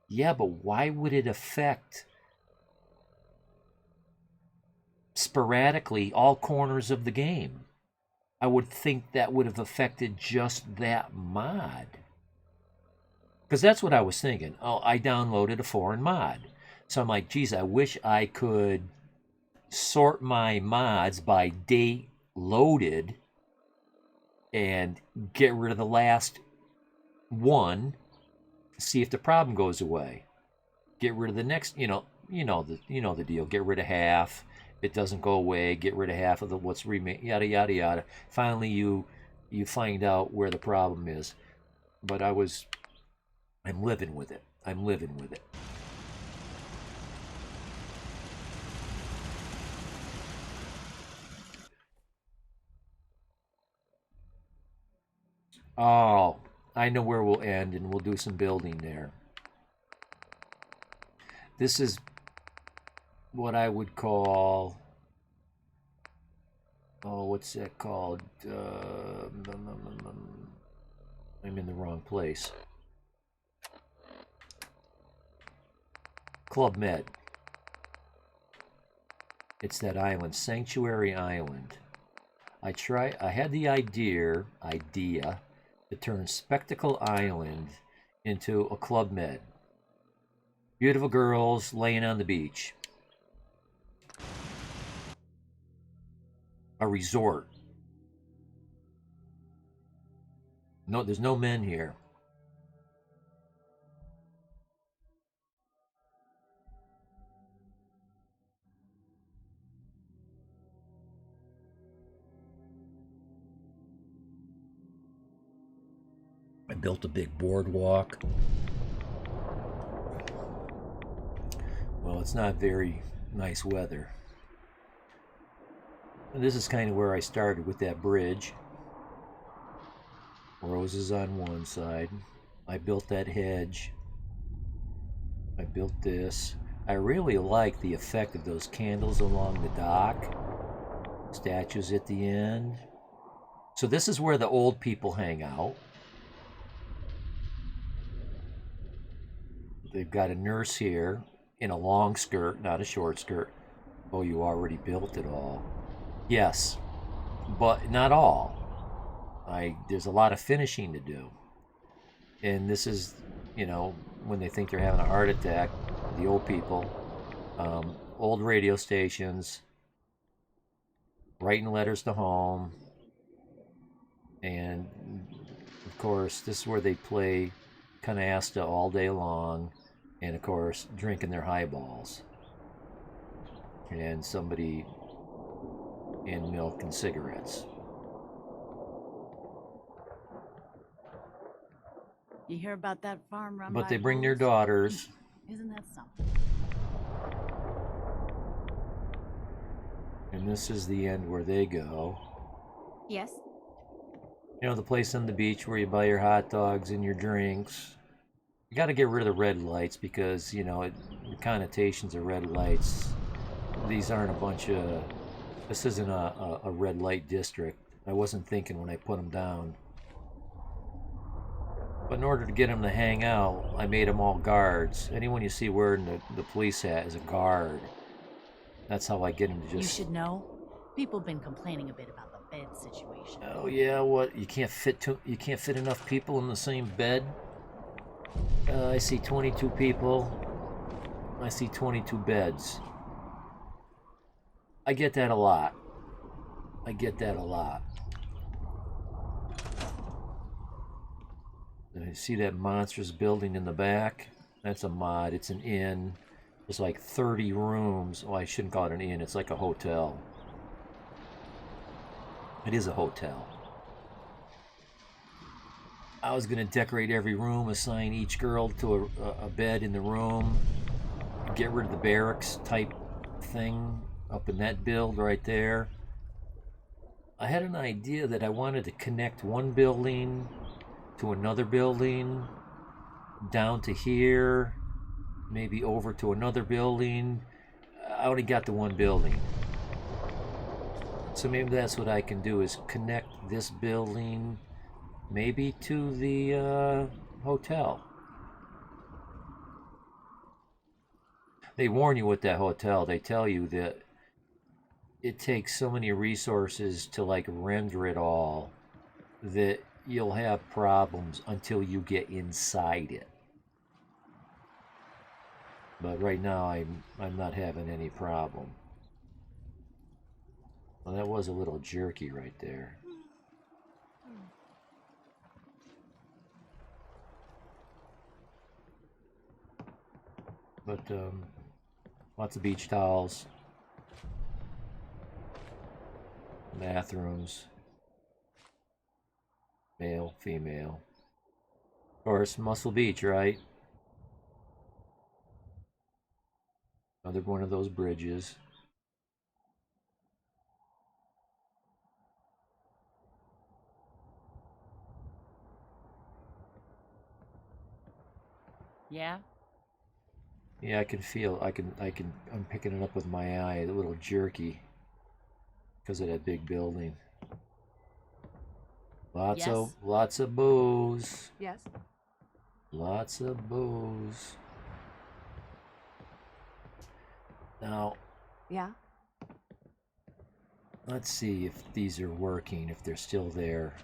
Yeah, but why would it affect sporadically all corners of the game? I would think that would have affected just that mod. Because that's what I was thinking. Oh, I downloaded a foreign mod. So I'm like, geez, I wish I could sort my mods by date loaded and get rid of the last one, see if the problem goes away. Get rid of the next, you know the deal. Get rid of half. It doesn't go away. Get rid of half of the what's remain. Yada yada yada. Finally, you find out where the problem is. But I'm living with it. I'm living with it. Oh, I know where we'll end, and we'll do some building there. This is what I would call, what's that called? I'm in the wrong place. Club Med. It's that island, Sanctuary Island. I had the idea to turn Spectacle Island into a Club Med. Beautiful girls laying on the beach. A resort. No, there's no men here. I built a big boardwalk. Well, it's not very nice weather. And this is kind of where I started with that bridge. Roses on one side. I built that hedge. I built this. I really like the effect of those candles along the dock. Statues at the end. So this is where the old people hang out. They've got a nurse here in a long skirt, not a short skirt. Oh, you already built it all. Yes, but not all. There's a lot of finishing to do. And this is, when they think they're having a heart attack, the old people, old radio stations, writing letters to home. And, of course, this is where they play canasta all day long. And, of course, drinking their highballs. And somebody in milk and cigarettes. You hear about that farm run But by they bring their wolves? daughters. Isn't that something? And this is the end where they go. Yes? You know, the place on the beach where you buy your hot dogs and your drinks. You got to get rid of the red lights because, you know, the connotations of red lights. These aren't a bunch of... This isn't a red light district. I wasn't thinking when I put them down. But in order to get them to hang out, I made them all guards. Anyone you see wearing the police hat is a guard. That's how I get them to just... You should know. People have been complaining a bit about the bed situation. Oh yeah, what? You can't fit enough people in the same bed? I see 22 people. I see 22 beds. I get that a lot. I get that a lot. You see that monstrous building in the back? That's a mod. It's an inn. There's like 30 rooms. Oh, I shouldn't call it an inn. It's like a hotel. It is a hotel. I was going to decorate every room, assign each girl to a bed in the room, get rid of the barracks type thing up in that build right there. I had an idea that I wanted to connect one building to another building, down to here, maybe over to another building. I only got the one building. So maybe that's what I can do, is connect this building maybe to the hotel. They warn you with that hotel. They tell you that it takes so many resources to like render it all that you'll have problems until you get inside it. But right now I'm not having any problem. Well, that was a little jerky right there. But lots of beach towels, bathrooms, male, female. Of course, Muscle Beach, right? Another one of those bridges. Yeah? Yeah, I can feel, I'm picking it up with my eye, a little jerky because of that big building. Lots of booze. Yes. Lots of booze. Now, Yeah. let's see if these are working, if they're still there.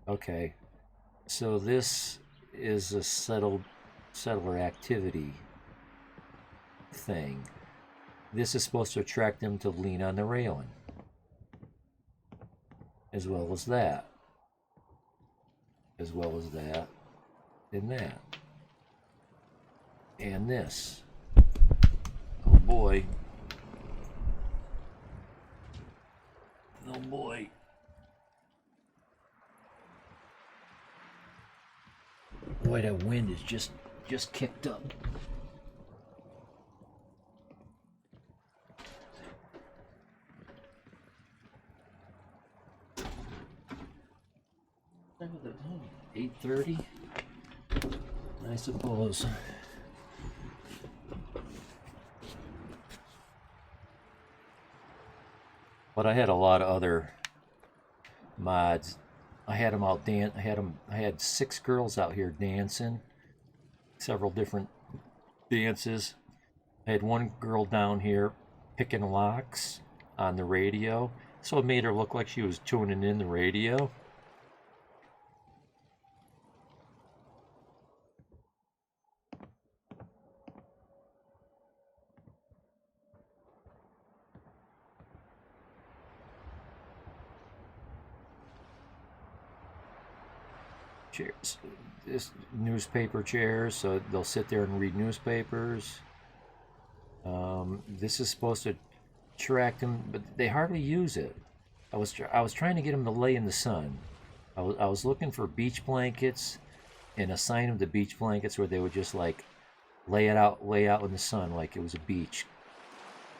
Okay, so this is a settler activity thing. This is supposed to attract them to lean on the railing, as well as that, as well as that, and that, and this. Oh boy. Oh boy. Boy, that wind is just kicked up. Look at the time. 8:30. I suppose. But I had a lot of other mods. I had them out I had 6 girls out here dancing, several different dances. I had one girl down here picking locks on the radio, so it made her look like she was tuning in the radio. Chairs, this newspaper chairs, so they'll sit there and read newspapers. This is supposed to attract them, but they hardly use it. I was trying to get them to lay in the sun. I was looking for beach blankets and assign them to beach blankets where they would just like lay out in the sun like it was a beach,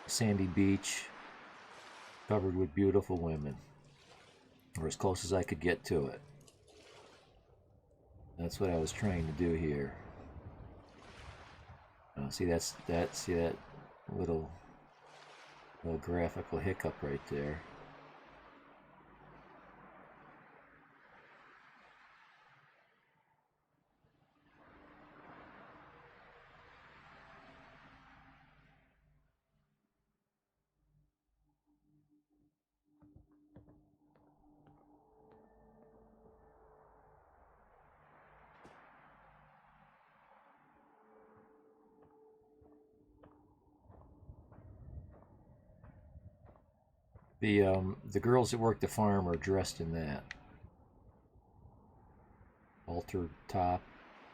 sandy beach, covered with beautiful women. or as close as I could get to it. That's what I was trying to do here. See see that little graphical hiccup right there. The girls that work the farm are dressed in that halter top,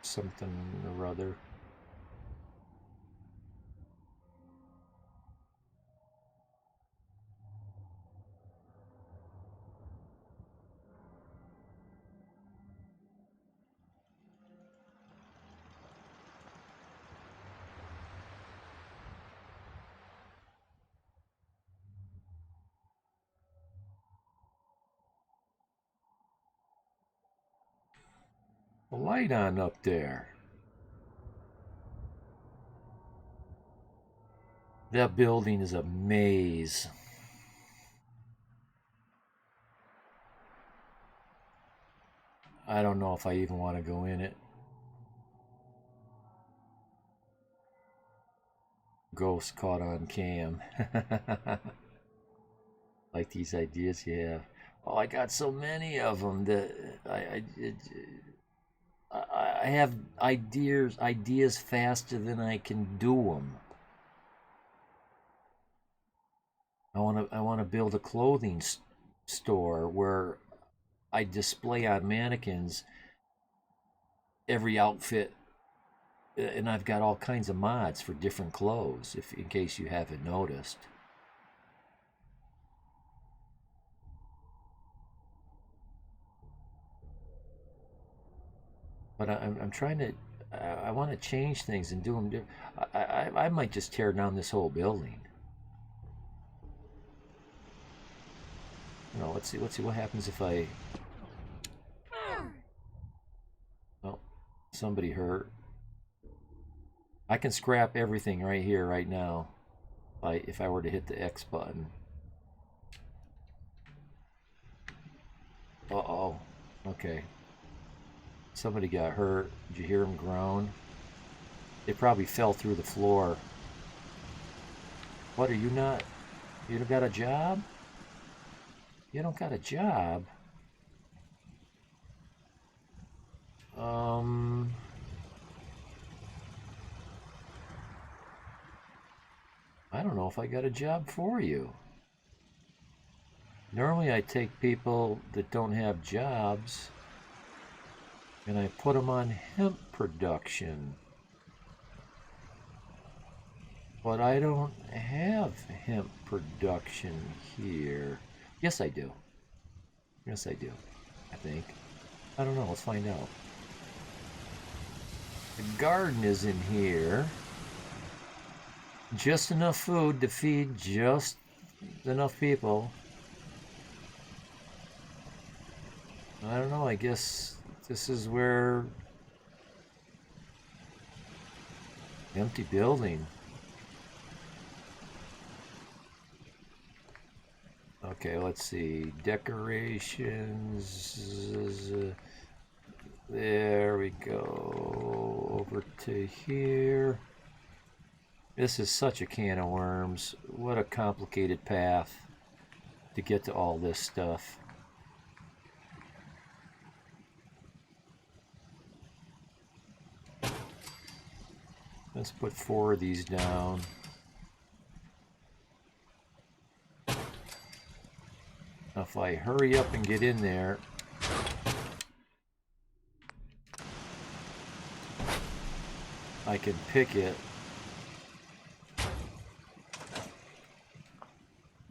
something or other. A light on up there. That building is a maze. I don't know if I even want to go in it. Ghost caught on cam. Like these ideas you have. Oh, I got so many of them that I have ideas faster than I can do them. I want to build a clothing store where I display on mannequins every outfit, and I've got all kinds of mods for different clothes, in case you haven't noticed. But I'm trying to, I want to change things and do them. I might just tear down this whole building. No, let's see what happens if I. Oh, somebody hurt. I can scrap everything right here, right now, if I were to hit the X button. Uh-oh. Okay. Somebody got hurt. Did you hear them groan? They probably fell through the floor. What, are you not? You don't got a job? You don't got a job? I don't know if I got a job for you. Normally I take people that don't have jobs and I put them on hemp production. But I don't have hemp production here. Yes, I do. Yes, I do. I think. I don't know. Let's find out. The garden is in here. Just enough food to feed just enough people. I don't know. I guess this is where... Empty building. Okay, let's see. Decorations. There we go. Over to here. This is such a can of worms. What a complicated path to get to all this stuff. Let's put 4 of these down. Now if I hurry up and get in there, I can pick it.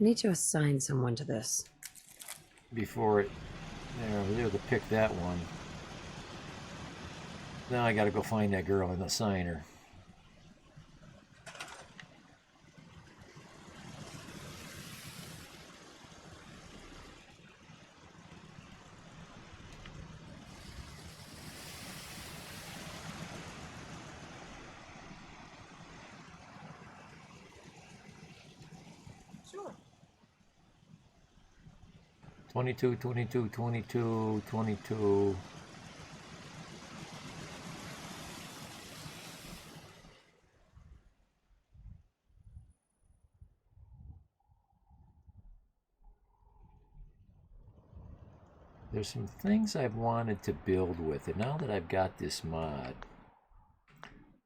I need to assign someone to this. Before it... There, I was able to pick that one. Now I gotta go find that girl and assign her. Sure. 22, 22, 22, 22. There's some things I've wanted to build with, and now that I've got this mod,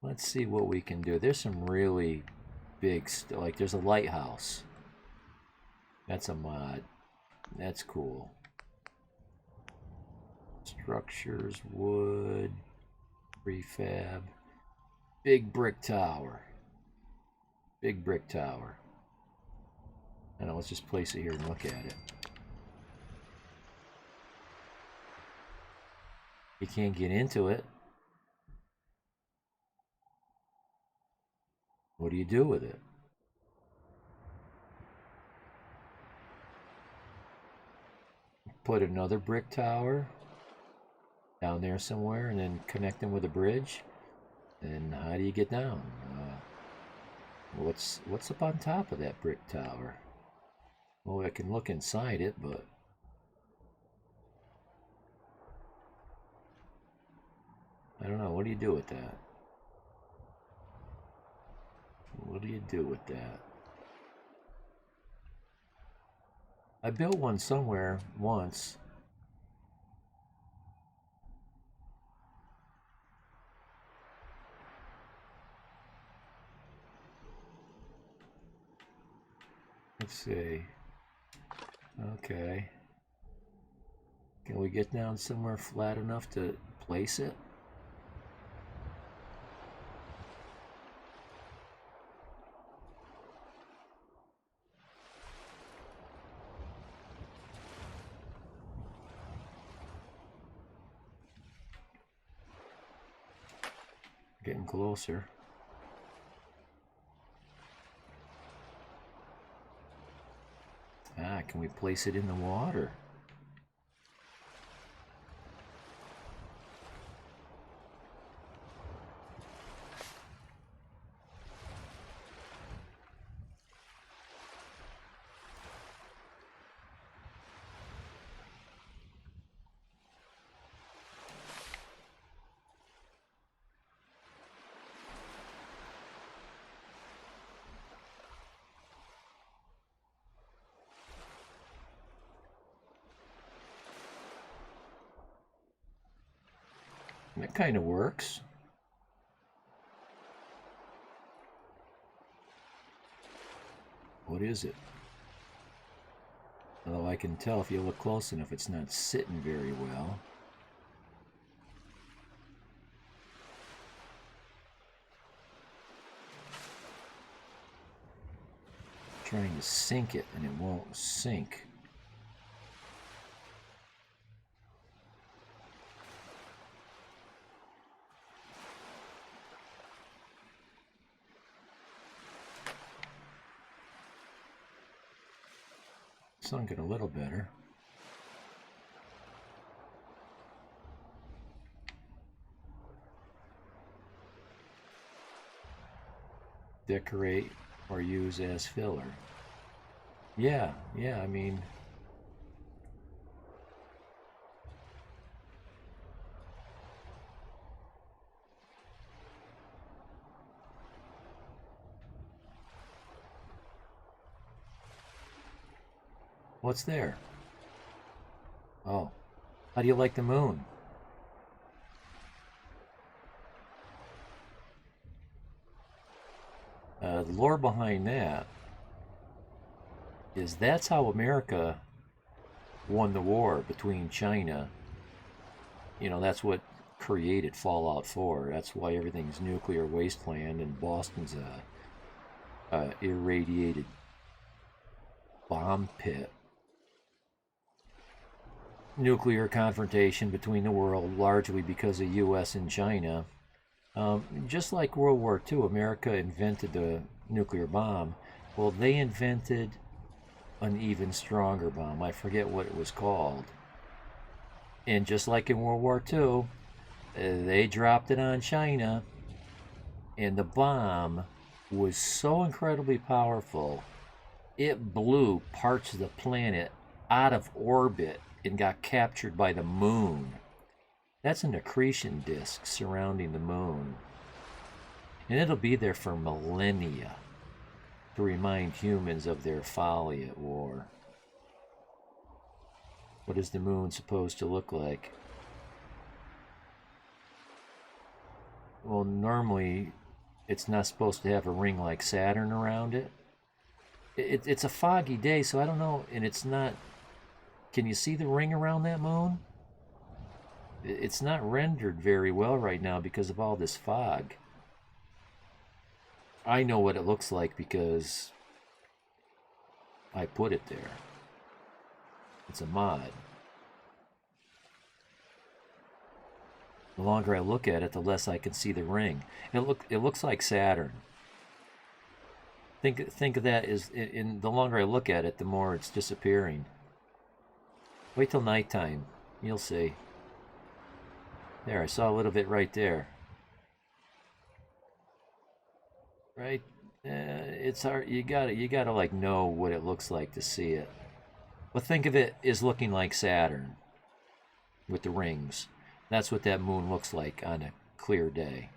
let's see what we can do. There's some really big stuff, like there's a lighthouse. That's a mod. That's cool. Structures, wood, prefab, big brick tower. Big brick tower. I know, let's just place it here and look at it. You can't get into it. What do you do with it? Put another brick tower down there somewhere and then connect them with a bridge. And how do you get down? What's up on top of that brick tower? Well, I can look inside it, but I don't know. What do you do with that? What do you do with that? I built one somewhere once. Let's see. Okay. Can we get down somewhere flat enough to place it? Getting closer. Ah, can we place it in the water? That kind of works. What is it? Although I can tell if you look close enough, it's not sitting very well. Trying to sink it and it won't sink. Sunk it a little better. Decorate or use as filler. Yeah, I mean, what's there? Oh, how do you like the moon? The lore behind that is that's how America won the war between China. You know, that's what created Fallout 4. That's why everything's nuclear wasteland and Boston's a irradiated bomb pit. Nuclear confrontation between the world, largely because of U.S. and China. Just like World War II, America invented the nuclear bomb. Well, they invented an even stronger bomb. I forget what it was called. And just like in World War II, they dropped it on China, and the bomb was so incredibly powerful it blew parts of the planet out of orbit and got captured by the moon. That's an accretion disk surrounding the moon. And it'll be there for millennia to remind humans of their folly at war. What is the moon supposed to look like? Well, normally it's not supposed to have a ring like Saturn around it. It's a foggy day, so I don't know, and it's not... Can you see the ring around that moon? It's not rendered very well right now because of all this fog. I know what it looks like because I put it there. It's a mod. The longer I look at it, the less I can see the ring. It looks like Saturn. Think of that as in the longer I look at it, the more it's disappearing. Wait till nighttime, you'll see. There, I saw a little bit right there. Right, it's hard. You gotta like know what it looks like to see it. But think of it as looking like Saturn with the rings. That's what that moon looks like on a clear day.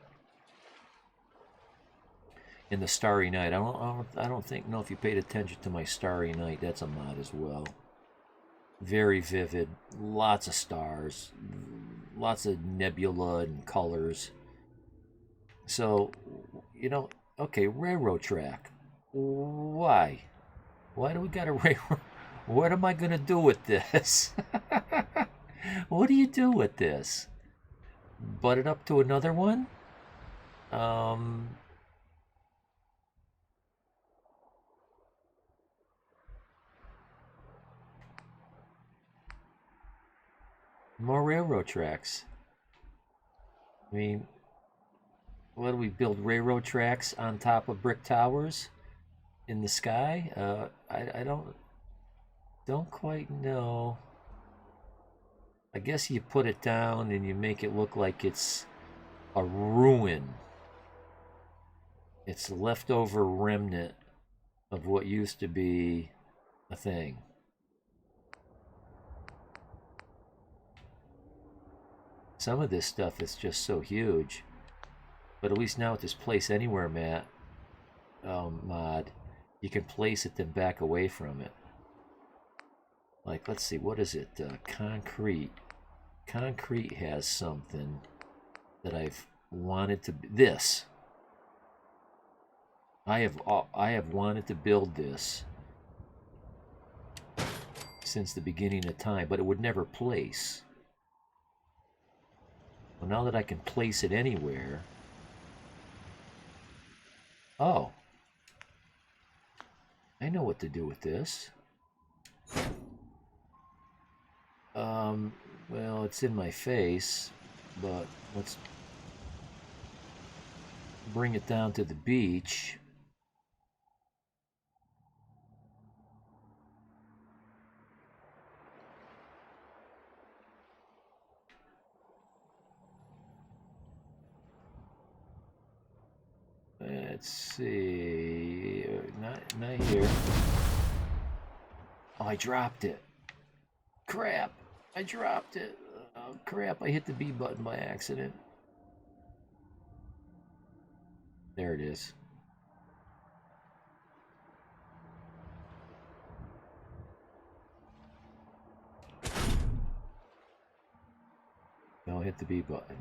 In the Starry Night, I don't know if you paid attention to my Starry Night. That's a mod as well. Very vivid, lots of stars, lots of nebula and colors. So, you know, okay, railroad track. Why? Why do we got a railroad? What am I gonna do with this? What do you do with this? Butt it up to another one? More railroad tracks. I mean, what do we build? Railroad tracks on top of brick towers in the sky? I don't quite know. I guess you put it down and you make it look like it's a ruin. It's a leftover remnant of what used to be a thing. Some of this stuff is just so huge. But at least now with this Place Anywhere mod, you can place it then back away from it. Like, let's see, what is it? Concrete. Concrete has something that I've wanted to... This. I have wanted to build this since the beginning of time, but it would never place. Well, now that I can place it anywhere... Oh. I know what to do with this. Well, it's in my face, but let's bring it down to the beach. Let's see, not here. Oh, I dropped it. Crap, I dropped it. Oh, crap, I hit the B button by accident. There it is. Don't hit the B button.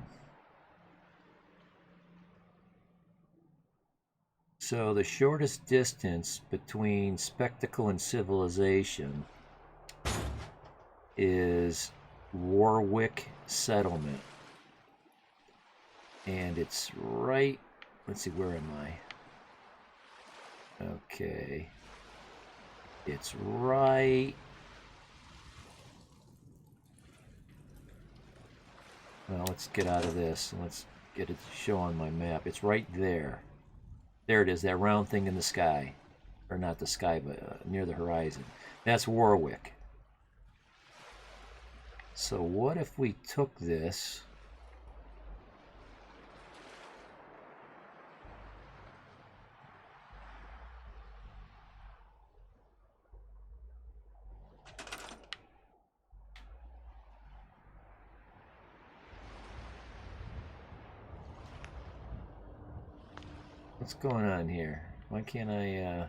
So the shortest distance between spectacle and civilization is Warwick Settlement. And it's right, let's see, where am I? Okay. It's right... Well, let's get out of this and let's get it to show on my map. It's right there. There it is, that round thing in the sky. Or not the sky, but near the horizon. That's Warwick. So what if we took this... What's going on here? Why can't I,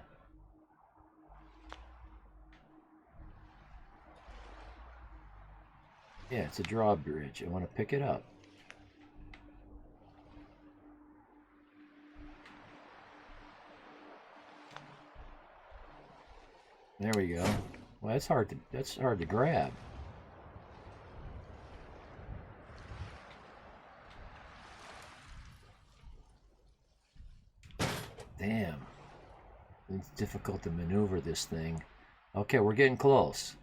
Yeah, it's a drawbridge. I want to pick it up. There we go. Well, that's hard to grab. Damn. It's difficult to maneuver this thing. Okay, we're getting close.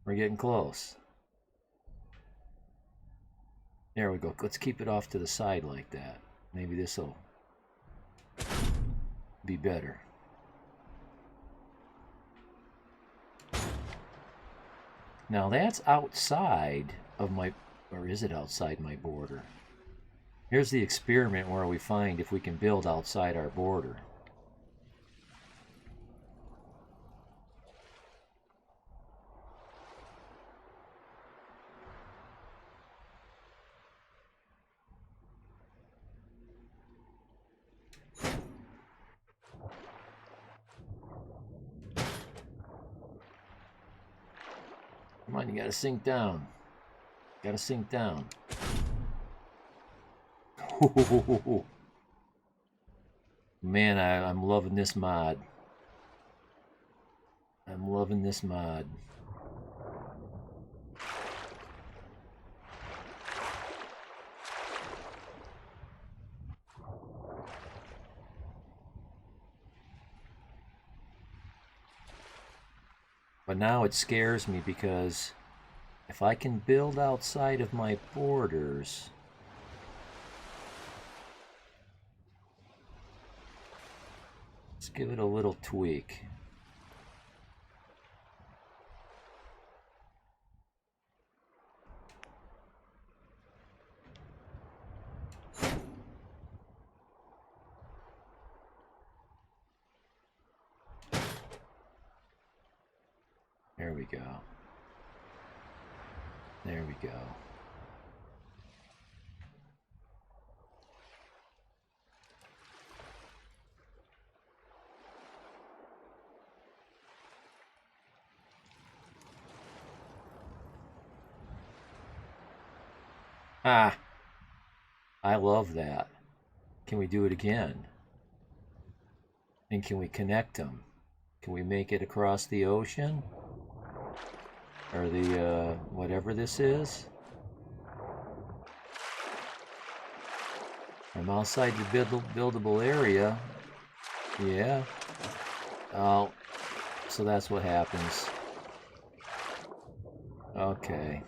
We're getting close. There we go. Let's keep it off to the side like that. Maybe this will be better. Now that's outside of my, or is it outside my border? Here's the experiment where we find if we can build outside our border. Come on, you gotta sink down. Gotta sink down. Man, I'm loving this mod. I'm loving this mod. But now it scares me because if I can build outside of my borders, let's give it a little tweak. There we go. There we go. Ah, I love that. Can we do it again? And can we connect them? Can we make it across the ocean? Or the, whatever this is? I'm outside the buildable area. Yeah. Oh, so that's what happens. Okay.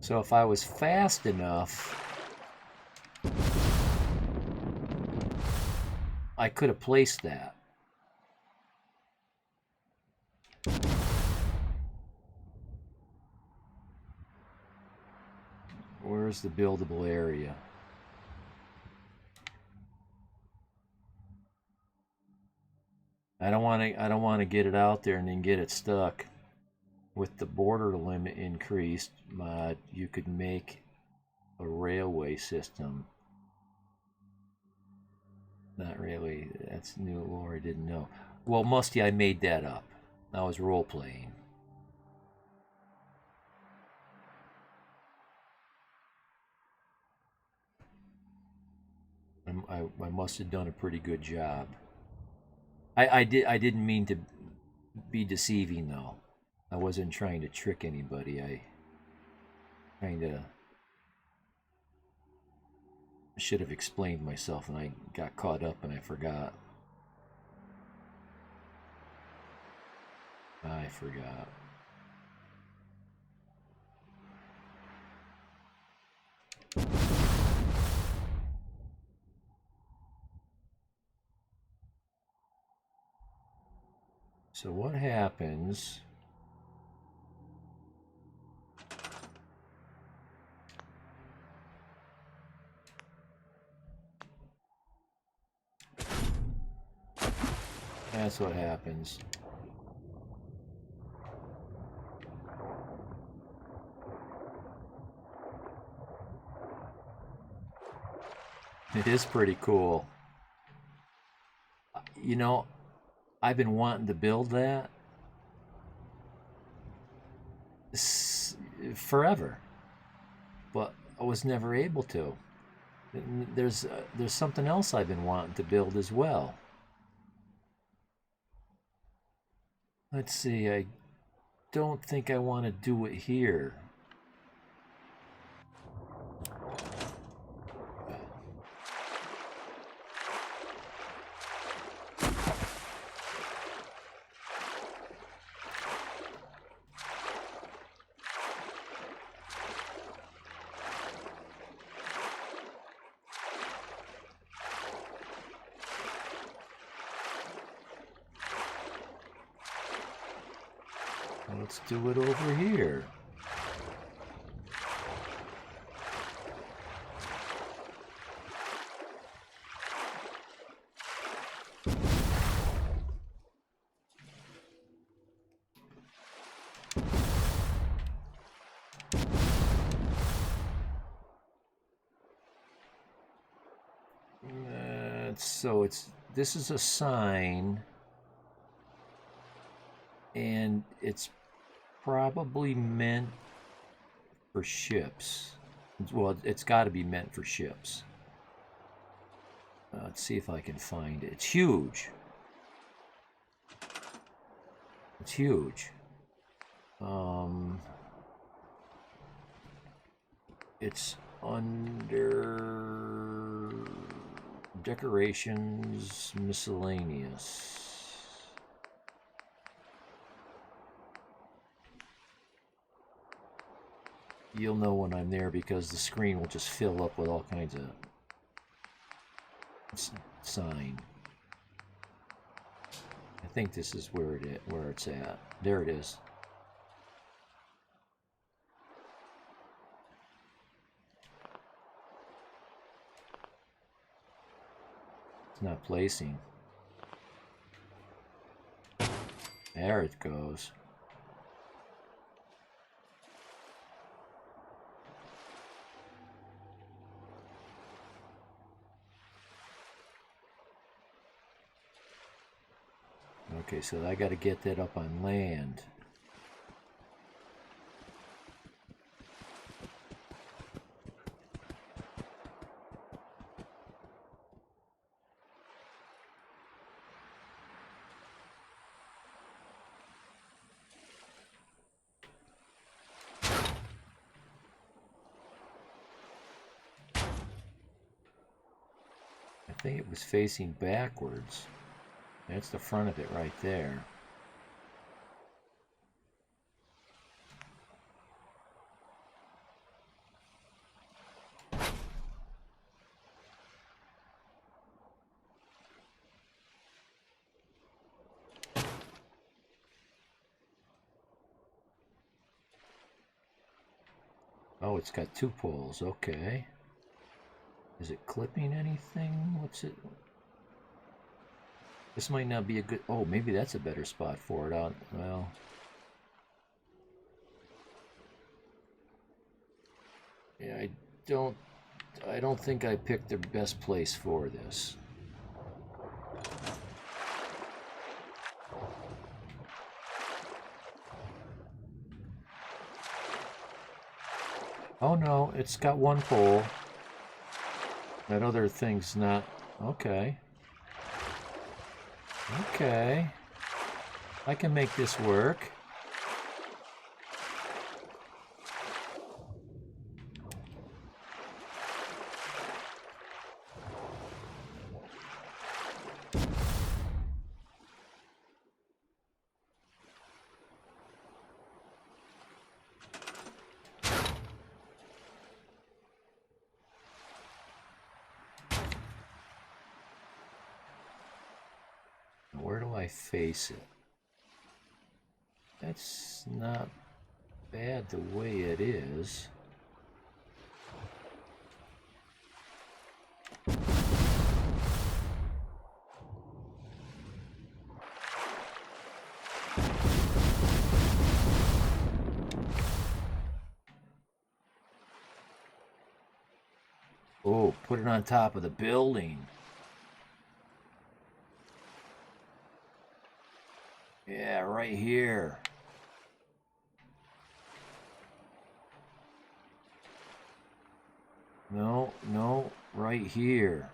So if I was fast enough, I could have placed that. Where's the buildable area? I don't want to get it out there and then get it stuck. With the border limit increased, you could make a railway system. Not really. That's new lore I didn't know. Well, Musty, I made that up. I was role-playing. I must have done a pretty good job. I didn't mean to be deceiving, though. I wasn't trying to trick anybody. I should have explained myself, and I got caught up and I forgot. I forgot. So what happens? That's what happens. It is pretty cool. You know, I've been wanting to build that forever, but I was never able to. There's something else I've been wanting to build as well. Let's see, I don't think I want to do it here. Let's do it over here. So this is a sign, and it's probably meant for ships. Well, it's got to be meant for ships. Let's see if I can find it. It's huge. It's huge. It's under decorations, miscellaneous. You'll know when I'm there because the screen will just fill up with all kinds of sign. I think this is where it's at. There it is. It's not placing. There it goes. Okay, so I got to get that up on land. I think it was facing backwards. That's the front of it right there. Oh, it's got two poles. Okay. Is it clipping anything? What's it? This might not be a good... Oh, maybe that's a better spot for it. Well... Yeah, I don't think I picked the best place for this. Oh no, it's got one pole. That other thing's not... Okay. Okay. I can make this work. Where do I face it? That's not bad the way it is. Oh, put it on top of the building. Yeah, right here. No, no, right here.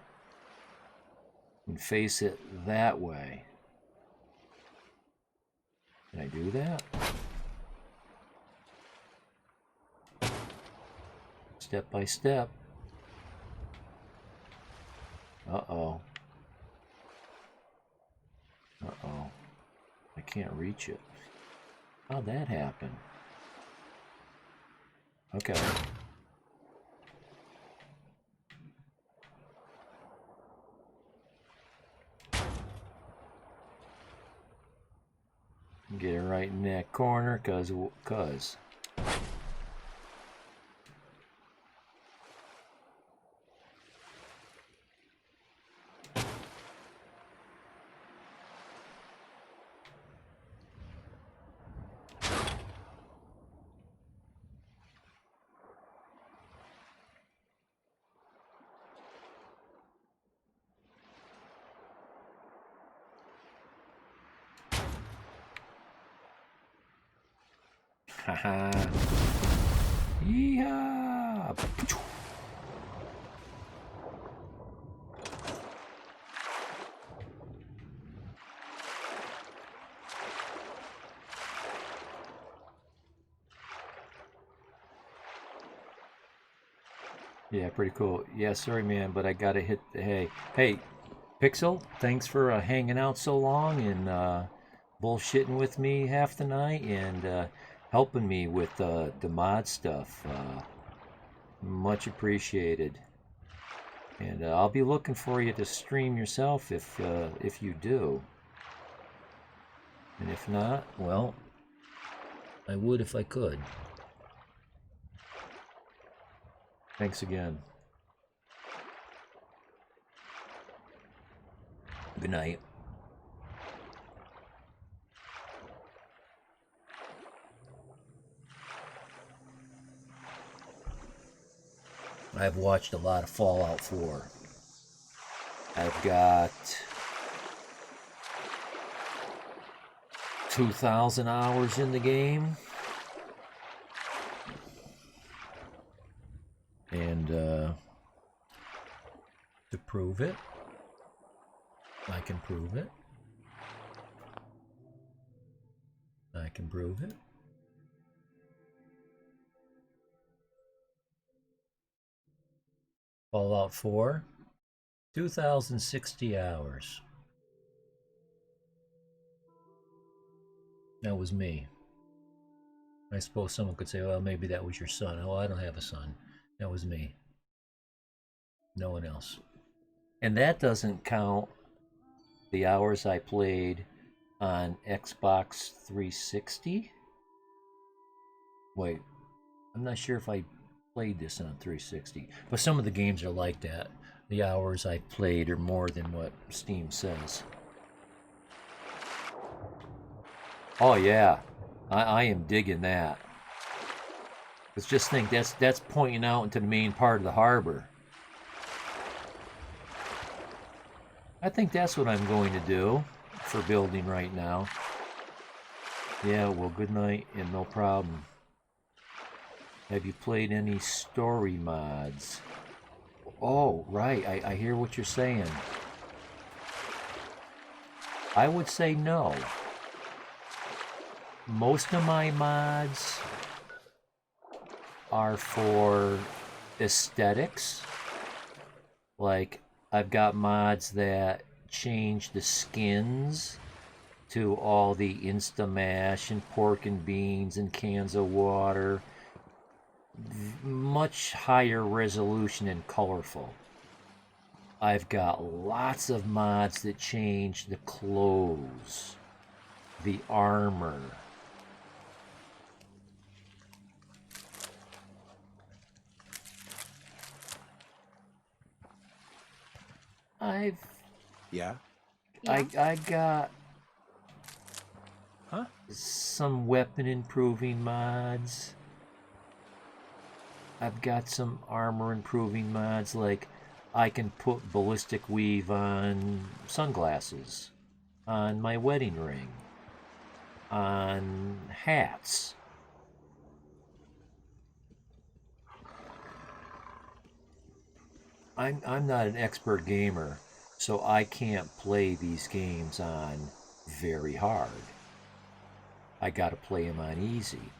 And face it that way. Can I do that? Step by step. Uh-oh. Uh-oh. I can't reach it. How'd that happen? Okay. Get it right in that corner, cause. Haha. Yeehaw! Yeah, pretty cool. Yeah, sorry, man, but I gotta hit the hay. Hey, Pixel, thanks for hanging out so long and bullshitting with me half the night and helping me with the mod stuff. Much appreciated. And I'll be looking for you to stream yourself if you do. And if not, well, I would if I could. Thanks again. Good night. I've watched a lot of Fallout 4. I've got 2,000 hours in the game. And to prove it, I can prove it. I can prove it. Fallout 4, 2,060 hours. That was me. I suppose someone could say, well, maybe that was your son. Oh, I don't have a son. That was me. No one else. And that doesn't count the hours I played on Xbox 360. Wait, I'm not sure if I played this on 360, but some of the games are like that. The hours I played are more than what Steam says. Oh yeah, I am digging that. Let's just think that's pointing out into the main part of the harbor. I think that's what I'm going to do for building right now. Yeah, well, good night and no problem. Have you played any story mods? Oh, right, I hear what you're saying. I would say no. Most of my mods are for aesthetics. Like, I've got mods that change the skins to all the Instamash and pork and beans and cans of water. Much higher resolution and colorful. I've got lots of mods that change the clothes, the armor. Yeah? I got Huh? some weapon improving mods. I've got some armor improving mods, like I can put ballistic weave on sunglasses, on my wedding ring, on hats. I'm not an expert gamer, so I can't play these games on very hard. I gotta play them on easy.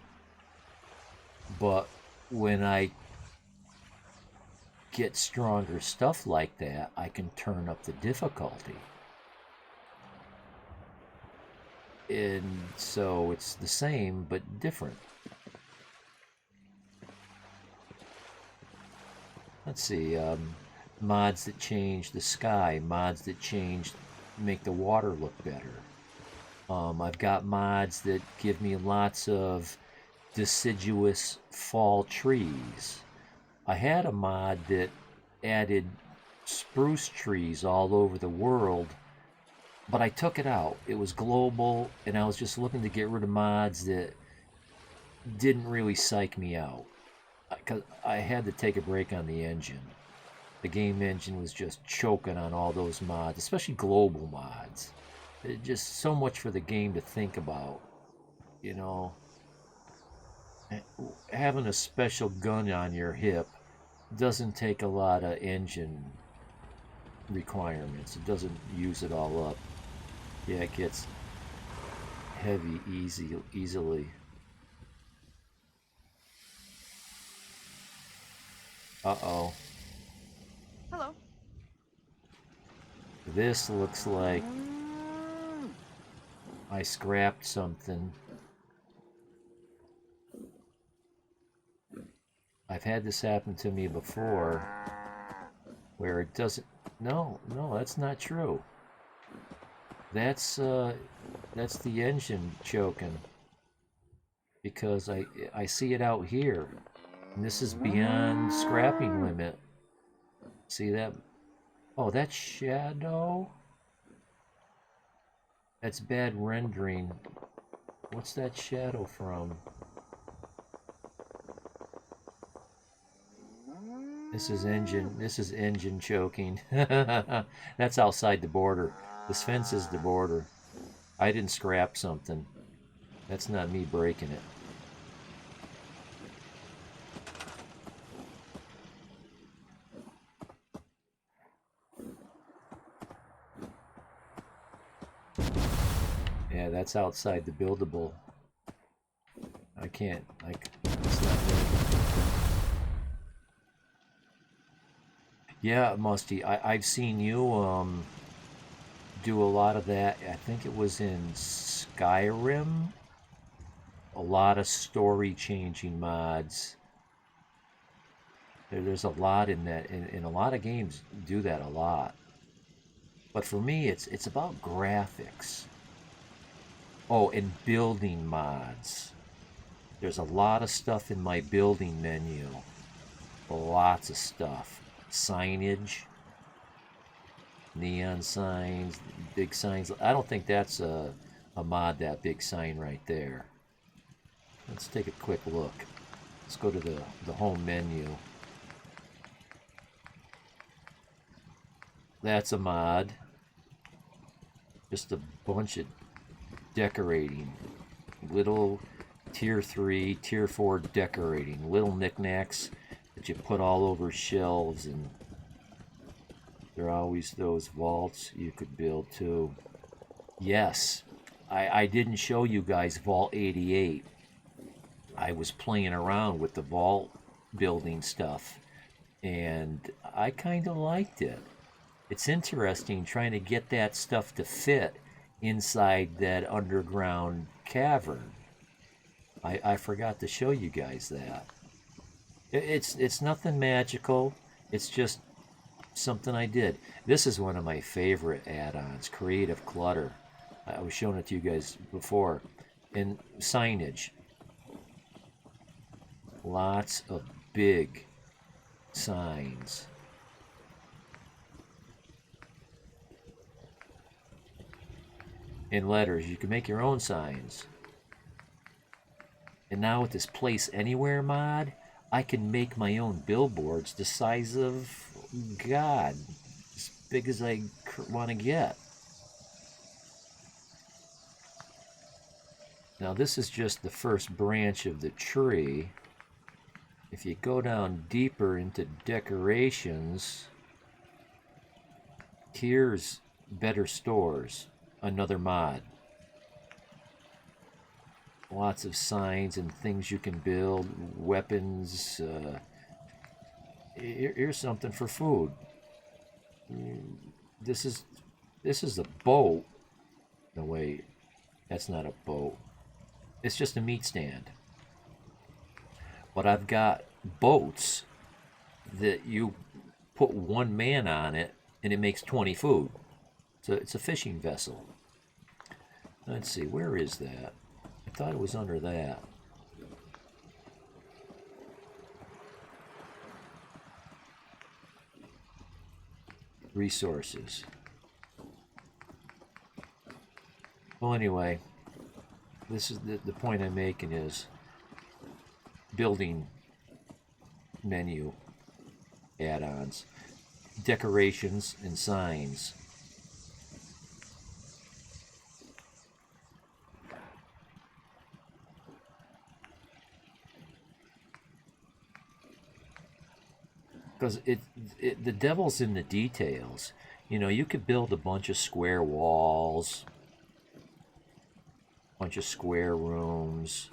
But when I get stronger stuff like that, I can turn up the difficulty. And so it's the same but different. Let's see, mods that change the sky, mods that make the water look better. I've got mods that give me lots of deciduous fall trees. I had a mod that added spruce trees all over the world, but I took it out. It was global, and I was just looking to get rid of mods that didn't really psych me out. Because I had to take a break on the engine. The game engine was just choking on all those mods, especially global mods. It's just so much for the game to think about, you know. Having a special gun on your hip doesn't take a lot of engine requirements. It doesn't use it all up. Yeah, it gets heavy easily. Uh-oh. Hello. This looks like I scrapped something. I've had this happen to me before, where it doesn't... No, that's not true. That's the engine choking. Because I see it out here. And this is beyond scrapping limit. See that? Oh, that's shadow? That's bad rendering. What's that shadow from? This is engine choking. That's outside the border. This fence is the border. I didn't scrap something. That's not me breaking it. Yeah, that's outside the buildable. I can't, it's not me. Yeah, Musty, I've seen you do a lot of that. I think it was in Skyrim. A lot of story changing mods. There's a lot in that, and a lot of games do that a lot. But for me, it's about graphics. Oh, and building mods. There's a lot of stuff in my building menu. Lots of stuff. Signage. Neon signs. Big signs. I don't think that's a mod, that big sign right there. Let's take a quick look. Let's go to the home menu. That's a mod. Just a bunch of decorating. Little tier 3, tier 4 decorating. Little knickknacks that you put all over shelves, and there are always those vaults you could build too. Yes, I didn't show you guys Vault 88. I was playing around with the vault building stuff, and I kind of liked it. It's interesting trying to get that stuff to fit inside that underground cavern. I forgot to show you guys that. It's nothing magical. It's just something I did. This is one of my favorite add-ons, Creative Clutter. I was showing it to you guys before. And signage. Lots of big signs. In letters, you can make your own signs. And now with this Place Anywhere mod, I can make my own billboards the size of God, as big as I want to get. Now this is just the first branch of the tree. If you go down deeper into decorations, here's Better Stores, another mod. Lots of signs and things you can build, weapons. Here's something for food. This is a boat. No wait, that's not a boat. It's just a meat stand. But I've got boats that you put one man on it and it makes 20 food. So it's a fishing vessel. Let's see, where is that? I thought it was under that. Resources. Well, anyway, this is the point I'm making is building menu add-ons, decorations, and signs. Because the devil's in the details. You know, you could build a bunch of square walls, bunch of square rooms,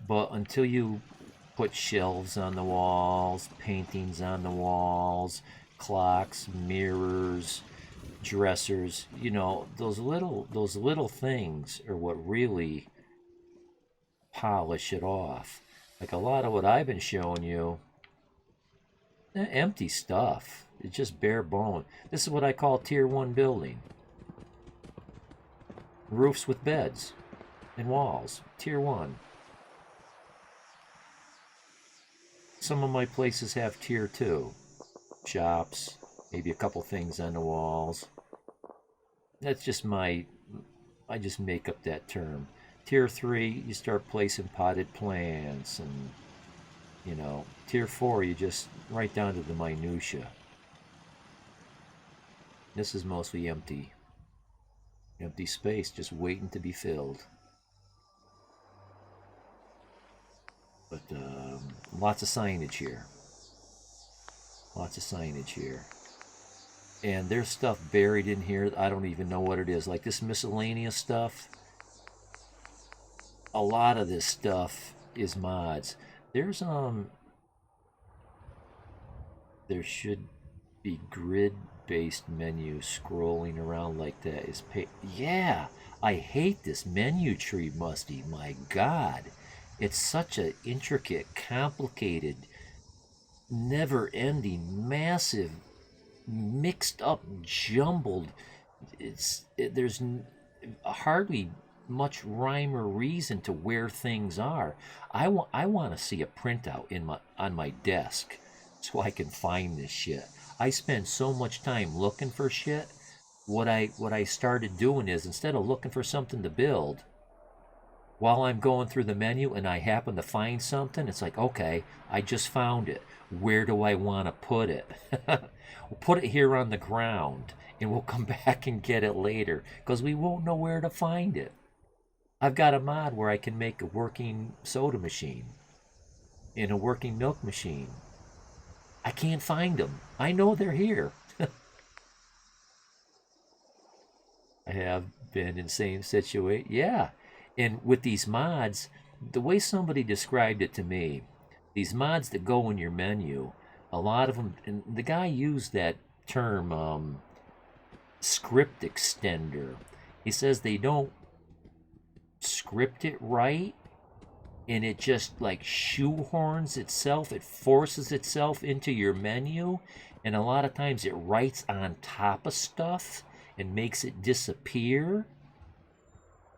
but until you put shelves on the walls, paintings on the walls, clocks, mirrors, dressers, you know, those little things are what really polish it off. Like a lot of what I've been showing you, empty stuff. It's just bare bone. This is what I call tier 1 building. Roofs with beds and walls. Tier 1. Some of my places have tier 2. Shops, maybe a couple things on the walls. That's just I just make up that term. Tier 3, you start placing potted plants, and you know, tier 4, you just right down to the minutia. This is mostly empty space just waiting to be filled. But lots of signage here. Lots of signage here. And there's stuff buried in here. I don't even know what it is. Like this miscellaneous stuff. A lot of this stuff is mods. There should be grid-based menu scrolling around like that. Yeah, I hate this menu tree, Musty. My God. It's such an intricate, complicated, never-ending, massive, mixed up, jumbled. There's hardly much rhyme or reason to where things are. I want to see a printout on my desk so I can find this shit. I spend so much time looking for shit. What I started doing is, instead of looking for something to build, while I'm going through the menu and I happen to find something, it's like, okay, I just found it. Where do I want to put it? We'll put it here on the ground and we'll come back and get it later because we won't know where to find it. I've got a mod where I can make a working soda machine and a working milk machine. I can't find them. I know they're here. I have been in the same situation. Yeah. And with these mods, the way somebody described it to me, these mods that go in your menu, a lot of them, and the guy used that term, script extender. He says they don't script it right, and it just like shoehorns itself, it forces itself into your menu, and a lot of times it writes on top of stuff and makes it disappear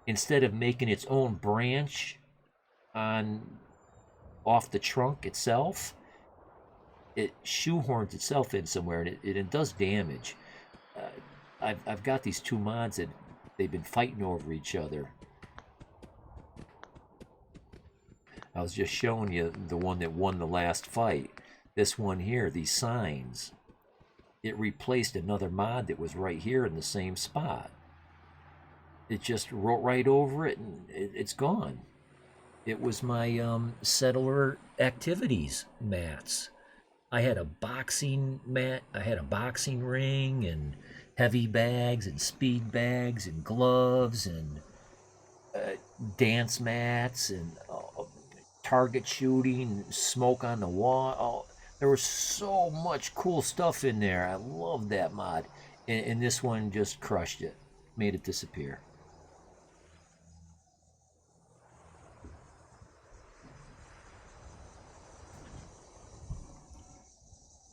instead of making its own branch off the trunk itself. It shoehorns itself in somewhere, and it does damage. I've got these two mods that they've been fighting over each other. I was just showing you the one that won the last fight. This one here, these signs, it replaced another mod that was right here in the same spot. It just wrote right over it, and it's gone. It was my settler activities mats. I had a boxing mat, I had a boxing ring, and heavy bags, and speed bags, and gloves, and dance mats, and target shooting, smoke on the wall. Oh, there was so much cool stuff in there. I love that mod. And this one just crushed it, made it disappear.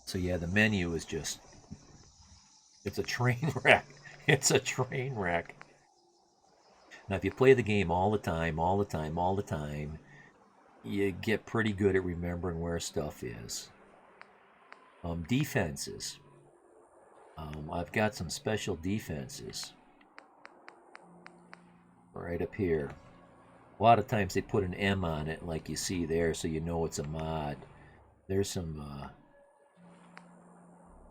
So yeah, the menu is just, it's a train wreck. It's a train wreck. Now, if you play the game all the time, you get pretty good at remembering where stuff is. Defenses. I've got some special defenses right up here. A lot of times they put an M on it, like you see there, so you know it's a mod. There's some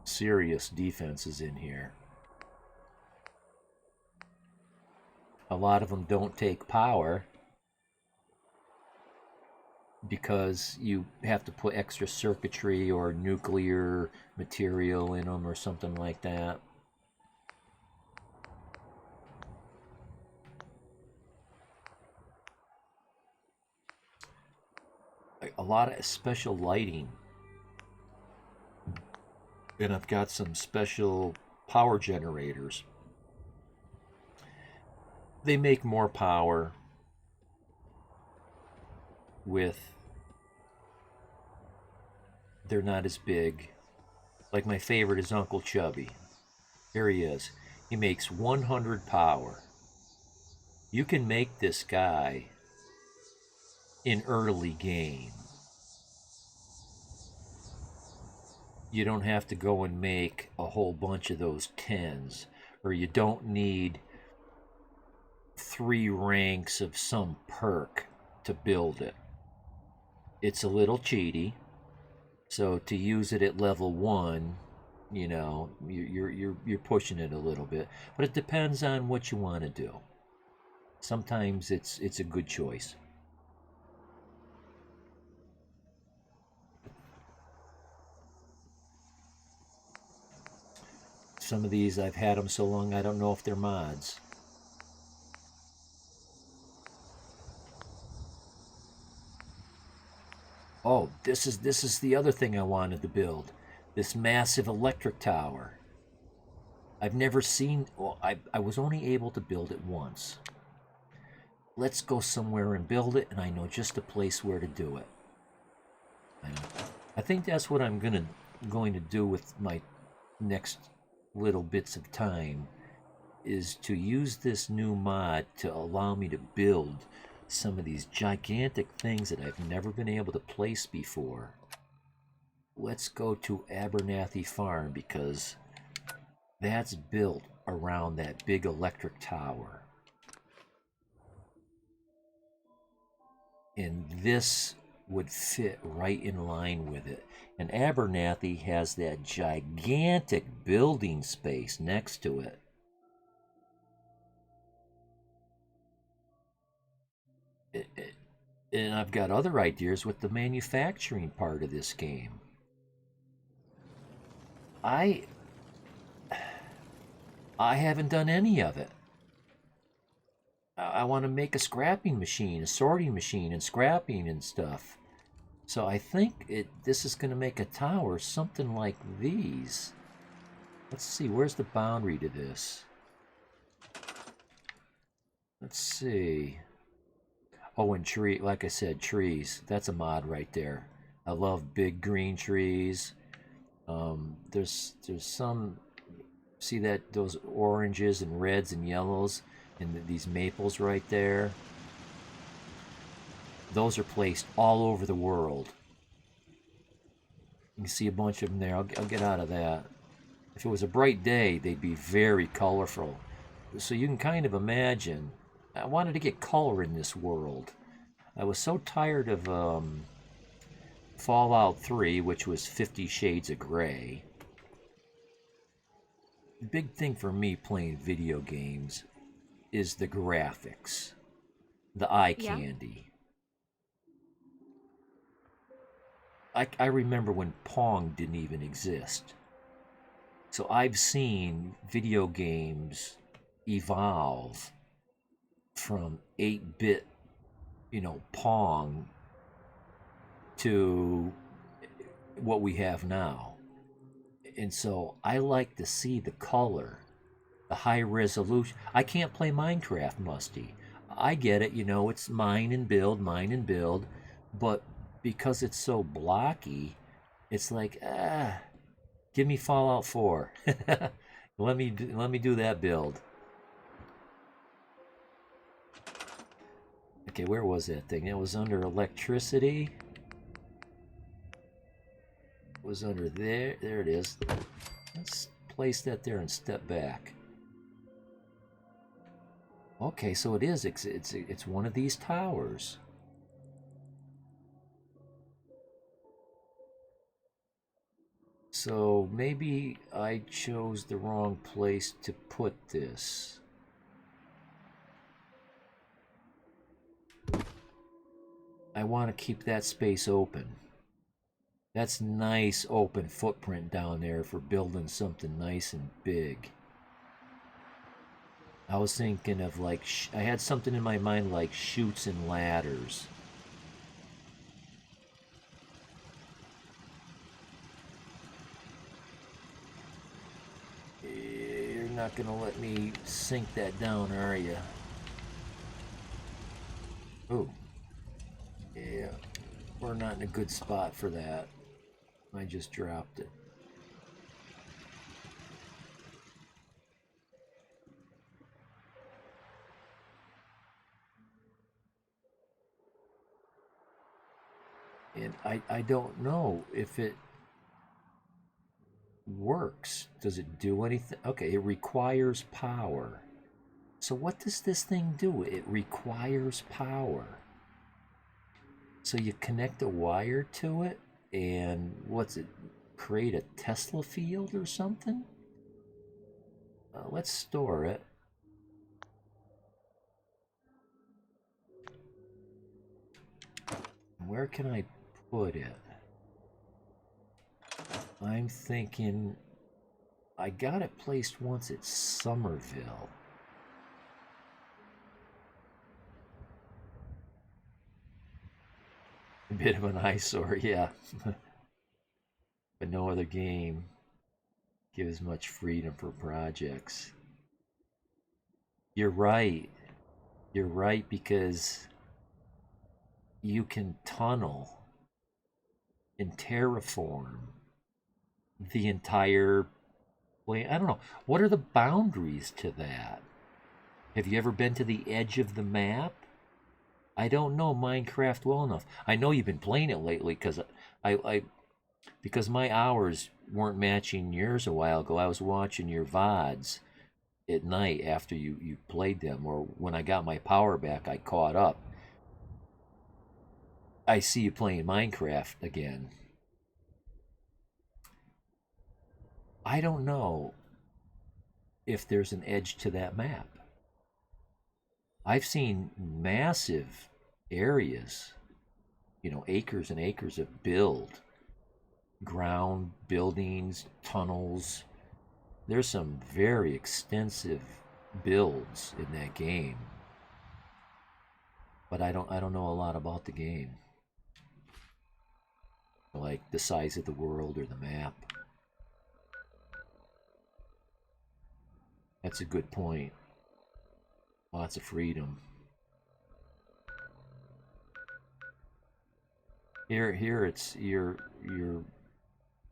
serious defenses in here. A lot of them don't take power because you have to put extra circuitry or nuclear material in them or something like that. A lot of special lighting. And I've got some special power generators. They make more power with, they're not as big. Like my favorite is Uncle Chubby. Here he is. He makes 100 power. You can make this guy in early game. You don't have to go and make a whole bunch of those 10s, or you don't need 3 ranks of some perk to build it. It's a little cheaty, so to use it at level 1, you know, you're pushing it a little bit, but it depends on what you want to do. Sometimes it's a good choice. Some of these I've had them so long I don't know if they're mods. Oh, this is the other thing I wanted to build. This massive electric tower. I've never seen, well, I was only able to build it once. Let's go somewhere and build it, and I know just a place where to do it. I think that's what I'm going to do with my next little bits of time, is to use this new mod to allow me to build some of these gigantic things that I've never been able to place before. Let's go to Abernathy Farm, because that's built around that big electric tower. And this would fit right in line with it. And Abernathy has that gigantic building space next to it. And I've got other ideas with the manufacturing part of this game. I haven't done any of it. I want to make a scrapping machine, a sorting machine, and scrapping and stuff. So I think this is going to make a tower something like these. Let's see, where's the boundary to this? Let's see. Oh, and tree, like I said, trees. That's a mod right there. I love big green trees. There's some, see that, those oranges and reds and yellows and these maples right there? Those are placed all over the world. You can see a bunch of them there. I'll get out of that. If it was a bright day, they'd be very colorful. So you can kind of imagine, I wanted to get color in this world. I was so tired of Fallout 3, which was 50 Shades of Grey. The big thing for me playing video games is the graphics, the eye candy. I remember when Pong didn't even exist. So I've seen video games evolve from 8-bit, Pong to what we have now. And so I like to see the color, the high resolution. I can't play Minecraft, Musty. I get it, it's mine and build, but because it's so blocky, it's like, give me Fallout 4. let me do that build. Okay, where was that thing? It was under electricity. It was under there. There it is. Let's place that there and step back. Okay, so it is. It's one of these towers. So maybe I chose the wrong place to put this. I want to keep that space open. That's nice open footprint down there for building something nice and big. I was thinking of I had something in my mind like chutes and ladders. You're not gonna let me sink that down, are you? Oh. Yeah. We're not in a good spot for that. I just dropped it. And I don't know if it works. Does it do anything? Okay, it requires power. So what does this thing do? It requires power. So you connect a wire to it, and what's it? Create a Tesla field or something? Let's store it. Where can I put it? I'm thinking I got it placed once at Somerville. A bit of an eyesore, yeah. But no other game gives much freedom for projects. You're right. You're right, because you can tunnel and terraform the entire way. I don't know. What are the boundaries to that? Have you ever been to the edge of the map? I don't know Minecraft well enough. I know you've been playing it lately because because my hours weren't matching yours a while ago. I was watching your VODs at night after you played them, or when I got my power back, I caught up. I see you playing Minecraft again. I don't know if there's an edge to that map. I've seen massive areas, acres and acres of ground, buildings, tunnels. There's some very extensive builds in that game. But I don't know a lot about the game. Like the size of the world or the map. That's a good point. Lots of freedom. Here it's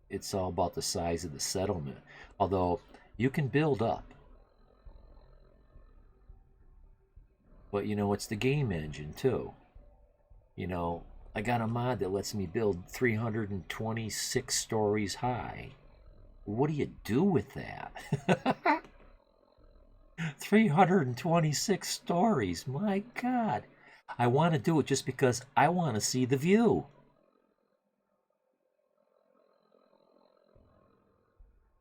it's all about the size of the settlement. Although you can build up. But it's the game engine too. I got a mod that lets me build 326 stories high. What do you do with that? 326 stories, my God. I want to do it just because I want to see the view.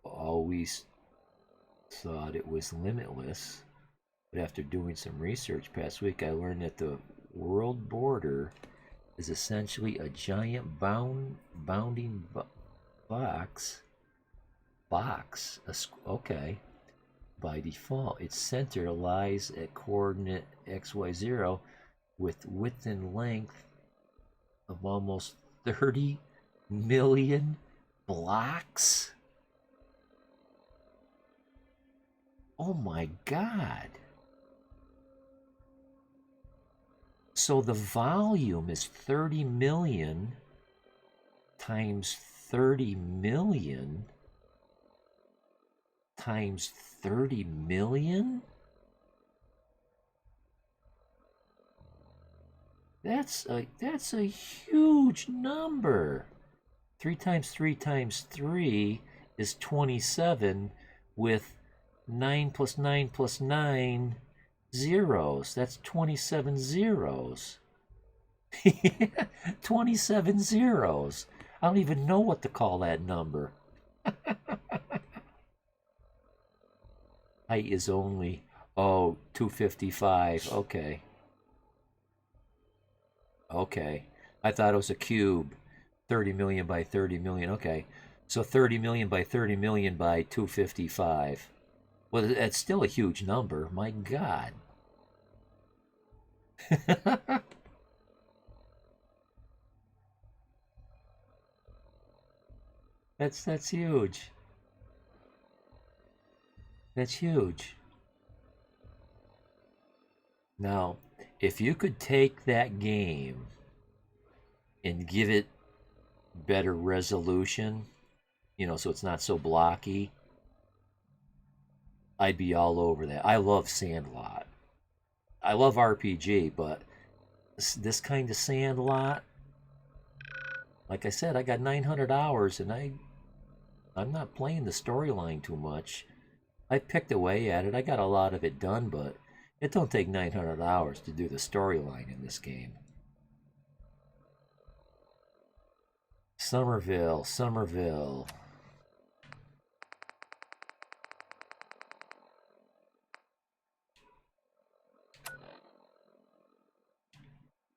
Always thought it was limitless, but after doing some research past week, I learned that the world border is essentially a giant bounding box. Okay. By default, its center lies at coordinate xy0 with width and length of almost 30 million blocks. Oh my God. So the volume is 30 million times 30 million times 30 million? That's a huge number. 3 times 3 times 3 is 27 with 9 plus 9 plus 9 zeros. That's 27 zeros. 27 zeros. I don't even know what to call that number. Height is only, 255. Okay. Okay. I thought it was a cube. 30 million by 30 million. Okay. So 30 million by 30 million by 255. Well, that's still a huge number. My God. That's huge. That's huge. Now, if you could take that game and give it better resolution, so it's not so blocky, I'd be all over that. I love Sandlot. I love RPG, but this kind of Sandlot, like I said, I got 900 hours, and I'm not playing the storyline too much. I picked away at it. I got a lot of it done, but it don't take 900 hours to do the storyline in this game. Somerville.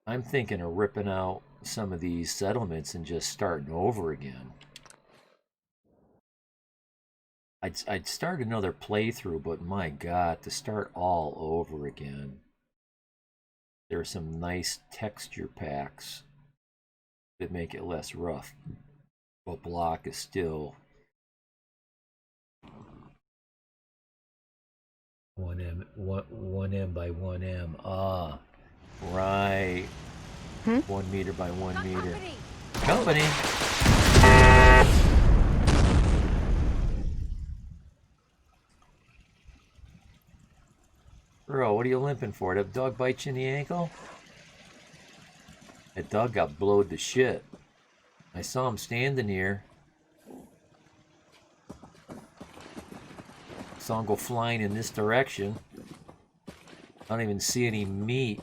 I'm thinking of ripping out some of these settlements and just starting over again. I'd start another playthrough, but my God, to start all over again. There are some nice texture packs that make it less rough, but block is still 1M by 1M. Ah, right. 1 meter by 1 meter. Company. Bro, what are you limping for? That dog bite you in the ankle? That dog got blowed to shit. I saw him standing here. Saw him go flying in this direction. I don't even see any meat.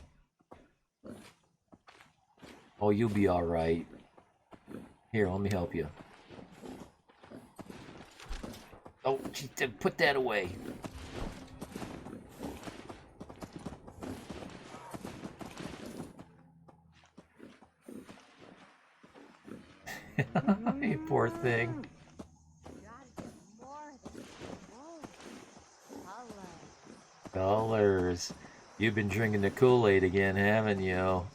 Oh, you'll be alright. Here, let me help you. Oh, put that away. You poor thing. Colors. You've been drinking the Kool-Aid again, haven't you?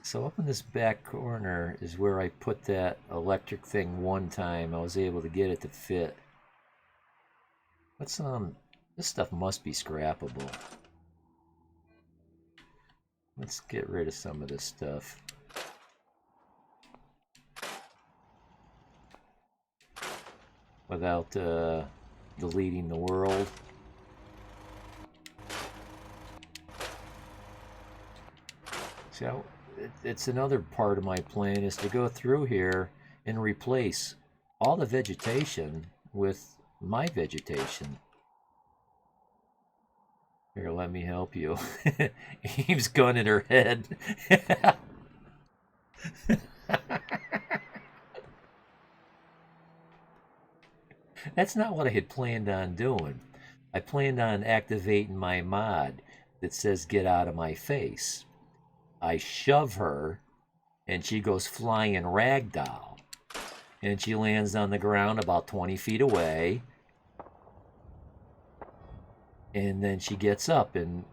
So up in this back corner is where I put that electric thing one time. I was able to get it to fit. What's this stuff must be scrappable. Let's get rid of some of this stuff. Without deleting the world. So it's another part of my plan is to go through here and replace all the vegetation with my vegetation. Here, let me help you. Aim's gun in her head. That's not what I had planned on doing. I planned on activating my mod that says get out of my face. I shove her, and she goes flying ragdoll. And she lands on the ground about 20 feet away. And then she gets up, and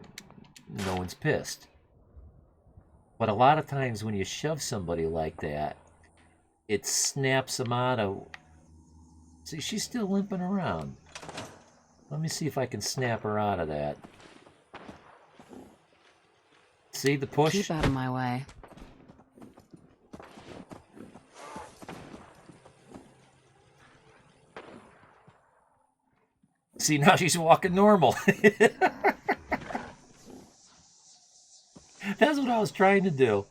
no one's pissed. But a lot of times when you shove somebody like that, it snaps them out of... See, she's still limping around. Let me see if I can snap her out of that. See the push? Keep out of my way. See, now she's walking normal. That's what I was trying to do.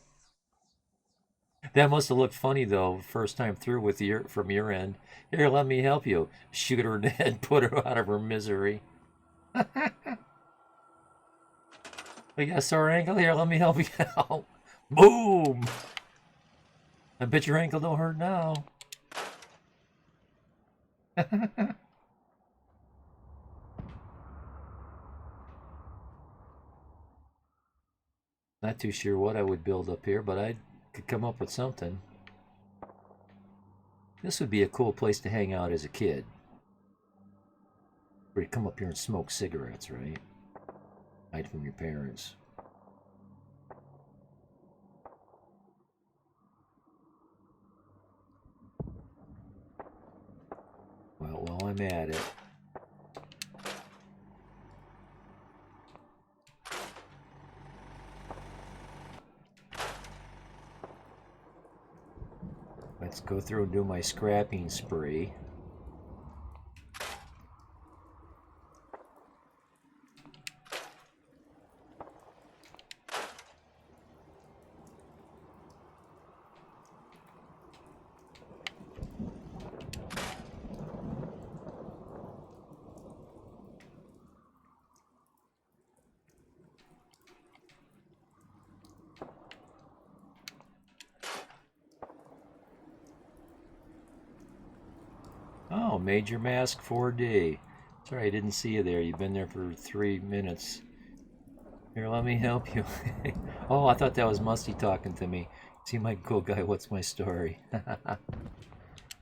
That must have looked funny, though, first time through with from your end. Here, let me help you. Shoot her in the head, put her out of her misery. We got a sore ankle here. Let me help you out. Boom! I bet your ankle don't hurt now. Not too sure what I would build up here, but I could come up with something. This would be a cool place to hang out as a kid. Where you come up here and smoke cigarettes, right? Hide from your parents. Well, while I'm at it, let's go through and do my scrapping spree. Oh, Major Mask 4D. Sorry, I didn't see you there. You've been there for 3 minutes. Here, let me help you. Oh, I thought that was Musty talking to me. See, my cool guy, what's my story?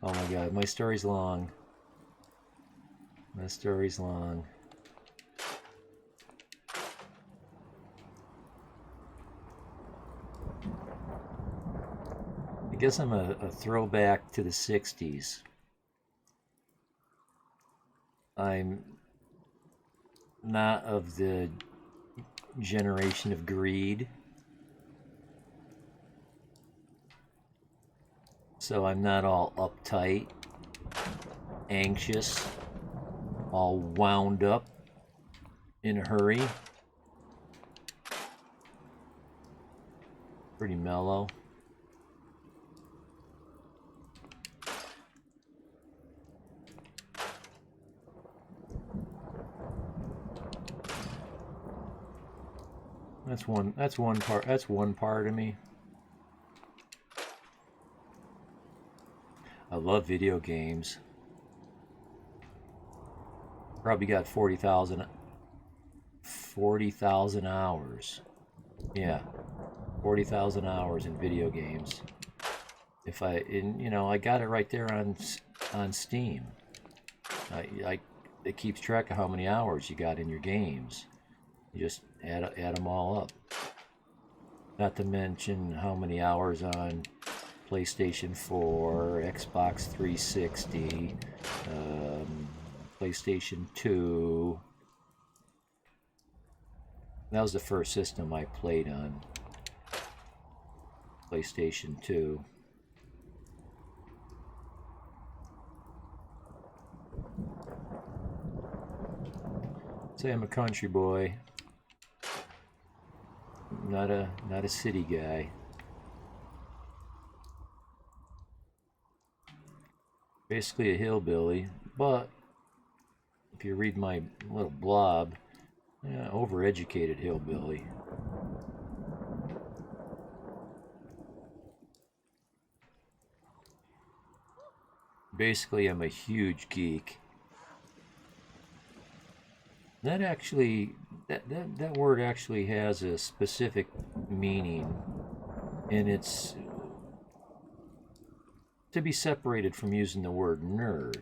Oh my god, my story's long. My story's long. I guess I'm a throwback to the 60s. I'm not of the generation of greed, so I'm not all uptight, anxious, all wound up in a hurry. Pretty mellow. That's one part of me. I love video games. Probably got 40,000 hours. Yeah. 40,000 hours in video games. If I got it right there on Steam. It keeps track of how many hours you got in your games. You just add them all up. Not to mention how many hours on PlayStation 4, Xbox 360, PlayStation 2. That was the first system I played on. PlayStation 2. Say I'm a country boy. Not a city guy. Basically a hillbilly, but if you read my little blob, Yeah, overeducated hillbilly. Basically, I'm a huge geek. That actually, that word actually has a specific meaning, and it's to be separated from using the word nerd.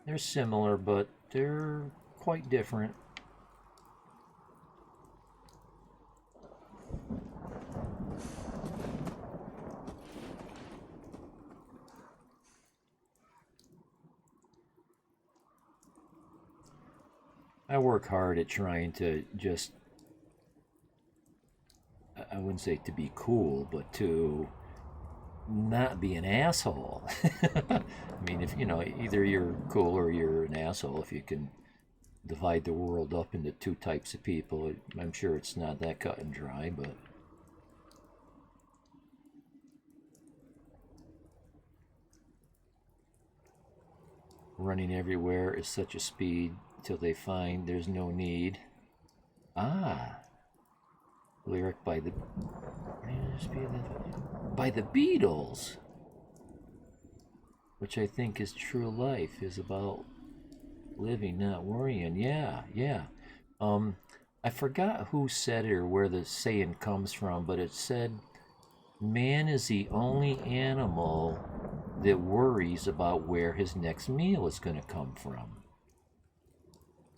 They're similar, but they're quite different. I work hard at trying to just, I wouldn't say to be cool, but to not be an asshole. I mean, if you know, either you're cool or you're an asshole. If you can divide the world up into two types of people, I'm sure it's not that cut and dry, but running everywhere is such a speed till they find there's no need. Ah, lyric by the Beatles, which I think is true life, is about living, not worrying. Yeah, yeah. I forgot who said it or where the saying comes from, but it said, man is the only animal that worries about where his next meal is going to come from.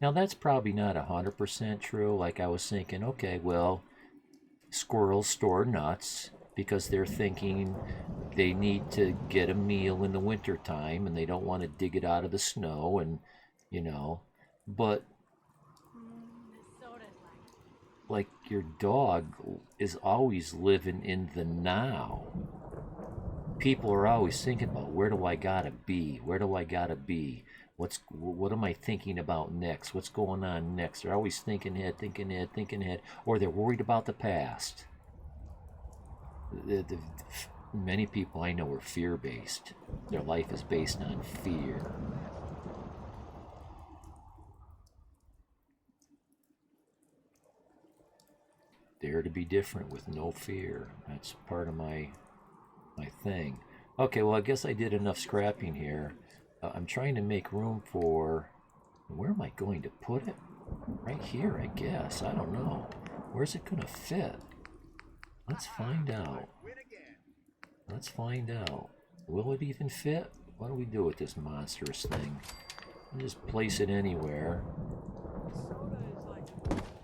Now, that's probably not 100% true. Like, I was thinking, okay, well, squirrels store nuts because they're thinking they need to get a meal in the wintertime and they don't want to dig it out of the snow, and, you know, but like your dog is always living in the now. People are always thinking about, where do I gotta be? Where do I gotta be? What am I thinking about next? What's going on next? They're always thinking ahead, or they're worried about the past. Many people I know are fear-based. Their life is based on fear. Dare to be different with no fear. That's part of my thing. Okay, well, I guess I did enough scrapping here. I'm trying to make room for... Where am I going to put it? Right here, I guess. I don't know. Where's it going to fit? Let's find out. Let's find out. Will it even fit? What do we do with this monstrous thing? I'll just place it anywhere.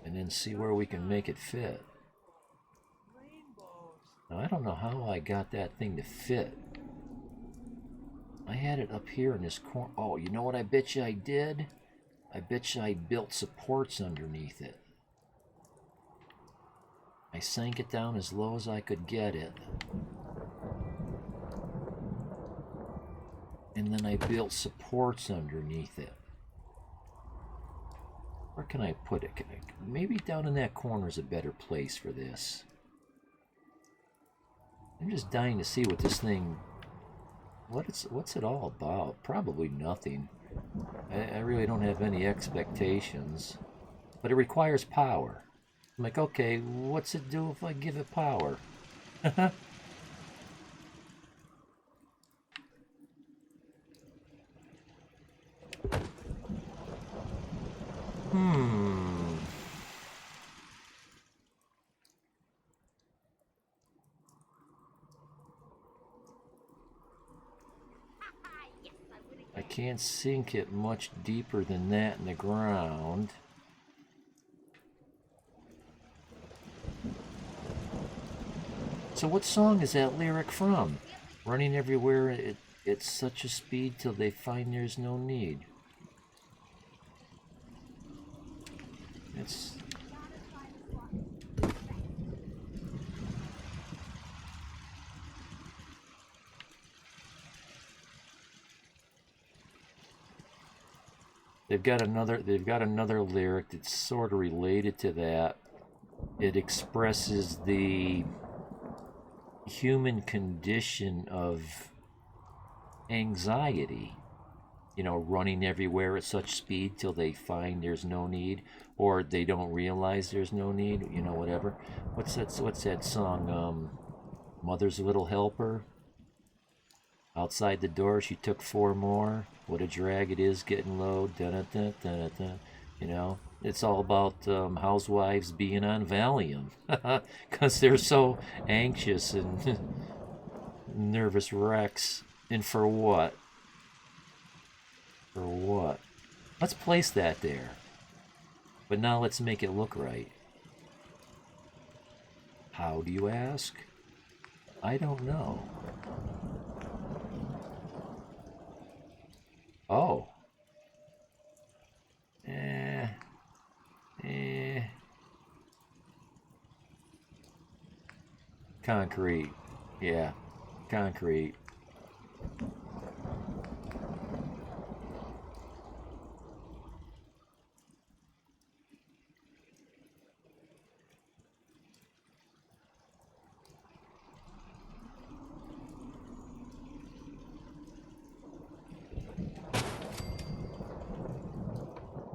And then see where we can make it fit. Now, I don't know how I got that thing to fit. I had it up here in this corner. Oh, you know what I bet you I did? I bet you I built supports underneath it. I sank it down as low as I could get it. And then I built supports underneath it. Where can I put it? Maybe down in that corner is a better place for this. I'm just dying to see what this thing... What's it all about? Probably nothing. I really don't have any expectations. But it requires power. I'm like, okay, what's it do if I give it power? I can't sink it much deeper than that in the ground. So what song is that lyric from? Running everywhere at such a speed till they find there's no need. It's... They've got another lyric that's sort of related to that. It expresses the human condition of anxiety. you know, running everywhere at such speed till they find there's no need, or they don't realize there's no need, you know, whatever. What's that song, Mother's Little Helper? Outside the door, she took 4 more. What a drag it is getting low. Dun-dun-dun-dun-dun. You know, it's all about housewives being on Valium because they're so anxious and nervous wrecks. And for what? For what? Let's place that there. But now let's make it look right. How do you ask? I don't know. Oh. Concrete. Yeah. Concrete.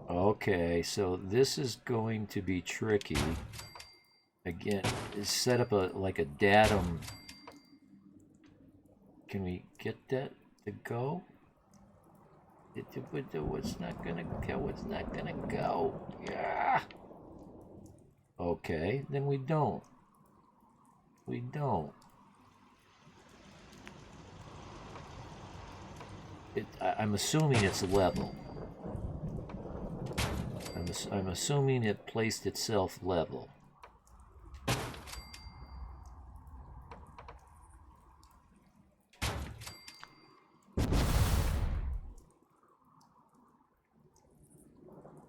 Okay, so this is going to be tricky. Again, set up like a datum. Can we get that to go? What's not gonna go? What's not gonna go? Yeah. Okay, then we don't. We don't. I'm assuming it's level. I'm assuming it placed itself level.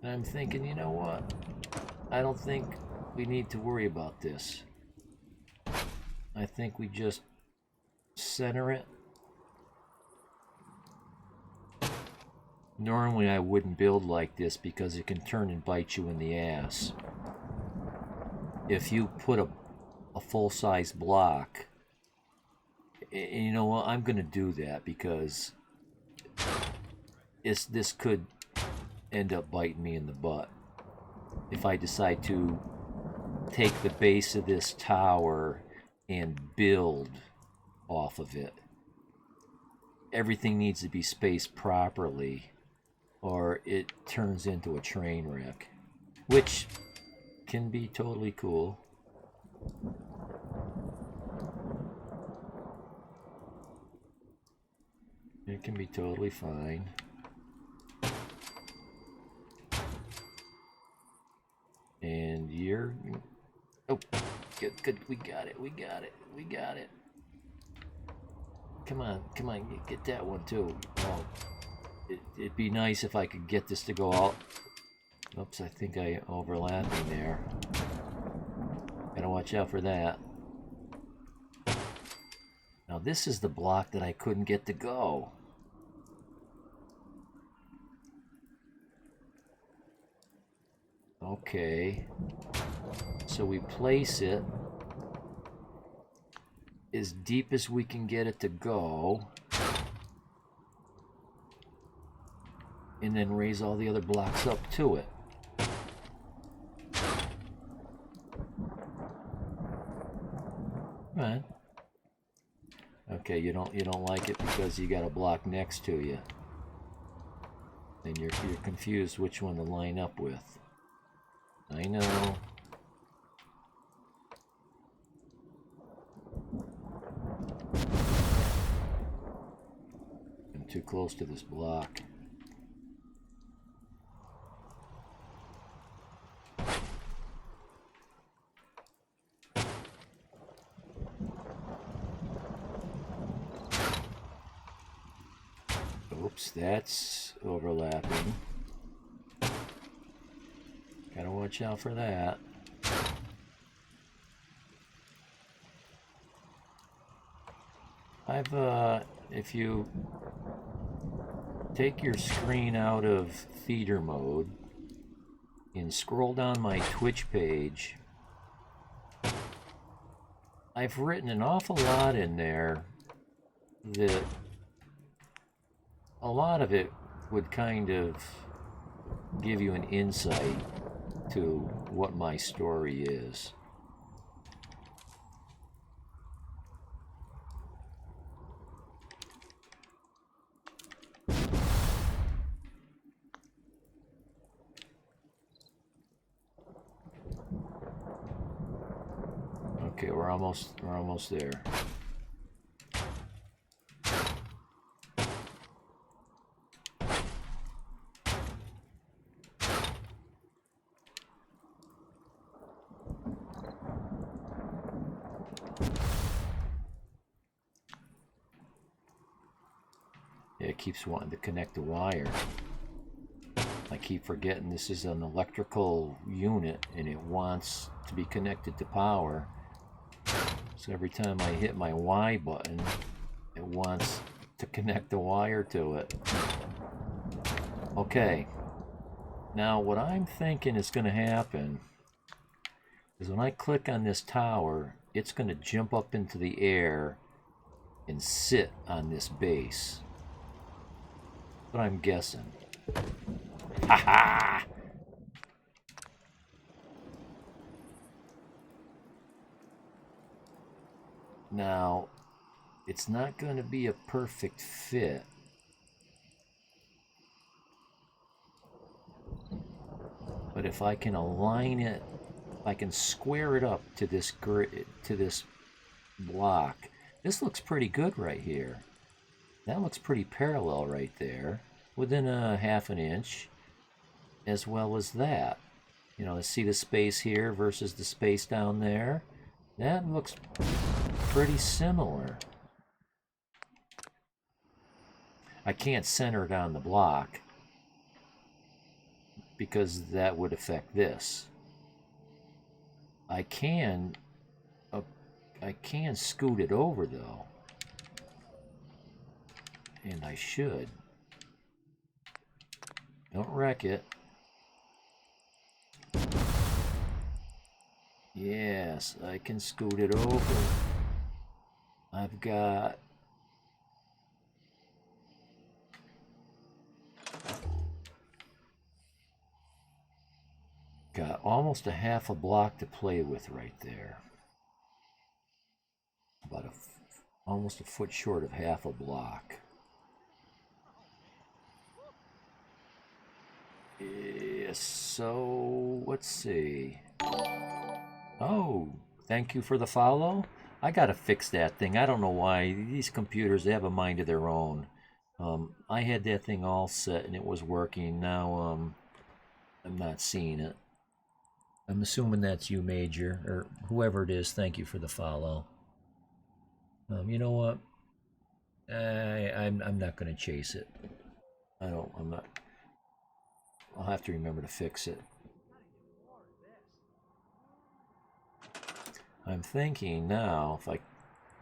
And I'm thinking, you know what? I don't think we need to worry about this. I think we just center it. Normally I wouldn't build like this because it can turn and bite you in the ass. If you put a full-size block, and you know what, I'm going to do that because this could end up biting me in the butt. If I decide to take the base of this tower and build off of it. Everything needs to be spaced properly or it turns into a train wreck, which can be totally cool. It can be totally fine. And you're... Oh, good, good, we got it, we got it, we got it. Come on, get that one too. Oh, it'd be nice if I could get this to go all... Oops, I think I overlapping there. Gotta watch out for that. Now this is the block that I couldn't get to go. Okay. So we place it as deep as we can get it to go. And then raise all the other blocks up to it. Right. Okay, you don't like it because you got a block next to you. And you're confused which one to line up with. I know. I'm too close to this block. Oops, that's overlapping. Gotta watch out for that. If you take your screen out of theater mode and scroll down my Twitch page, I've written an awful lot in there that a lot of it would kind of give you an insight to what my story is. Okay, we're almost there. Yeah, it keeps wanting to connect the wire. I keep forgetting this is an electrical unit and it wants to be connected to power. So every time I hit my Y button, it wants to connect the wire to it. Okay. Now what I'm thinking is going to happen is when I click on this tower, it's going to jump up into the air and sit on this base. That's what I'm guessing. Ha ha! Now, it's not going to be a perfect fit. But if I can align it, if I can square it up to this block, this looks pretty good right here. That looks pretty parallel right there, within a half an inch, as well as that. You know, see the space here versus the space down there? That looks pretty similar. I can't center it on the block because that would affect this. I can scoot it over though, and I should. Don't wreck it. Yes, I can scoot it over. I've got almost a half a block to play with right there. About almost a foot short of half a block. Yes, so let's see. Oh, thank you for the follow. I gotta fix that thing. I don't know why. These computers, they have a mind of their own. I had that thing all set and it was working. Now, I'm not seeing it. I'm assuming that's you, Major, or whoever it is. Thank you for the follow. You know what? I'm not gonna chase it. I'm not. I'll have to remember to fix it. I'm thinking now, if I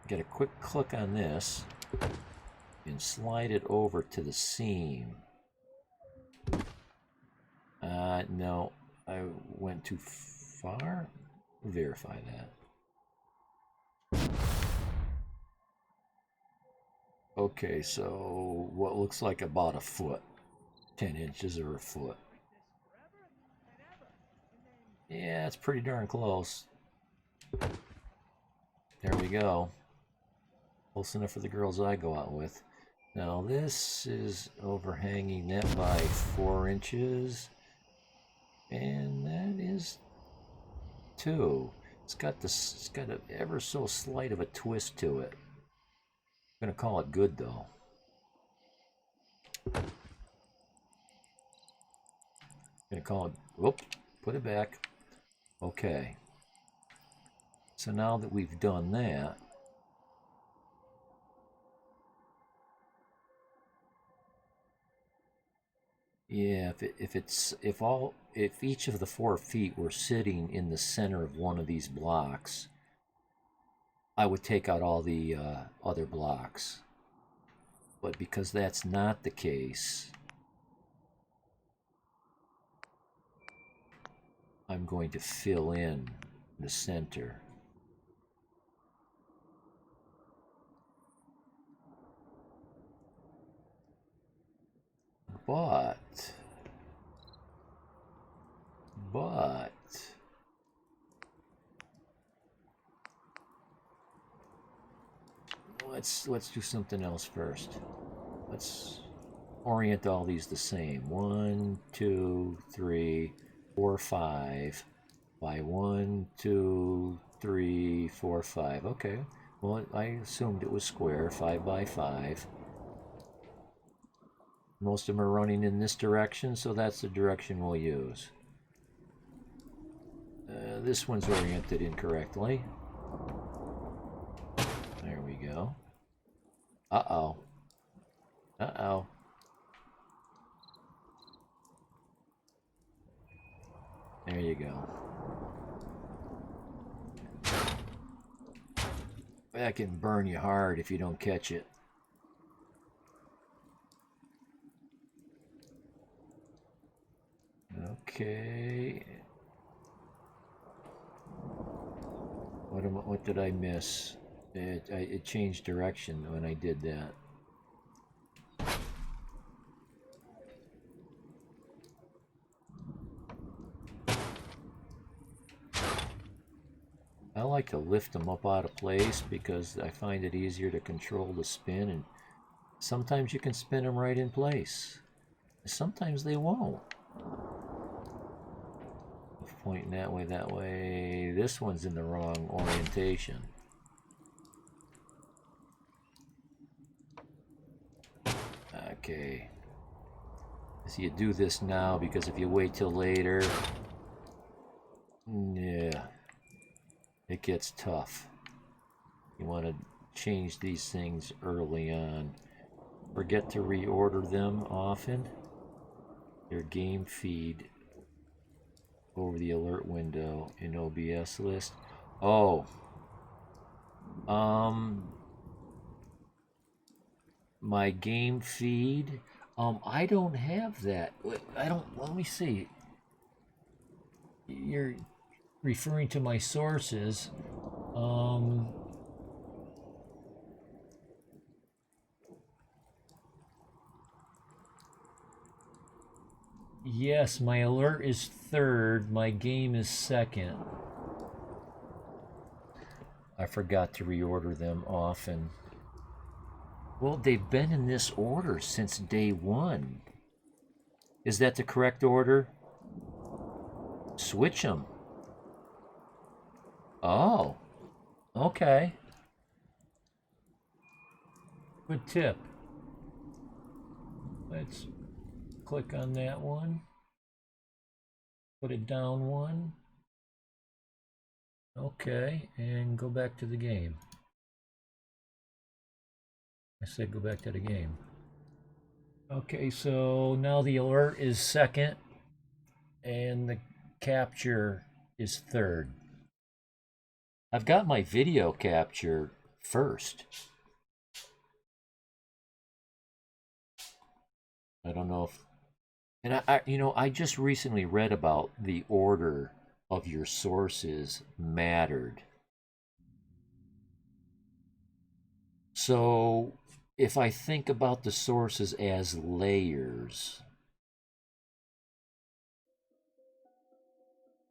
get a quick click on this and slide it over to the seam. No, I went too far. Verify that. Okay, so what looks like about a foot, 10 inches or a foot. Yeah, it's pretty darn close. There we go. Close enough for the girls I go out with. Now this is overhanging that by 4 inches. And that is 2. It's got an ever so slight of a twist to it. I'm gonna call it good though. Gonna call it, whoop, put it back. Okay. So now that we've done that, yeah, if each of the 4 feet were sitting in the center of one of these blocks, I would take out all the other blocks. But because that's not the case, I'm going to fill in the center. But let's do something else first. Let's orient all these the same. 1, 2, 3, 4, 5 by 1, 2, 3, 4, 5. Okay. Well, I assumed it was square, 5 by 5. Most of them are running in this direction, so that's the direction we'll use. This one's oriented incorrectly. There we go. Uh-oh. Uh-oh. There you go. That can burn you hard if you don't catch it. Okay. What did I miss? It changed direction when I did that. I like to lift them up out of place because I find it easier to control the spin, and sometimes you can spin them right in place. Sometimes they won't. Pointing that way, that way. This one's in the wrong orientation. Okay. So you do this now because if you wait till later, yeah, it gets tough. You want to change these things early on. Forget to reorder them often. Your game feed over the alert window in OBS list. Oh. My game feed. I don't have that. Let me see. You're referring to my sources. Yes, my alert is 3rd, my game is 2nd. I forgot to reorder them often. Well, they've been in this order since day 1. Is that the correct order? Switch them. Oh, okay. Good tip. Let's click on that one. Put it down 1. Okay, and go back to the game. I said go back to the game. Okay, so now the alert is 2nd, and the capture is 3rd. I've got my video capture 1st. I don't know if... And I just recently read about the order of your sources mattered. So if I think about the sources as layers,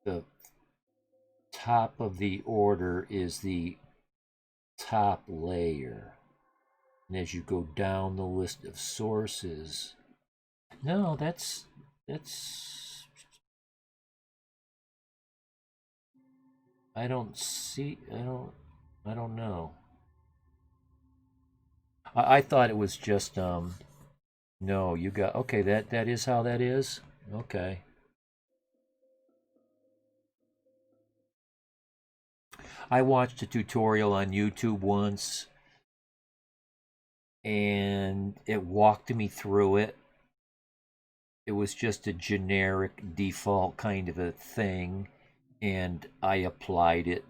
the top of the order is the top layer. And as you go down the list of sources, no, that's I don't see, I don't know. I thought it was just no, you got, okay, that is how that is. Okay. I watched a tutorial on YouTube once and it walked me through it. It was just a generic default kind of a thing, and I applied it.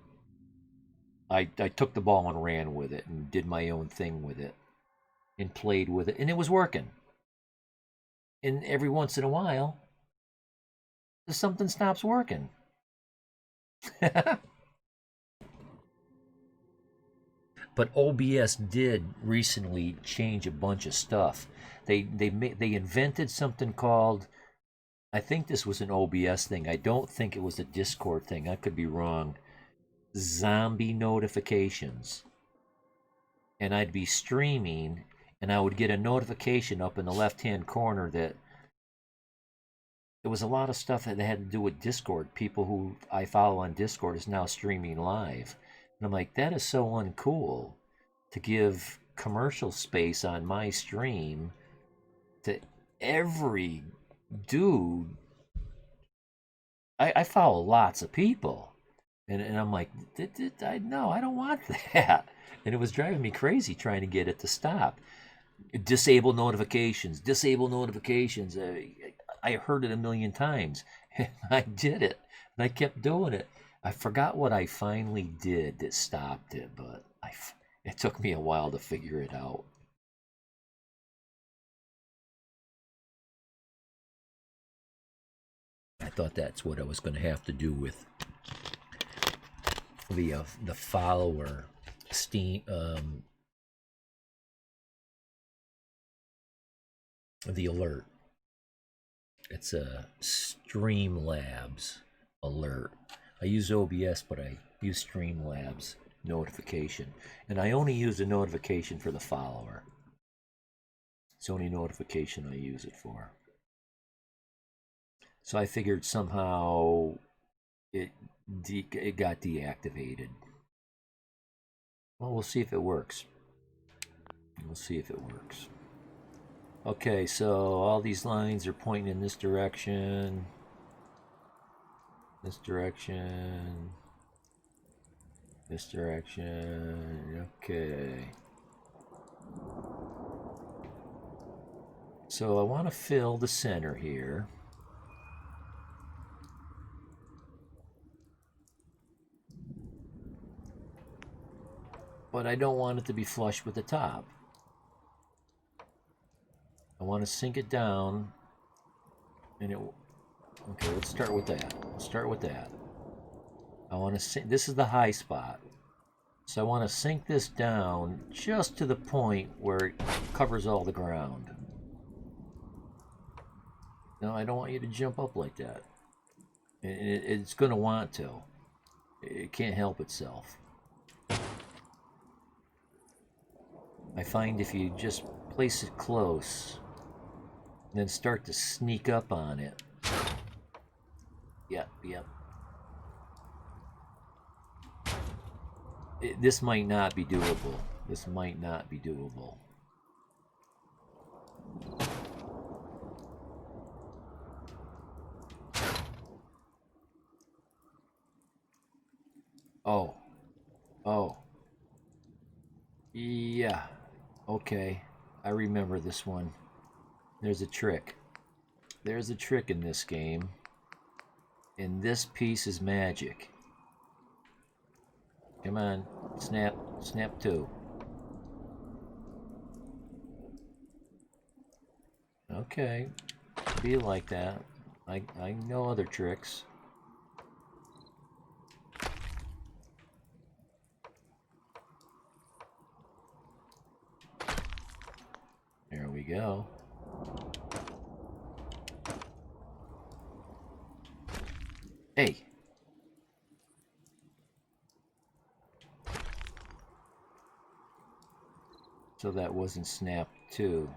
I took the ball and ran with it and did my own thing with it and played with it, and it was working. And every once in a while, something stops working. But OBS did recently change a bunch of stuff. They invented something called, I think this was an OBS thing. I don't think it was a Discord thing. I could be wrong. Zombie notifications. And I'd be streaming, and I would get a notification up in the left-hand corner that there was a lot of stuff that had to do with Discord. People who I follow on Discord is now streaming live. And I'm like, that is so uncool to give commercial space on my stream to every dude. I follow lots of people. And I'm like, no, I don't want that. And it was driving me crazy trying to get it to stop. Disable notifications. Disable notifications. I heard it a million times. And I did it. And I kept doing it. I forgot what I finally did that stopped it, but it took me a while to figure it out. I thought that's what I was going to have to do with the follower Steam the alert. It's a Streamlabs alert. I use OBS, but I use Streamlabs notification, and I only use the notification for the follower. It's the only notification I use it for. So I figured somehow it got deactivated. Well, we'll see if it works. We'll see if it works. Okay, so all these lines are pointing in this direction. This direction. This direction. Okay. So I want to fill the center here. But I don't want it to be flush with the top. I want to sink it down, and it. Okay, let's start with that. Let's start with that. I want to sink. This is the high spot, so I want to sink this down just to the point where it covers all the ground. No, I don't want you to jump up like that. It's going to want to. It can't help itself. I find if you just place it close, and then start to sneak up on it. Yep. This might not be doable. This might not be doable. Oh. Yeah. Okay. I remember this one. There's a trick. There's a trick in this game. And this piece is magic. Come on. Snap. Snap 2. Okay. Be like that. I know other tricks. There we go. Hey. So that wasn't snap 2.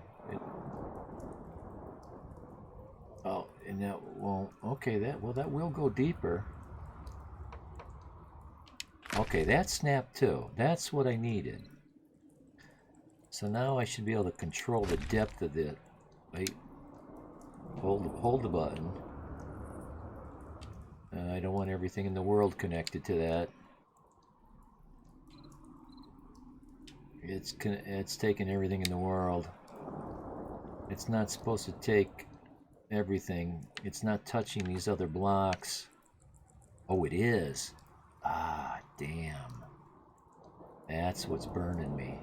Oh, and that won't. Okay, that will go deeper. Okay, that's snap 2. That's what I needed. So now I should be able to control the depth of it. Wait. Hold the button. I don't want everything in the world connected to that. It's taking everything in the world. It's not supposed to take everything. It's not touching these other blocks. Oh, it is. Ah, damn. That's what's burning me.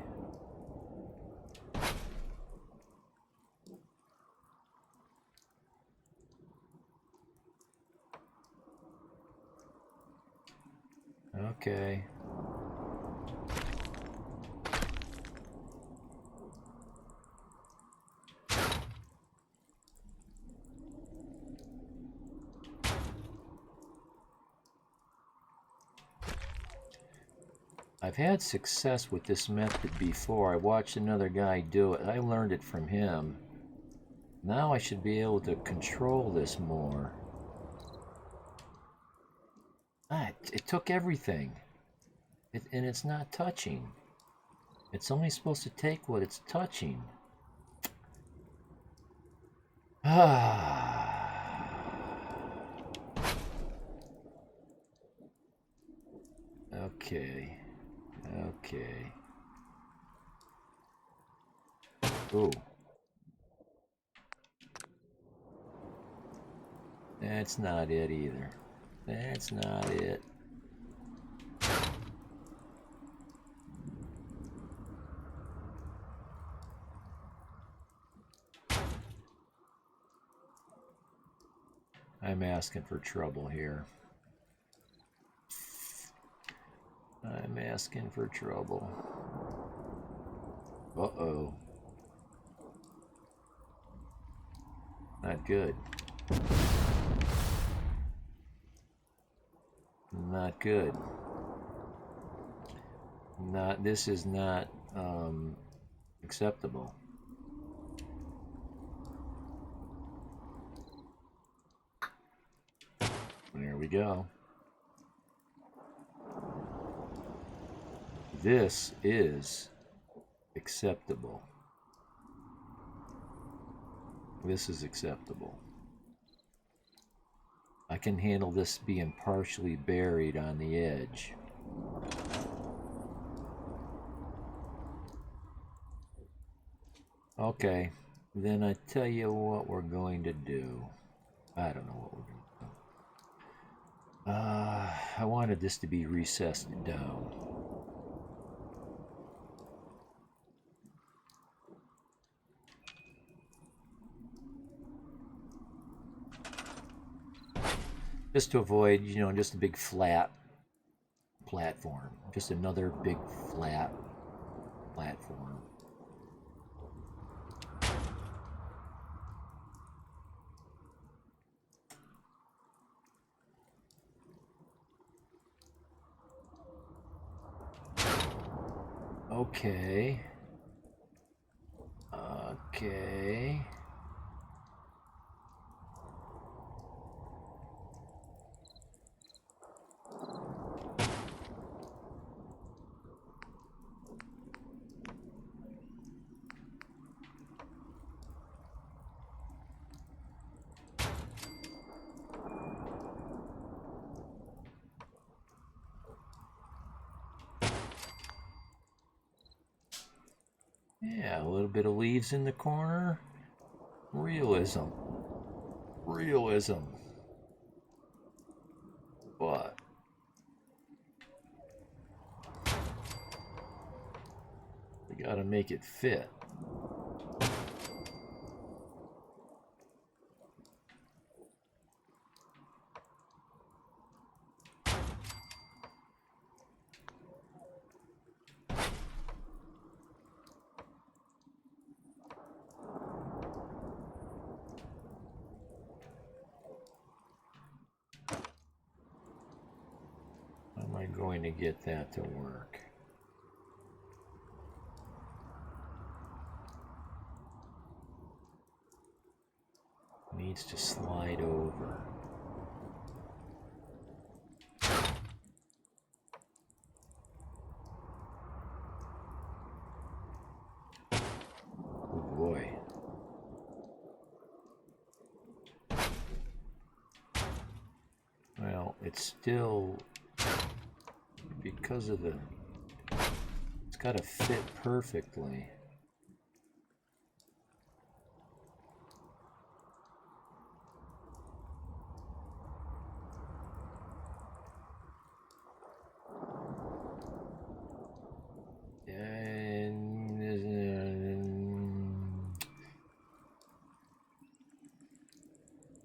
Okay. I've had success with this method before. I watched another guy do it. I learned it from him. Now I should be able to control this more. It took everything. And it's not touching. It's only supposed to take what it's touching. Okay. Okay. Ooh. That's not it either. That's not it. I'm asking for trouble here. I'm asking for trouble. Uh-oh. Not good. Not good. This is not acceptable. There we go. This is acceptable. This is acceptable. I can handle this being partially buried on the edge. Okay, then I tell you what we're going to do. I don't know what we're going to do. I wanted this to be recessed down. Just to avoid, you know, just a big flat platform. Just another big flat platform. Okay. Okay. Yeah, a little bit of leaves in the corner. Realism. Realism. But we gotta make it fit. How am I going to get that to work? Needs to slide over. Oh boy. Well, it's still, because of the, it's got to fit perfectly.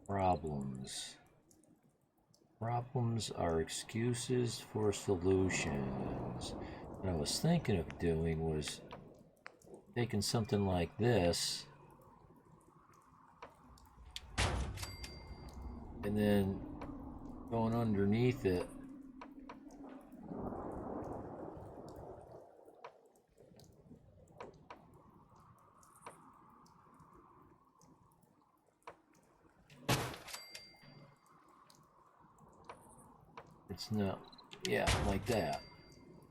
Problems. Problems are excuses for solutions. What I was thinking of doing was taking something like this and then going underneath it It's not, yeah, like that.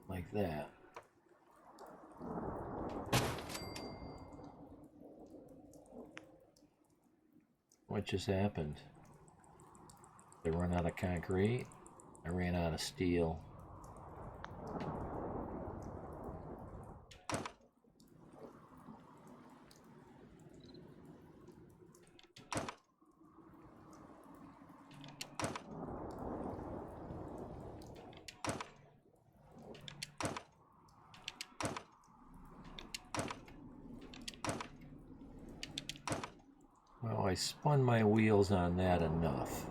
Like that. What just happened? They run out of concrete? I ran out of steel. Well, I spun my wheels on that enough.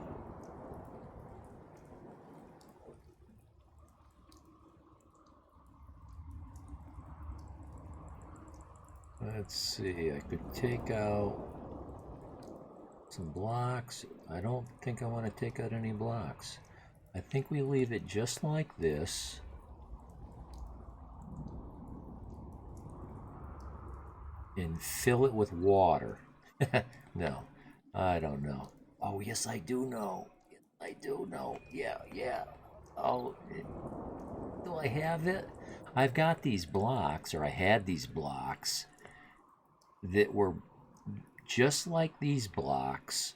Let's see, I could take out some blocks. I don't think I want to take out any blocks. I think we leave it just like this. And fill it with water. No, I don't know. Oh, yes, I do know. Yes, I do know. Yeah, yeah. Oh, do I have it? I've got these blocks, or I had these blocks that were just like these blocks,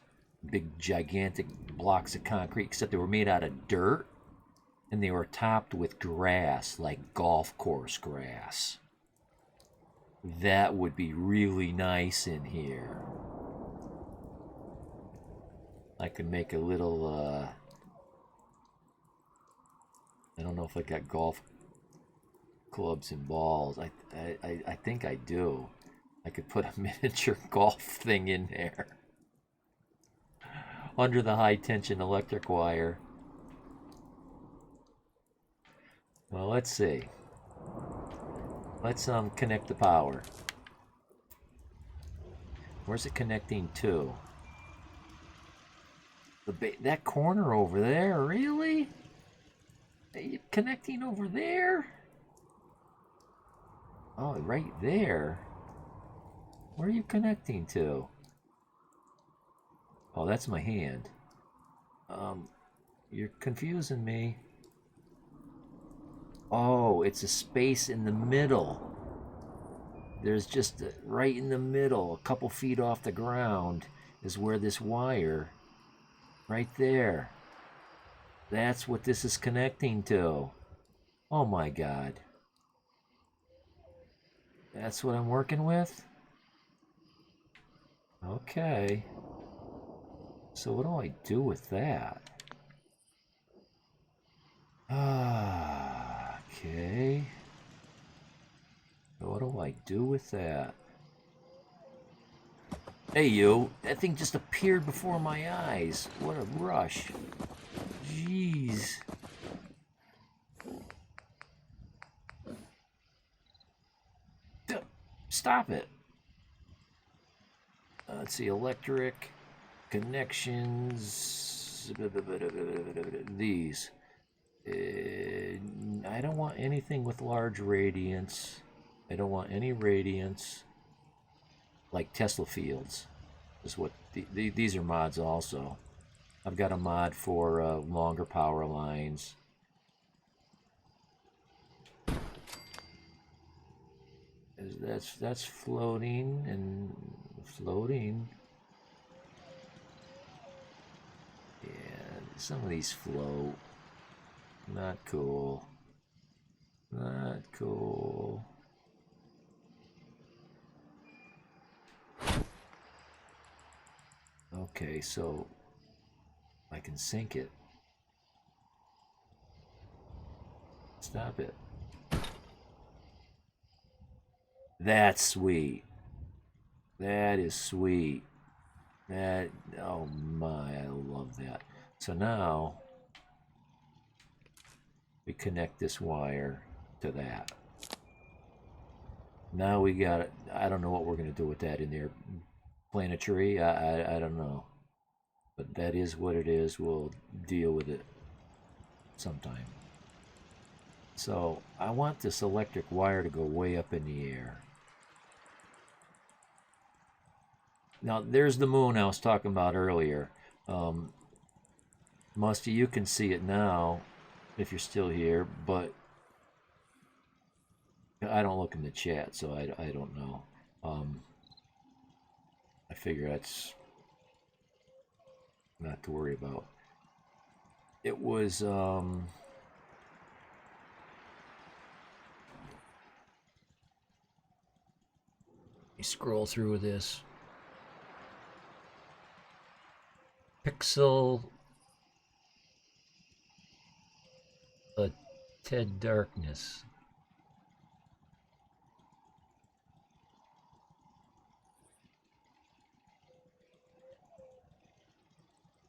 big gigantic blocks of concrete, except they were made out of dirt and they were topped with grass, like golf course grass. That would be really nice in here. I could make a little, I don't know if I got golf clubs and balls. I think I do. I could put a miniature golf thing in there. Under the high tension electric wire. Well, let's see. Let's connect the power. Where's it connecting to? That corner over there, really? Are you connecting over there? Oh, right there. Where are you connecting to? Oh, that's my hand. You're confusing me. Oh, it's a space in the middle. There's just right in the middle, a couple feet off the ground, is where this wire, right there. That's what this is connecting to. Oh my God. That's what I'm working with? Okay. So what do I do with that? Okay. What do I do with that? Hey, you. That thing just appeared before my eyes. What a rush. Jeez. Stop it. Let's see. Electric connections. These. I don't want anything with large radiance. I don't want any radiance. Like Tesla fields is what these are mods also. I've got a mod for longer power lines. That's floating and floating. Yeah, some of these float. Not cool. Not cool. Okay, so I can sink it. Stop it. That's sweet. That is sweet. That, oh my, I love that. So now we connect this wire to that. Now we got it. I don't know what we're going to do with that in there. Plant a tree? I don't know. But that is what it is. We'll deal with it sometime. So I want this electric wire to go way up in the air. Now there's the moon I was talking about earlier. Musty, you can see it now. if you're still here, but I don't look in the chat, so I don't know. I figure that's not to worry about. It was you scroll through this. Pixel Ted Darkness.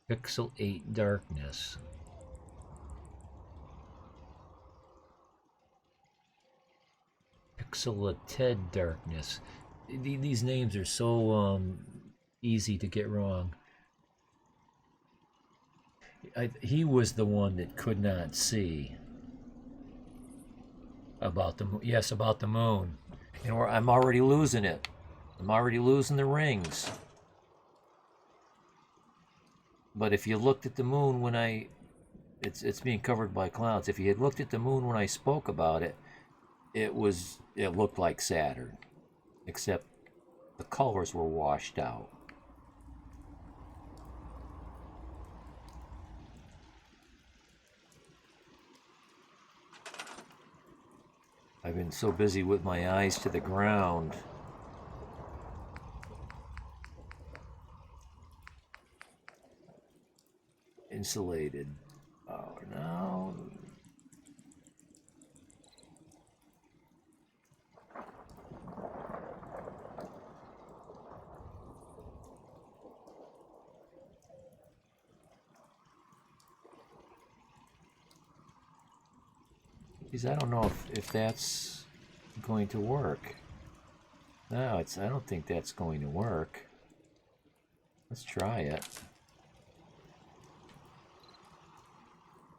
Pixel 8 Darkness. Pixel Ted Darkness. These names are so easy to get wrong. He was the one that could not see about the about the moon. And I'm already losing it. I'm already losing the rings. But if you looked at the moon when it's being covered by clouds. If you had looked at the moon when I spoke about it, it looked like Saturn, except the colors were washed out. I've been so busy with my eyes to the ground. Insulated. Oh, no. Because I don't know if that's going to work. No, I don't think that's going to work. Let's try it.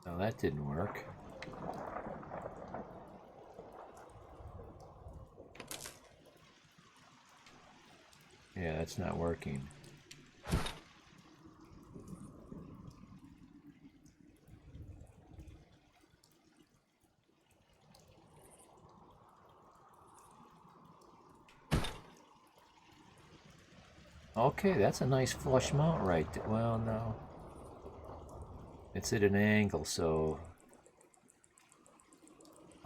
No, that didn't work. Yeah, that's not working. Okay, that's a nice flush mount right there. Well, no. It's at an angle, so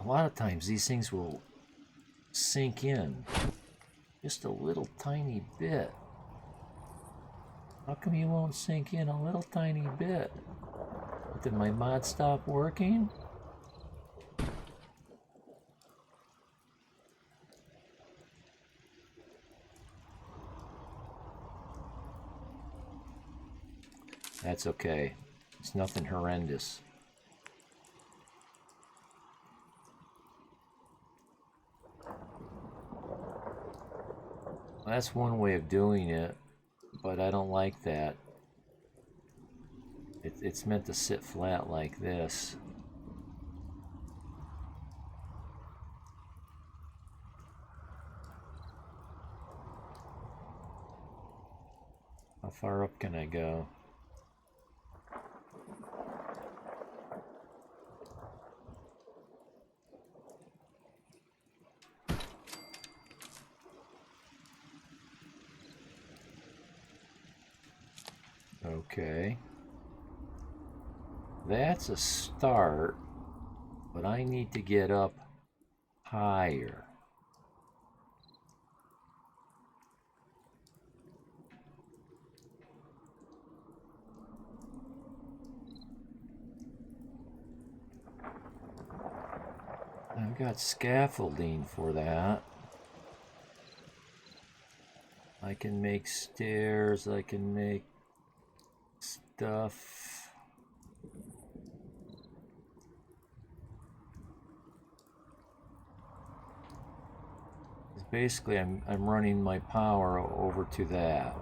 a lot of times these things will sink in just a little tiny bit. How come you won't sink in a little tiny bit? Did my mod stop working? That's okay. It's nothing horrendous. That's one way of doing it, but I don't like that. It's meant to sit flat like this. How far up can I go? Okay. That's a start, but I need to get up higher. I've got scaffolding for that. I can make stairs, I can make stuff. Basically, I'm running my power over to that.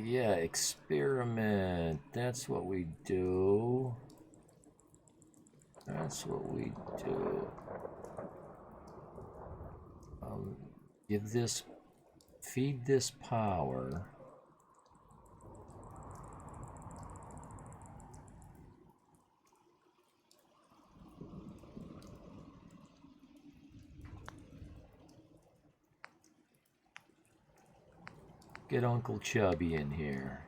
Yeah, experiment. That's what we do. That's what we do. feed this power. Get Uncle Chubby in here.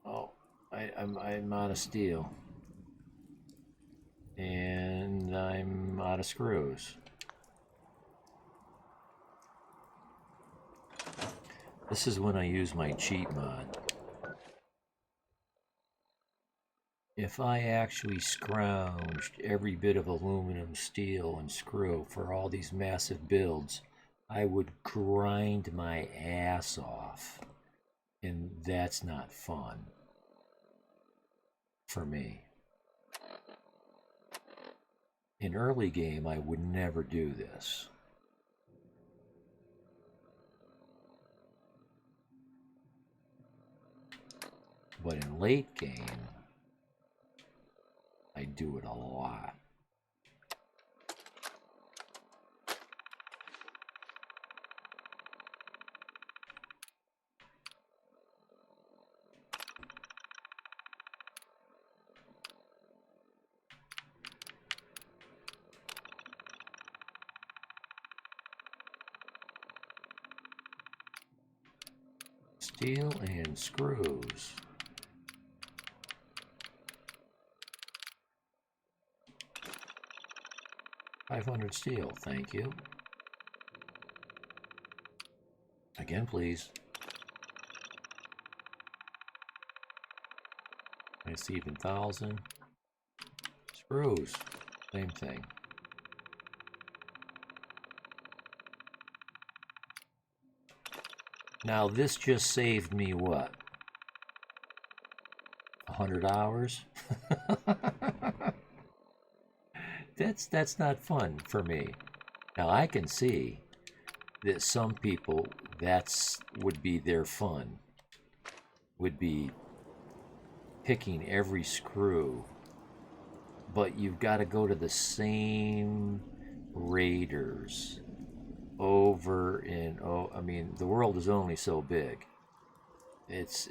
Oh, I'm out of steel. And I'm out of screws. This is when I use my cheat mod. If I actually scrounged every bit of aluminum, steel, and screw for all these massive builds, I would grind my ass off. And that's not fun for me. In early game, I would never do this. But in late game, I do it a lot. Steel and screws. $500 steel, thank you. Again, please. Nice even 1,000. Screws, same thing. Now this just saved me what? 100 hours? That's not fun for me. Now I can see that some people would be their fun. Would be picking every screw. But you've got to go to the same raiders over and I mean, the world is only so big. It's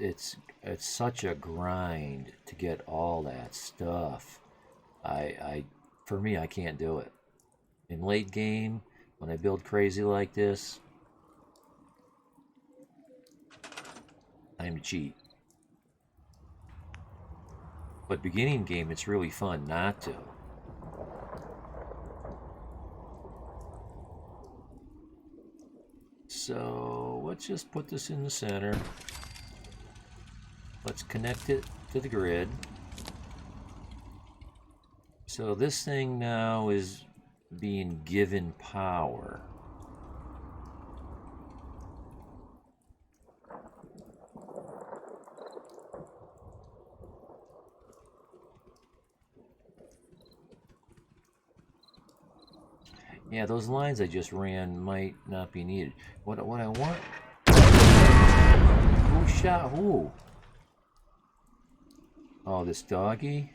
such a grind to get all that stuff. For me, I can't do it. In late game, when I build crazy like this, time to cheat. But beginning game, it's really fun not to. So let's just put this in the center. Let's connect it to the grid. So this thing now is being given power. Yeah, those lines I just ran might not be needed. What I want... Who shot who? Oh, this doggy?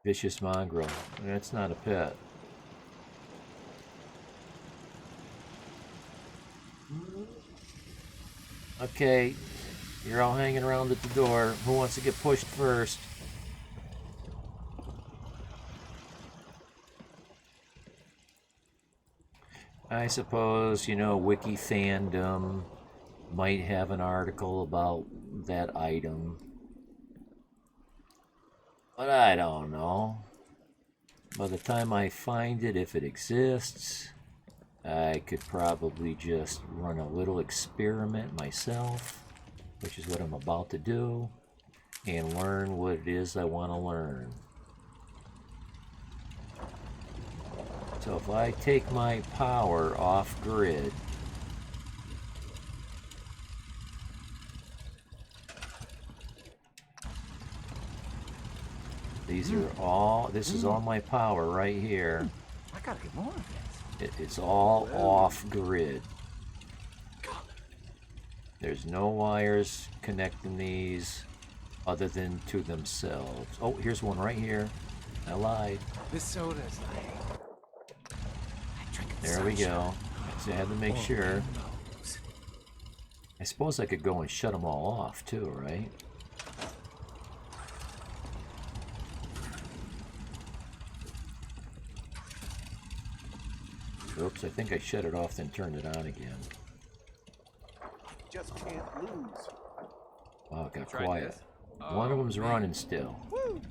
Vicious mongrel. That's not a pet. Okay, you're all hanging around at the door. Who wants to get pushed first? I suppose, you know, Wiki Fandom might have an article about that item. But I don't know. By the time I find it, if it exists, I could probably just run a little experiment myself, which is what I'm about to do, and learn what it is I want to learn. So if I take my power off grid, these are all, this is all my power right here. I gotta get more of this. It's all off grid. There's no wires connecting these other than to themselves. Oh, here's one right here. I lied. This soda's There we go. So I had to make sure. I suppose I could go and shut them all off too, right? Oops, I think I shut it off then turned it on again. Just can't lose. Oh, it got Tried quiet. this? One of Oh, them's man. running still. Woo!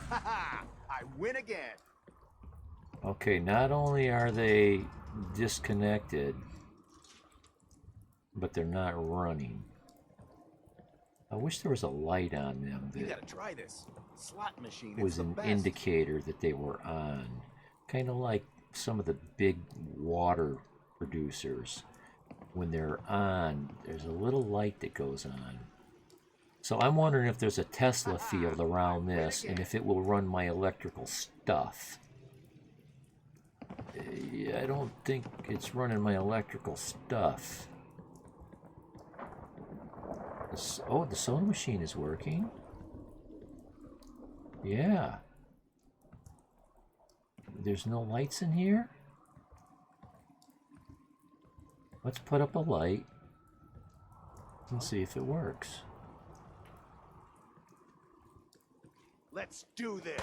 Haha! I win again. Okay, not only are they disconnected, but they're not running. I wish there was a light on them You that gotta try this. Slot machine. It's was the an best. indicator that they were on. Kind of like some of the big water producers. When they're on, there's a little light that goes on. So I'm wondering if there's a Tesla field around this and if it will run my electrical stuff. I don't think it's running my electrical stuff. Oh, the sewing machine is working. Yeah. There's no lights in here? Let's put up a light and see if it works. Let's do this.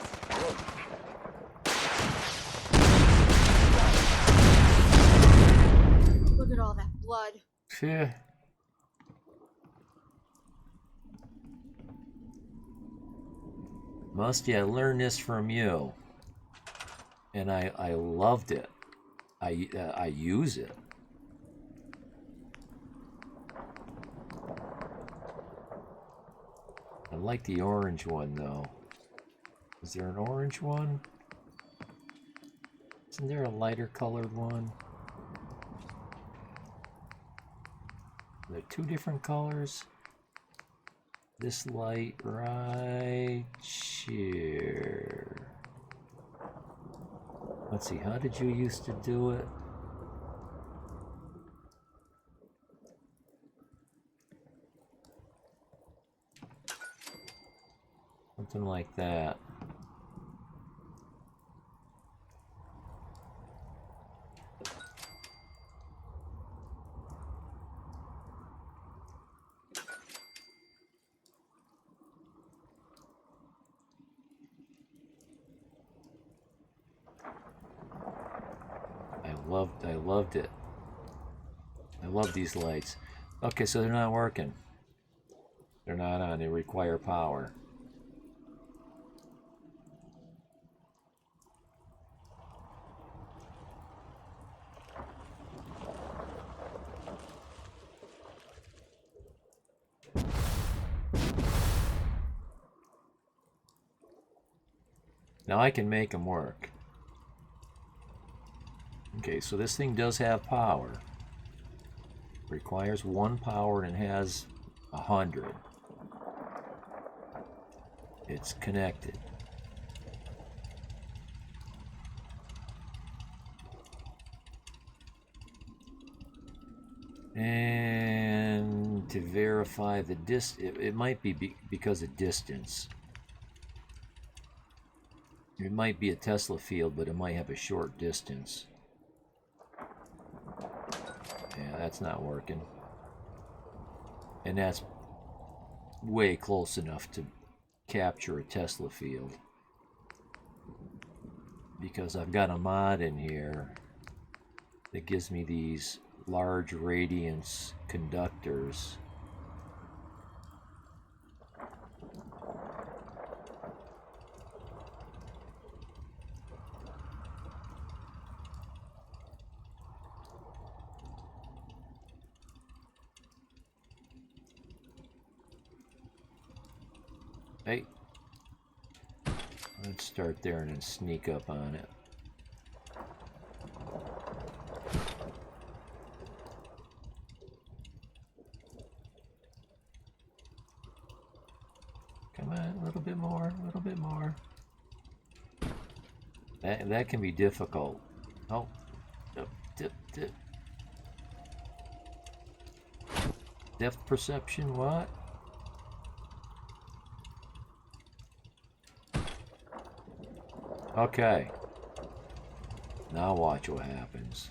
Look at all that blood. Phew. Musty, I learned this from you, and I loved it. I use it. I like the orange one though. Is there an orange one? Isn't there a lighter colored one? Are there two different colors? This light right here. Let's see, how did you used to do it? Something like that. I loved it. I love these lights. Okay, so they're not working. They're not on. They require power. Now I can make them work. Okay, so this thing does have power. Requires 1 power and it has 100. It's connected. And to verify the it might be because of distance. It might be a Tesla field, but it might have a short distance. Yeah, that's not working. And that's way close enough to capture a Tesla field. Because I've got a mod in here that gives me these large radiance conductors. Hey, let's start there and then sneak up on it. Come on, a little bit more, a little bit more. That can be difficult. Oh, dip, dip, dip. Depth perception, what? Okay. Now watch what happens.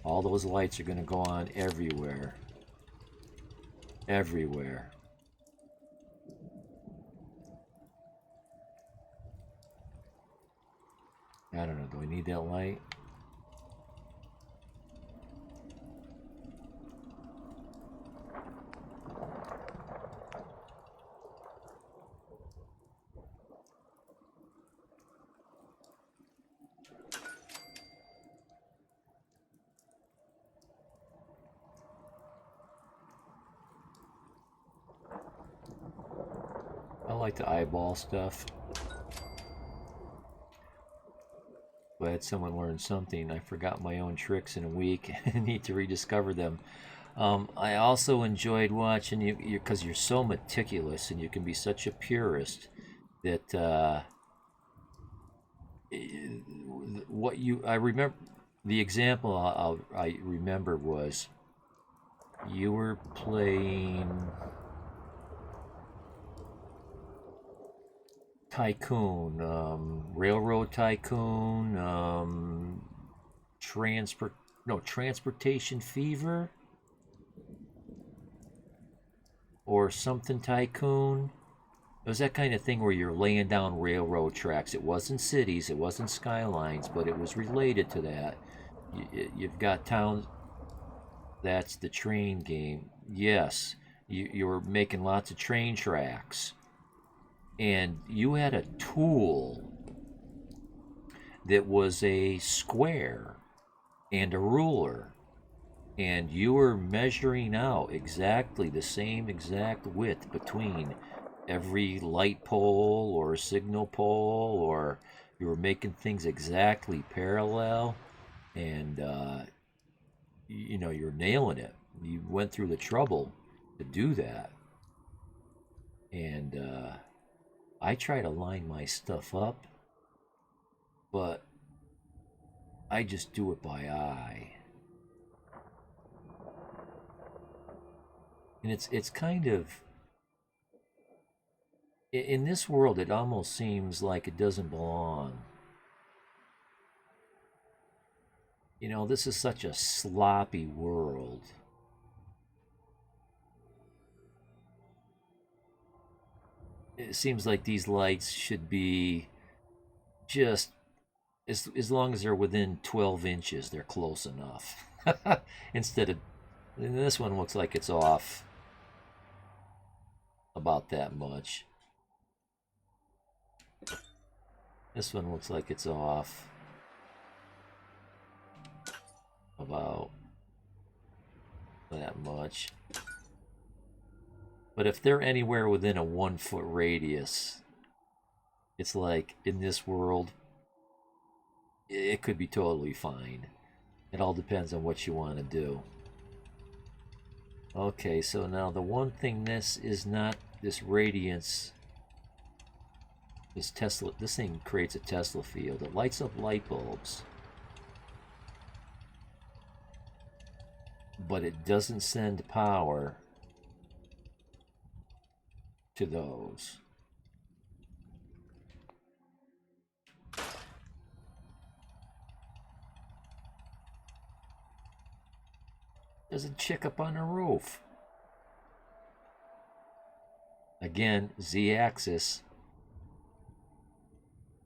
All those lights are gonna go on everywhere. Everywhere. I don't know, do I need that light? I like to eyeball stuff. Glad someone learned something. I forgot my own tricks in a week and need to rediscover them. I also enjoyed watching you because you're so meticulous and you can be such a purist that I remember the example I remember was you were playing Tycoon, Railroad Tycoon, Transportation Fever, or something Tycoon. It was that kind of thing where you're laying down railroad tracks. It wasn't cities, it wasn't skylines, but it was related to that. You've got towns. That's the train game. Yes, you were making lots of train tracks. And you had a tool that was a square and a ruler, and you were measuring out exactly the same exact width between every light pole or signal pole, or you were making things exactly parallel, and you're nailing it. You went through the trouble to do that, and I try to line my stuff up, but I just do it by eye. And it's kind of, in this world, it almost seems like it doesn't belong. This is such a sloppy world. It seems like these lights should be just, as long as they're within 12 inches, they're close enough. Instead of, and this one looks like it's off about that much. This one looks like it's off about that much. But if they're anywhere within a 1 foot radius, it's like, in this world, it could be totally fine. It all depends on what you want to do. Okay, so now the one thing this is not, this radiance, this thing creates a Tesla field. It lights up light bulbs, but it doesn't send power to those. There's a chick up on the roof. Again, Z-axis.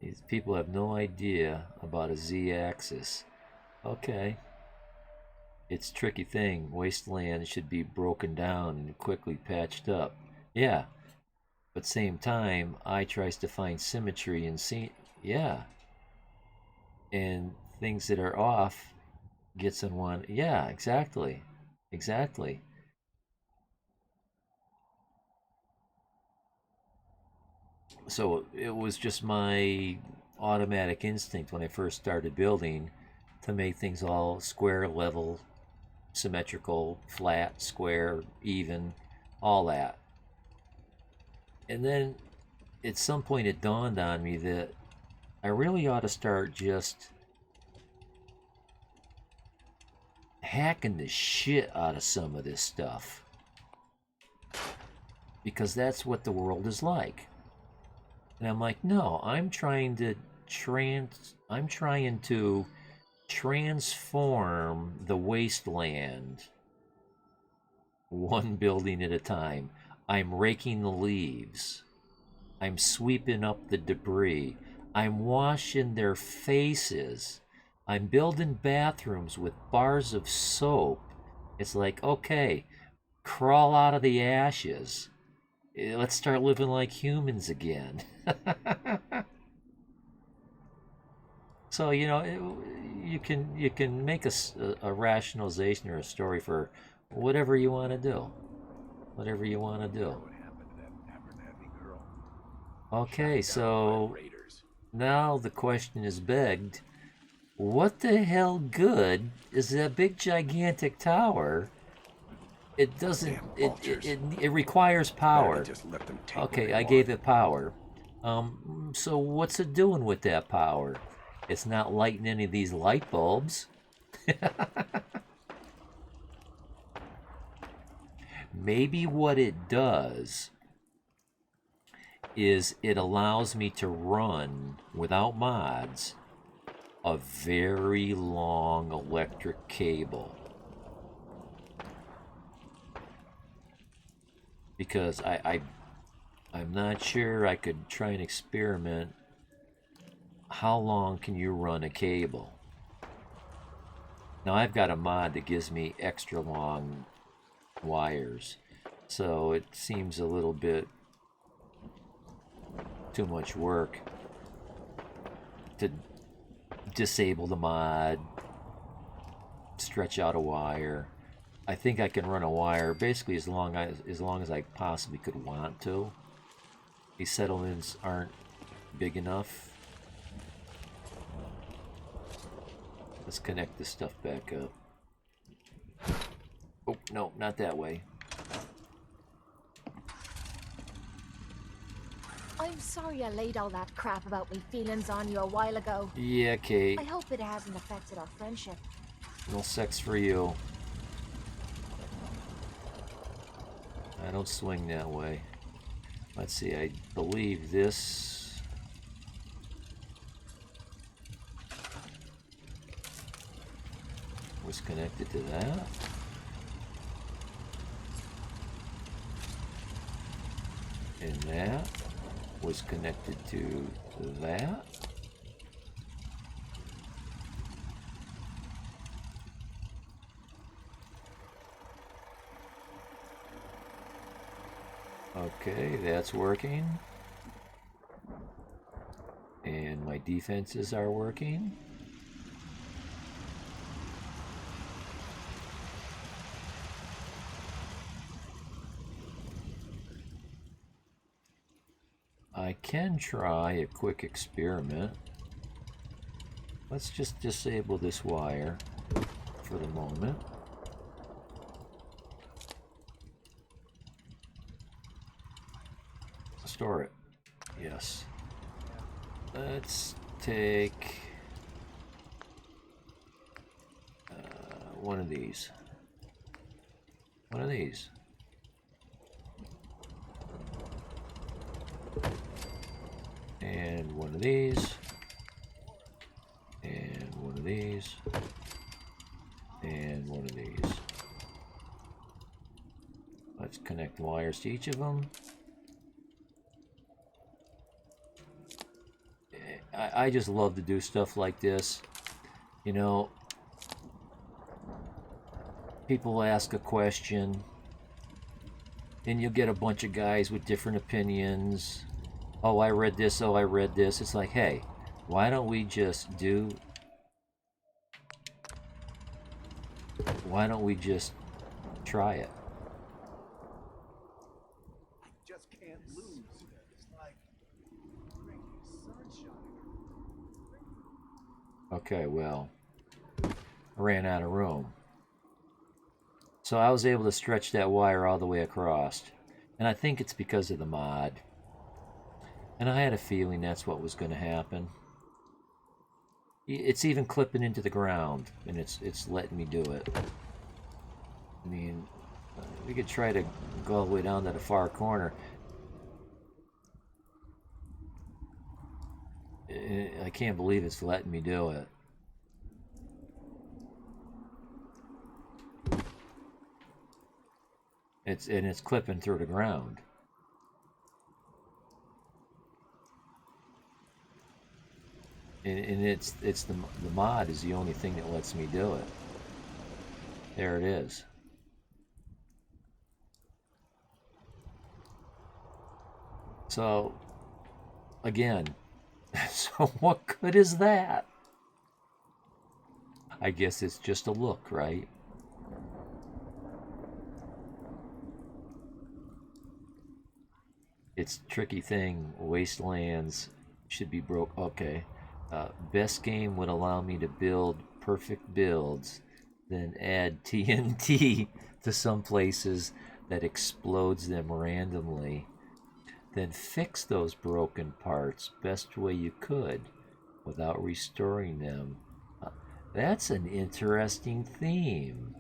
These people have no idea about a Z-axis. Okay. It's a tricky thing. Wasteland should be broken down and quickly patched up. Yeah. But same time, I tries to find symmetry and see, yeah. And things that are off gets in one. Yeah, exactly. Exactly. So it was just my automatic instinct when I first started building to make things all square, level, symmetrical, flat, square, even, all that. And then at some point it dawned on me that I really ought to start just hacking the shit out of some of this stuff. because that's what the world is like. And I'm like, no, I'm trying to transform the wasteland one building at a time. I'm raking the leaves. I'm sweeping up the debris. I'm washing their faces. I'm building bathrooms with bars of soap. It's like, okay, crawl out of the ashes. Let's start living like humans again. So, you know, you can make a rationalization or a story for whatever you want to do. Whatever you want to do. Okay, so now the question is begged. What the hell good is that big gigantic tower? It doesn't, it requires power. Okay, I gave it power. So what's it doing with that power? It's not lighting any of these light bulbs. Maybe what it does is it allows me to run, without mods, a very long electric cable. Because I'm not sure I could try and experiment. How long can you run a cable? Now I've got a mod that gives me extra long wires, so it seems a little bit too much work to disable the mod, stretch out a wire. I think I can run a wire basically as long as I possibly could want to. These settlements aren't big enough. Let's connect this stuff back up. Oh, no, not that way. I'm sorry I laid all that crap about me feelings on you a while ago. Yeah, Kate. I hope it hasn't affected our friendship. No sex for you. I don't swing that way. Let's see, I believe this... was connected to that. And that was connected to that. Okay, that's working. And my defenses are working. I can try a quick experiment. Let's just disable this wire for the moment. Store it. Yes. Let's take one of these. One of these. And one of these. And one of these. And one of these. Let's connect wires to each of them. I just love to do stuff like this. You know, people ask a question, and you'll get a bunch of guys with different opinions. Oh, I read this. Oh, I read this. It's like, hey, why don't we just try it? I just can't lose. It's like sunshine. Okay, well, I ran out of room. So I was able to stretch that wire all the way across. And I think it's because of the mod. And I had a feeling that's what was going to happen. It's even clipping into the ground, and it's letting me do it. I mean, We could try to go all the way down to the far corner. I can't believe it's letting me do it. It's clipping through the ground. And it's the mod is the only thing that lets me do it. There it is. So again, so what good is that? I guess it's just a look, right? It's a tricky thing. Wastelands should be broke. Okay. Best game would allow me to build perfect builds, then add TNT to some places that explodes them randomly. Then fix those broken parts best way you could without restoring them. That's an interesting theme.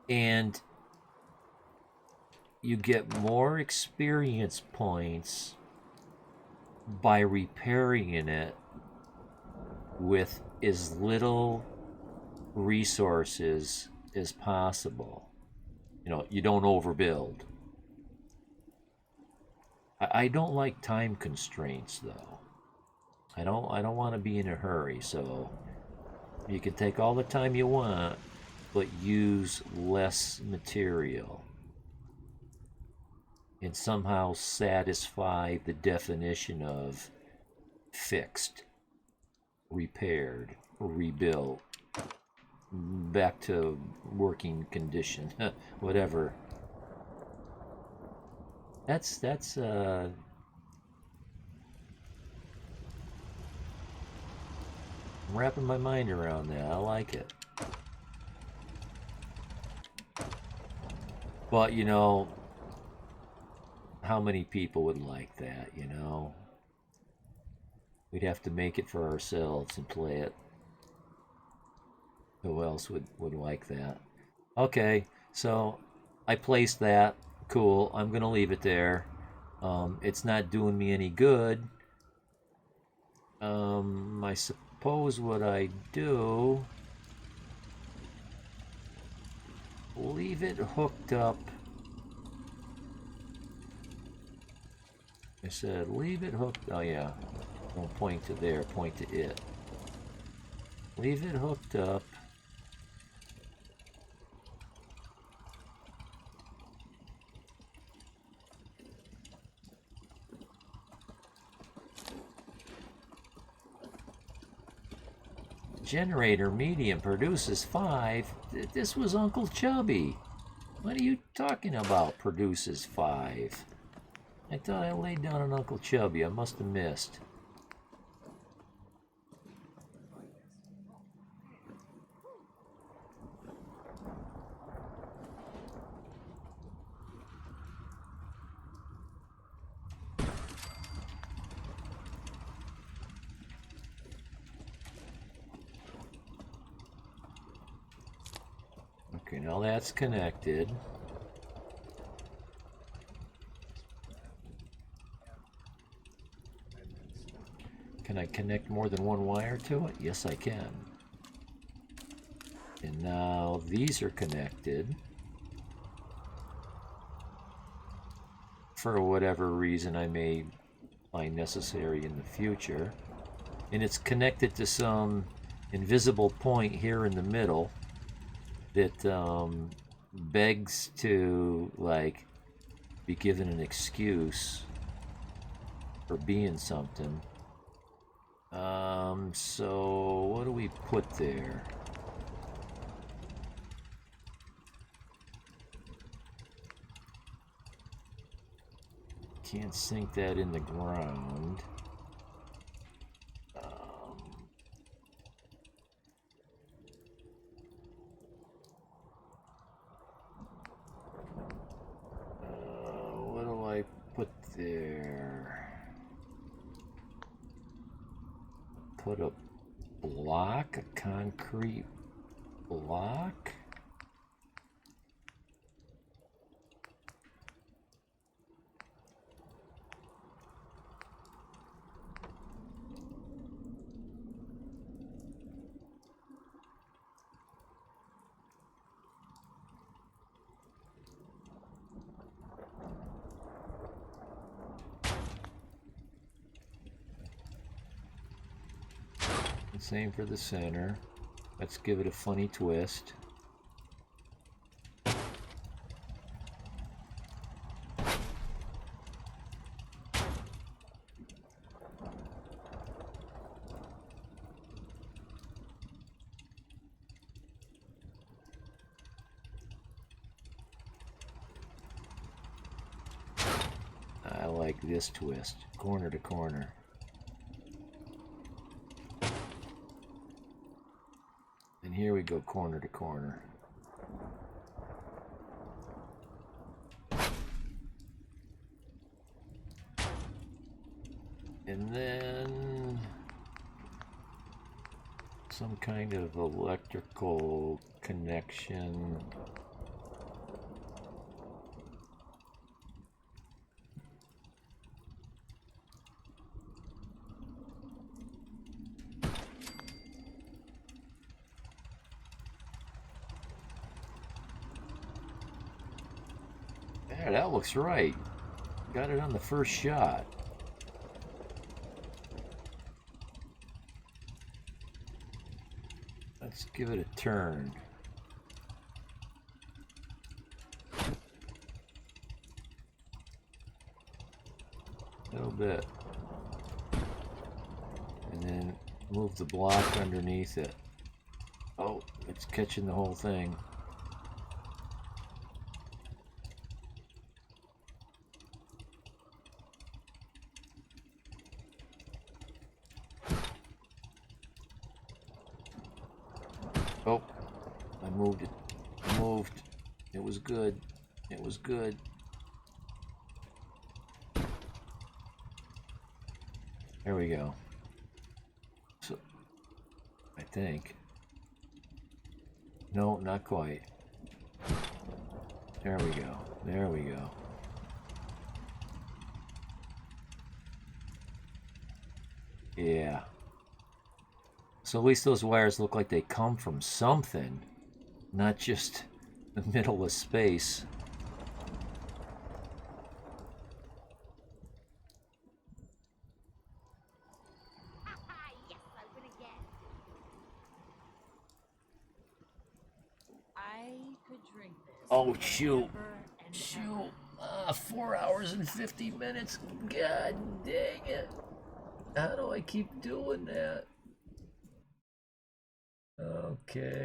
And you get more experience points by repairing it with as little resources as possible. You know, you don't overbuild. I don't like time constraints though. I don't want to be in a hurry, so you can take all the time you want, but use less material and somehow satisfy the definition of fixed, repaired, rebuilt, back to working condition, whatever. That's I'm wrapping my mind around that. I like it. But you know, how many people would like that, you know? We'd have to make it for ourselves and play it. Who else would like that? Okay, so I placed that. Cool. I'm gonna leave it there. It's not doing me any good. I suppose what I do, leave it hooked up. I said leave it hooked. Oh yeah, don't point to there, point to it. Leave it hooked up. Generator medium produces 5. This was Uncle Chubby. What are you talking about, produces 5? I thought I laid down on Uncle Chubby. I must have missed. Okay, now that's connected. Can I connect more than one wire to it? Yes, I can. And now these are connected. For whatever reason I may find necessary in the future. And it's connected to some invisible point here in the middle that begs to, like, be given an excuse for being something. So what do we put there? Can't sink that in the ground. What do I put there? Put a block, a concrete block. Same for the center. Let's give it a funny twist. I like this twist, corner to corner. And here we go, corner to corner. And then some kind of electrical connection. Yeah, that looks right. Got it on the first shot. Let's give it a turn. A little bit. And then move the block underneath it. Oh, it's catching the whole thing. Oh, I moved it. I moved. It was good. It was good. There we go. So, I think. No, not quite. There we go. There we go. Yeah. So at least those wires look like they come from something, not just the middle of space. Yes, I win again. I could drink this. Oh, shoot. forever and Shoot. ever. 4 hours and 50 minutes. God dang it. How do I keep doing that? Okay.